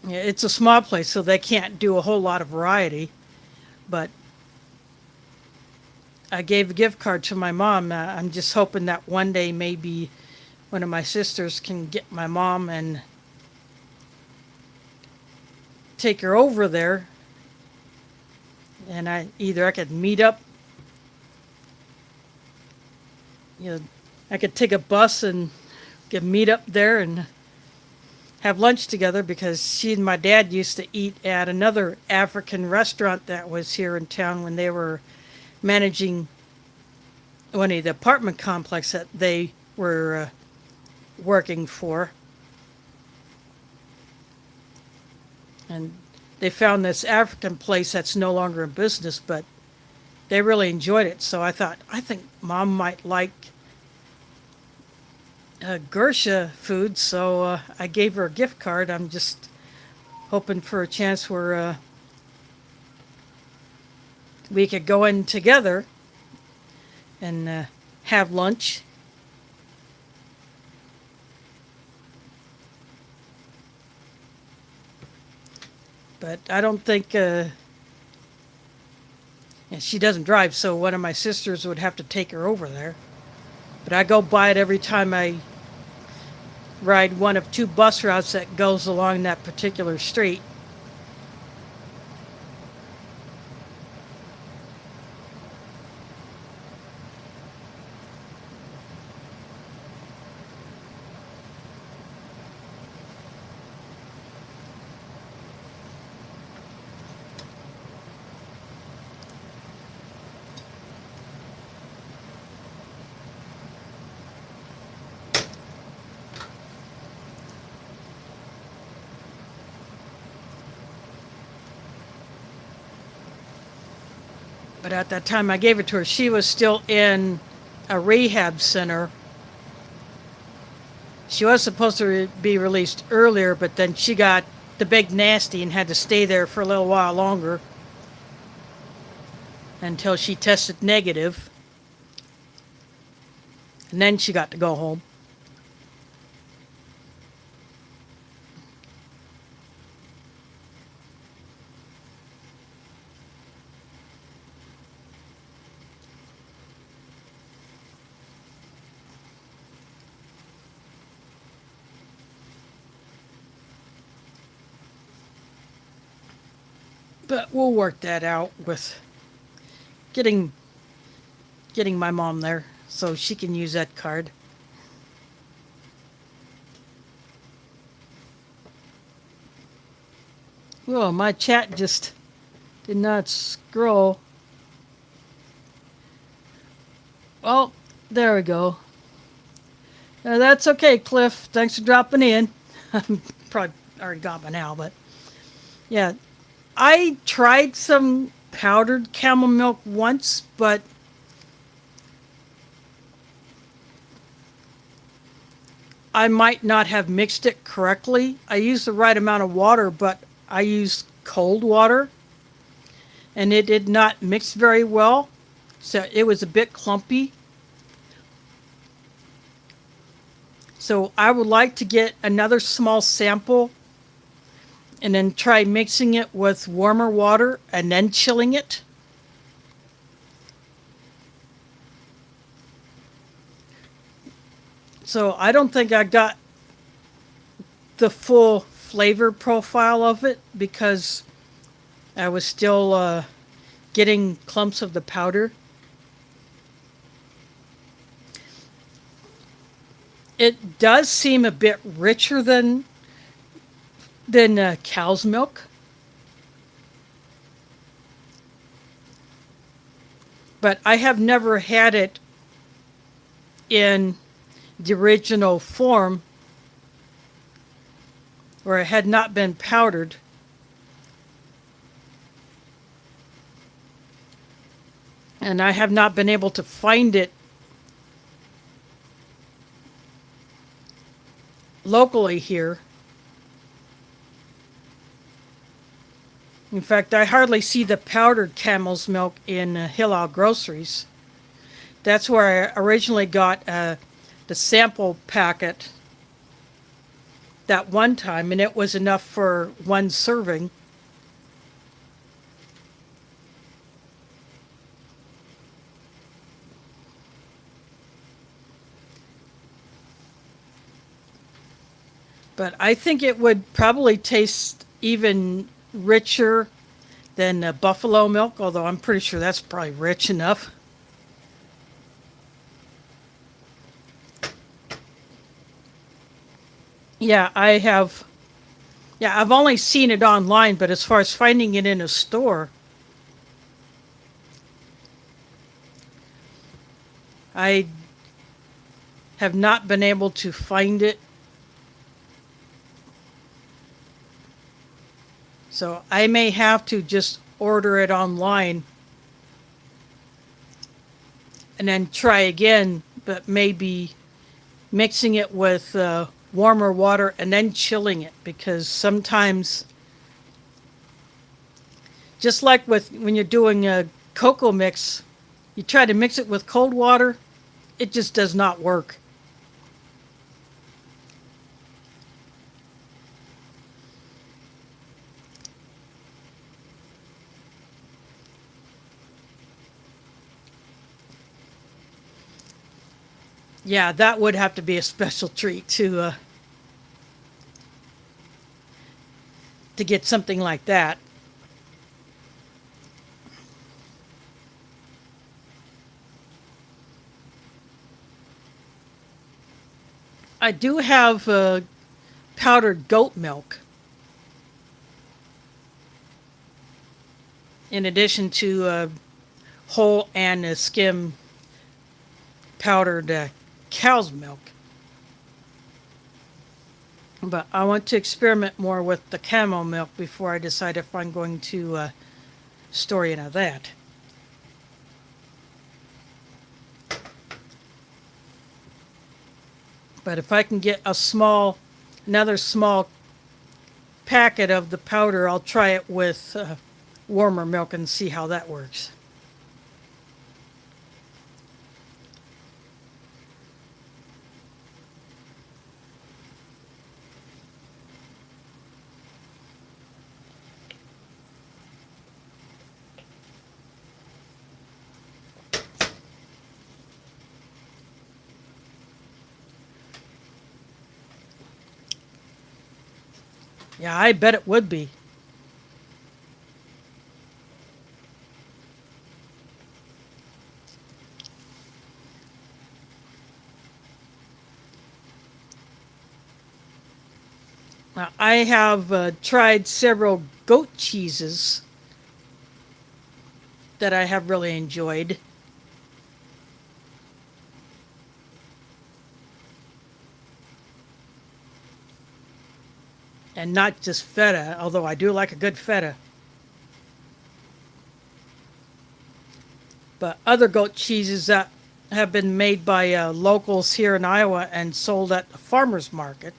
It's a small place, so they can't do a whole lot of variety. But I gave a gift card to my mom. I'm just hoping that one day maybe one of my sisters can get my mom and take her over there. And I could meet up. I could take a bus and meet up there and have lunch together, because she and my dad used to eat at another African restaurant that was here in town when they were managing one of the apartment complex that they were working for. And they found this African place that's no longer in business, but they really enjoyed it. So I think Mom might like Gersha food, so I gave her a gift card. I'm just hoping for a chance where we could go in together and have lunch. But I don't think, and she doesn't drive, so one of my sisters would have to take her over there. But I go by it every time I ride one of two bus routes that goes along that particular street. But at that time I gave it to her, she was still in a rehab center. She was supposed to be released earlier, but then she got the big nasty and had to stay there for a little while longer until she tested negative. And then she got to go home. But we'll work that out with getting my mom there so she can use that card. Well, my chat just did not scroll. Well, there we go. That's okay, Cliff. Thanks for dropping in. I'm probably already got by now, but yeah. I tried some powdered camel milk once, but I might not have mixed it correctly. I used the right amount of water, but I used cold water, and it did not mix very well, so it was a bit clumpy. So I would like to get another small sample and then try mixing it with warmer water and then chilling it. So I don't think I got the full flavor profile of it because I was still getting clumps of the powder. It does seem a bit richer than cow's milk. But I have never had it in the original form where it had not been powdered. And I have not been able to find it locally here. In fact, I hardly see the powdered camel's milk in Hillel groceries. That's where I originally got the sample packet that one time, and it was enough for one serving. But I think it would probably taste even richer than buffalo milk, although I'm pretty sure that's probably rich enough. Yeah, I have. Yeah, I've only seen it online, but as far as finding it in a store, I have not been able to find it. So I may have to just order it online and then try again, but maybe mixing it with warmer water and then chilling it, because sometimes, just like with when you're doing a cocoa mix, you try to mix it with cold water, it just does not work. Yeah, that would have to be a special treat to get something like that. I do have powdered goat milk in addition to whole and skim powdered cow's milk. But I want to experiment more with the camel milk before I decide if I'm going to store any of that. But if I can get another small packet of the powder, I'll try it with warmer milk and see how that works. Yeah, I bet it would be. Now, I have tried several goat cheeses that I have really enjoyed. And not just feta, although I do like a good feta. But other goat cheeses that have been made by locals here in Iowa and sold at the farmer's market.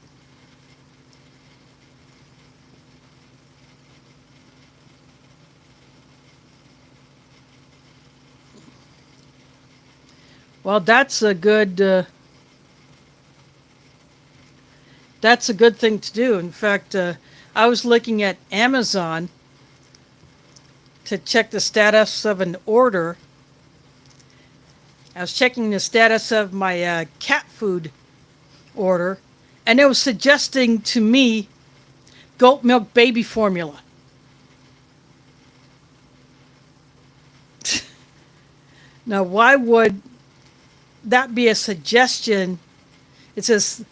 Well, that's a good thing to do. In fact, I was looking at Amazon to check the status of an order. I was checking the status of my cat food order, and it was suggesting to me goat milk baby formula. Now, why would that be a suggestion? It says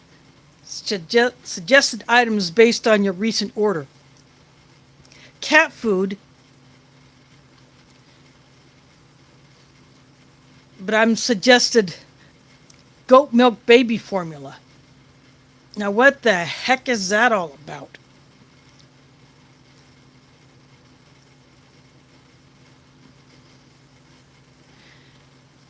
suggested items based on your recent order. Cat food, but I'm suggested goat milk baby formula. Now, what the heck is that all about?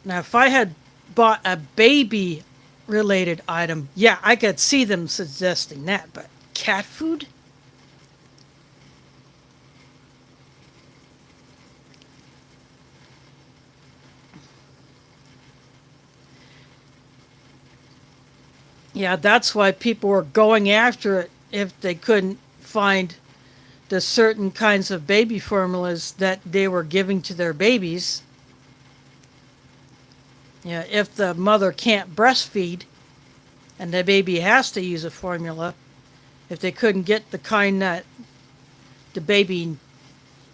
Now, if I had bought a baby related item, yeah, I could see them suggesting that, but cat food? Yeah, that's why people were going after it if they couldn't find the certain kinds of baby formulas that they were giving to their babies. Yeah, if the mother can't breastfeed and the baby has to use a formula, if they couldn't get the kind that the baby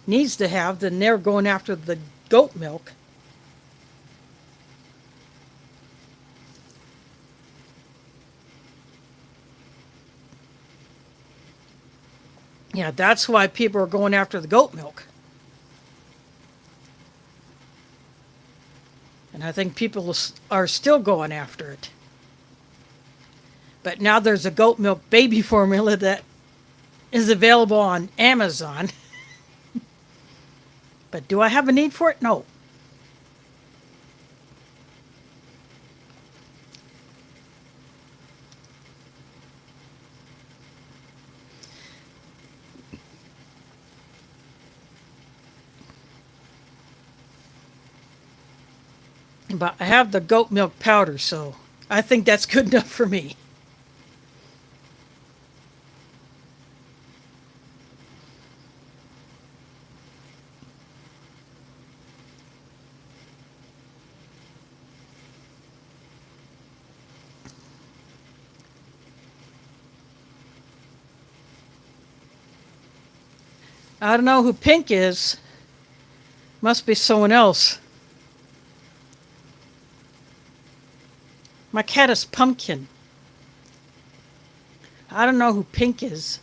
needs to have, then they're going after the goat milk. Yeah, that's why people are going after the goat milk. And I think people are still going after it. But now there's a goat milk baby formula that is available on Amazon. But do I have a need for it? No. But I have the goat milk powder, so I think that's good enough for me. I don't know who Pink is. Must be someone else. My cat is Pumpkin. I don't know who Pink is.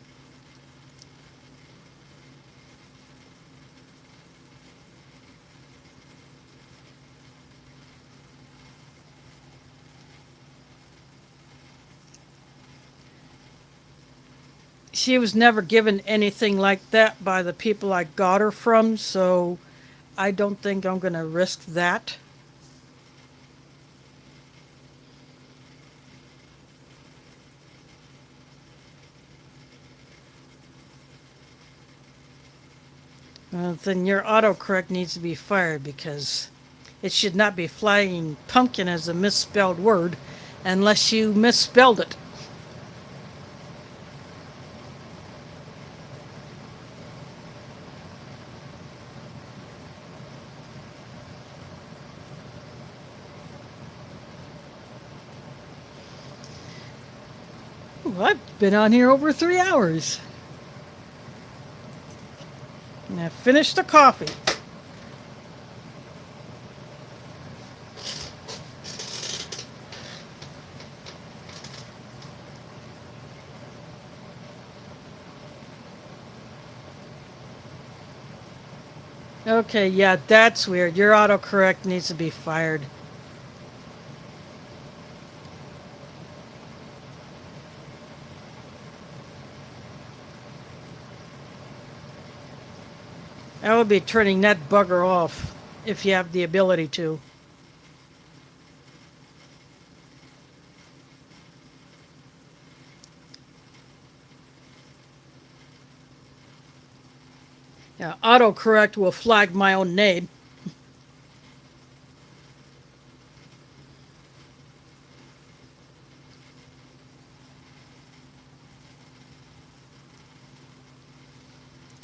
She was never given anything like that by the people I got her from, so I don't think I'm going to risk that. Then your autocorrect needs to be fired because it should not be flagging pumpkin as a misspelled word unless you misspelled it. Ooh, I've been on here over 3 hours. And I finished the coffee. Okay, yeah, that's weird. Your autocorrect needs to be fired. I would be turning that bugger off if you have the ability to. Yeah, autocorrect will flag my own name.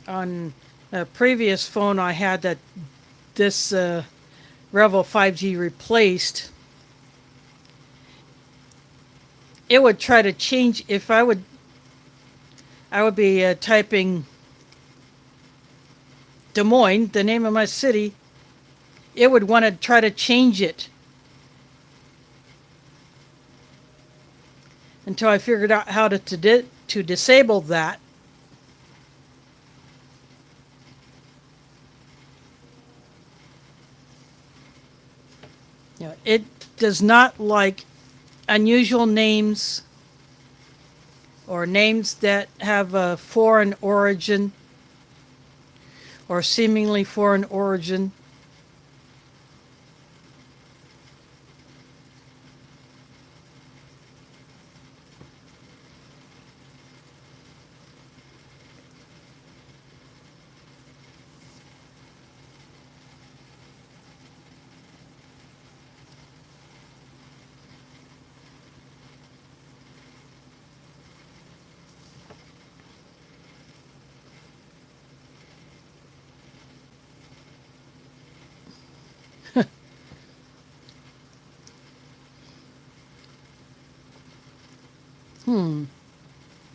On a previous phone I had that this Revel 5G replaced, it would try to change if I would be typing Des Moines, the name of my city, it would want to try to change it until I figured out how to disable that. You know, it does not like unusual names or names that have a foreign origin or seemingly foreign origin.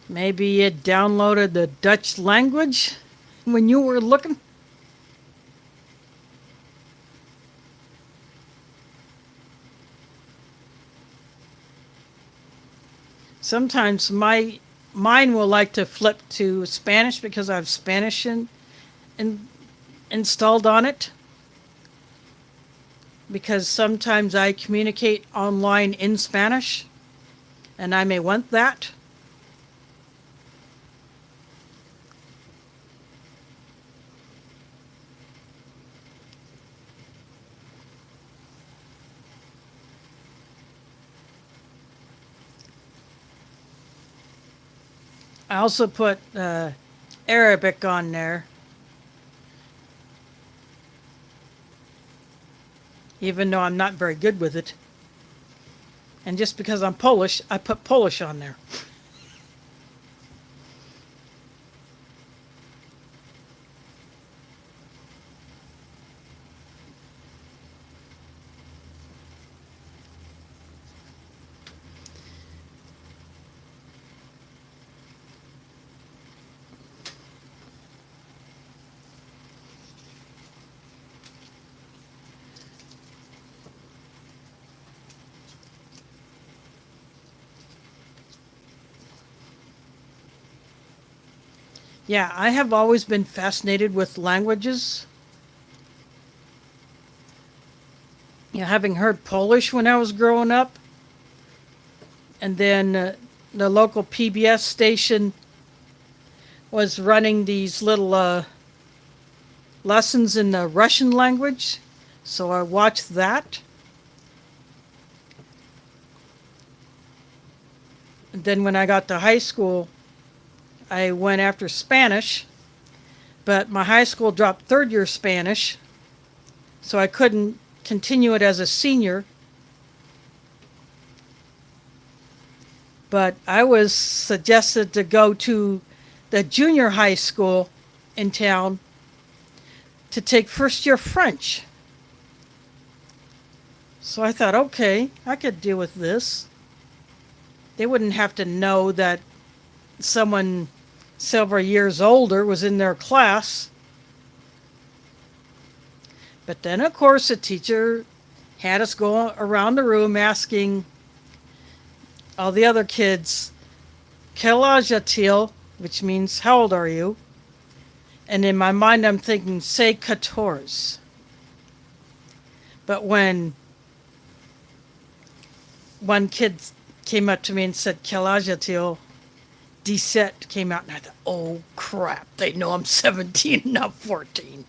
Maybe you downloaded the Dutch language when you were looking. Sometimes mine will like to flip to Spanish because I have Spanish in, installed on it. Because sometimes I communicate online in Spanish, and I may want that. I also put Arabic on there, even though I'm not very good with it. And just because I'm Polish, I put Polish on there. Yeah, I have always been fascinated with languages. Having heard Polish when I was growing up, and then the local PBS station was running these little lessons in the Russian language, so I watched that. And then when I got to high school, I went after Spanish, but my high school dropped third year Spanish, so I couldn't continue it as a senior. But I was suggested to go to the junior high school in town to take first year French. So I thought, okay, I could deal with this. They wouldn't have to know that someone several years older was in their class. But then, of course, the teacher had us go around the room asking all the other kids, "Quel âge a-t-il?" which means, how old are you? And in my mind, I'm thinking, say 14. But when one kid came up to me and said, "Quel âge a-t-il?" 17 came out, and I thought, oh crap, they know I'm 17, not 14.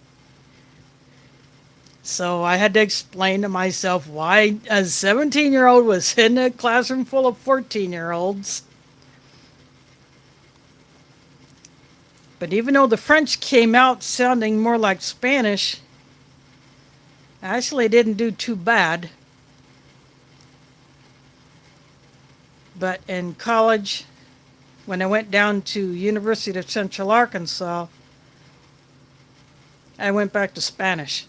So I had to explain to myself why a 17-year-old was in a classroom full of 14-year-olds. But even though the French came out sounding more like Spanish, I actually didn't do too bad. But in college, when I went down to University of Central Arkansas, I went back to Spanish.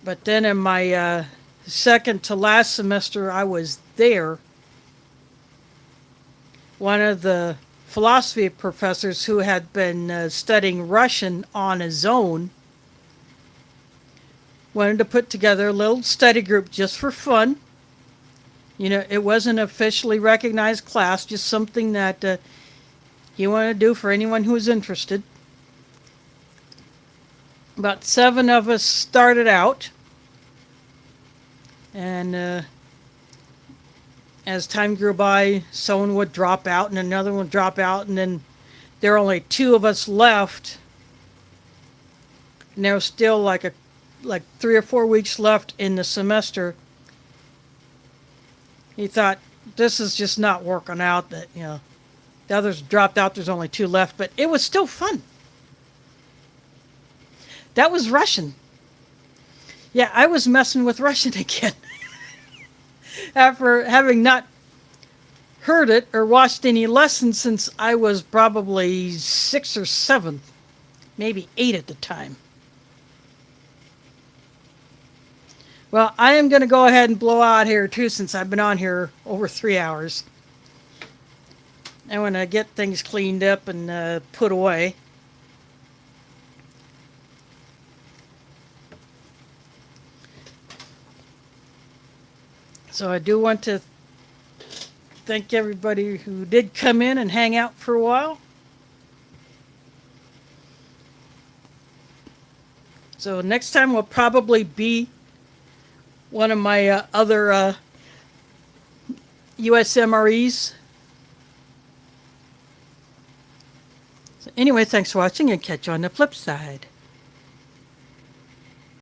But then in my second to last semester I was there, one of the philosophy professors who had been studying Russian on his own wanted to put together a little study group just for fun. It wasn't an officially recognized class, just something that he wanted to do for anyone who was interested. About 7 of us started out, and as time grew by, someone would drop out and another one would drop out, and then there were only 2 of us left, and there was still like 3 or 4 weeks left in the semester. He thought, this is just not working out, that the others dropped out, there's only 2 left, but it was still fun. That was Russian. Yeah, I was messing with Russian again. After having not heard it or watched any lessons since I was probably 6 or 7, maybe 8 at the time. Well, I am going to go ahead and blow out here too, since I've been on here over 3 hours. I want to get things cleaned up and put away. So I do want to thank everybody who did come in and hang out for a while. So next time will probably be one of my other US MREs. So anyway, thanks for watching, and catch you on the flip side.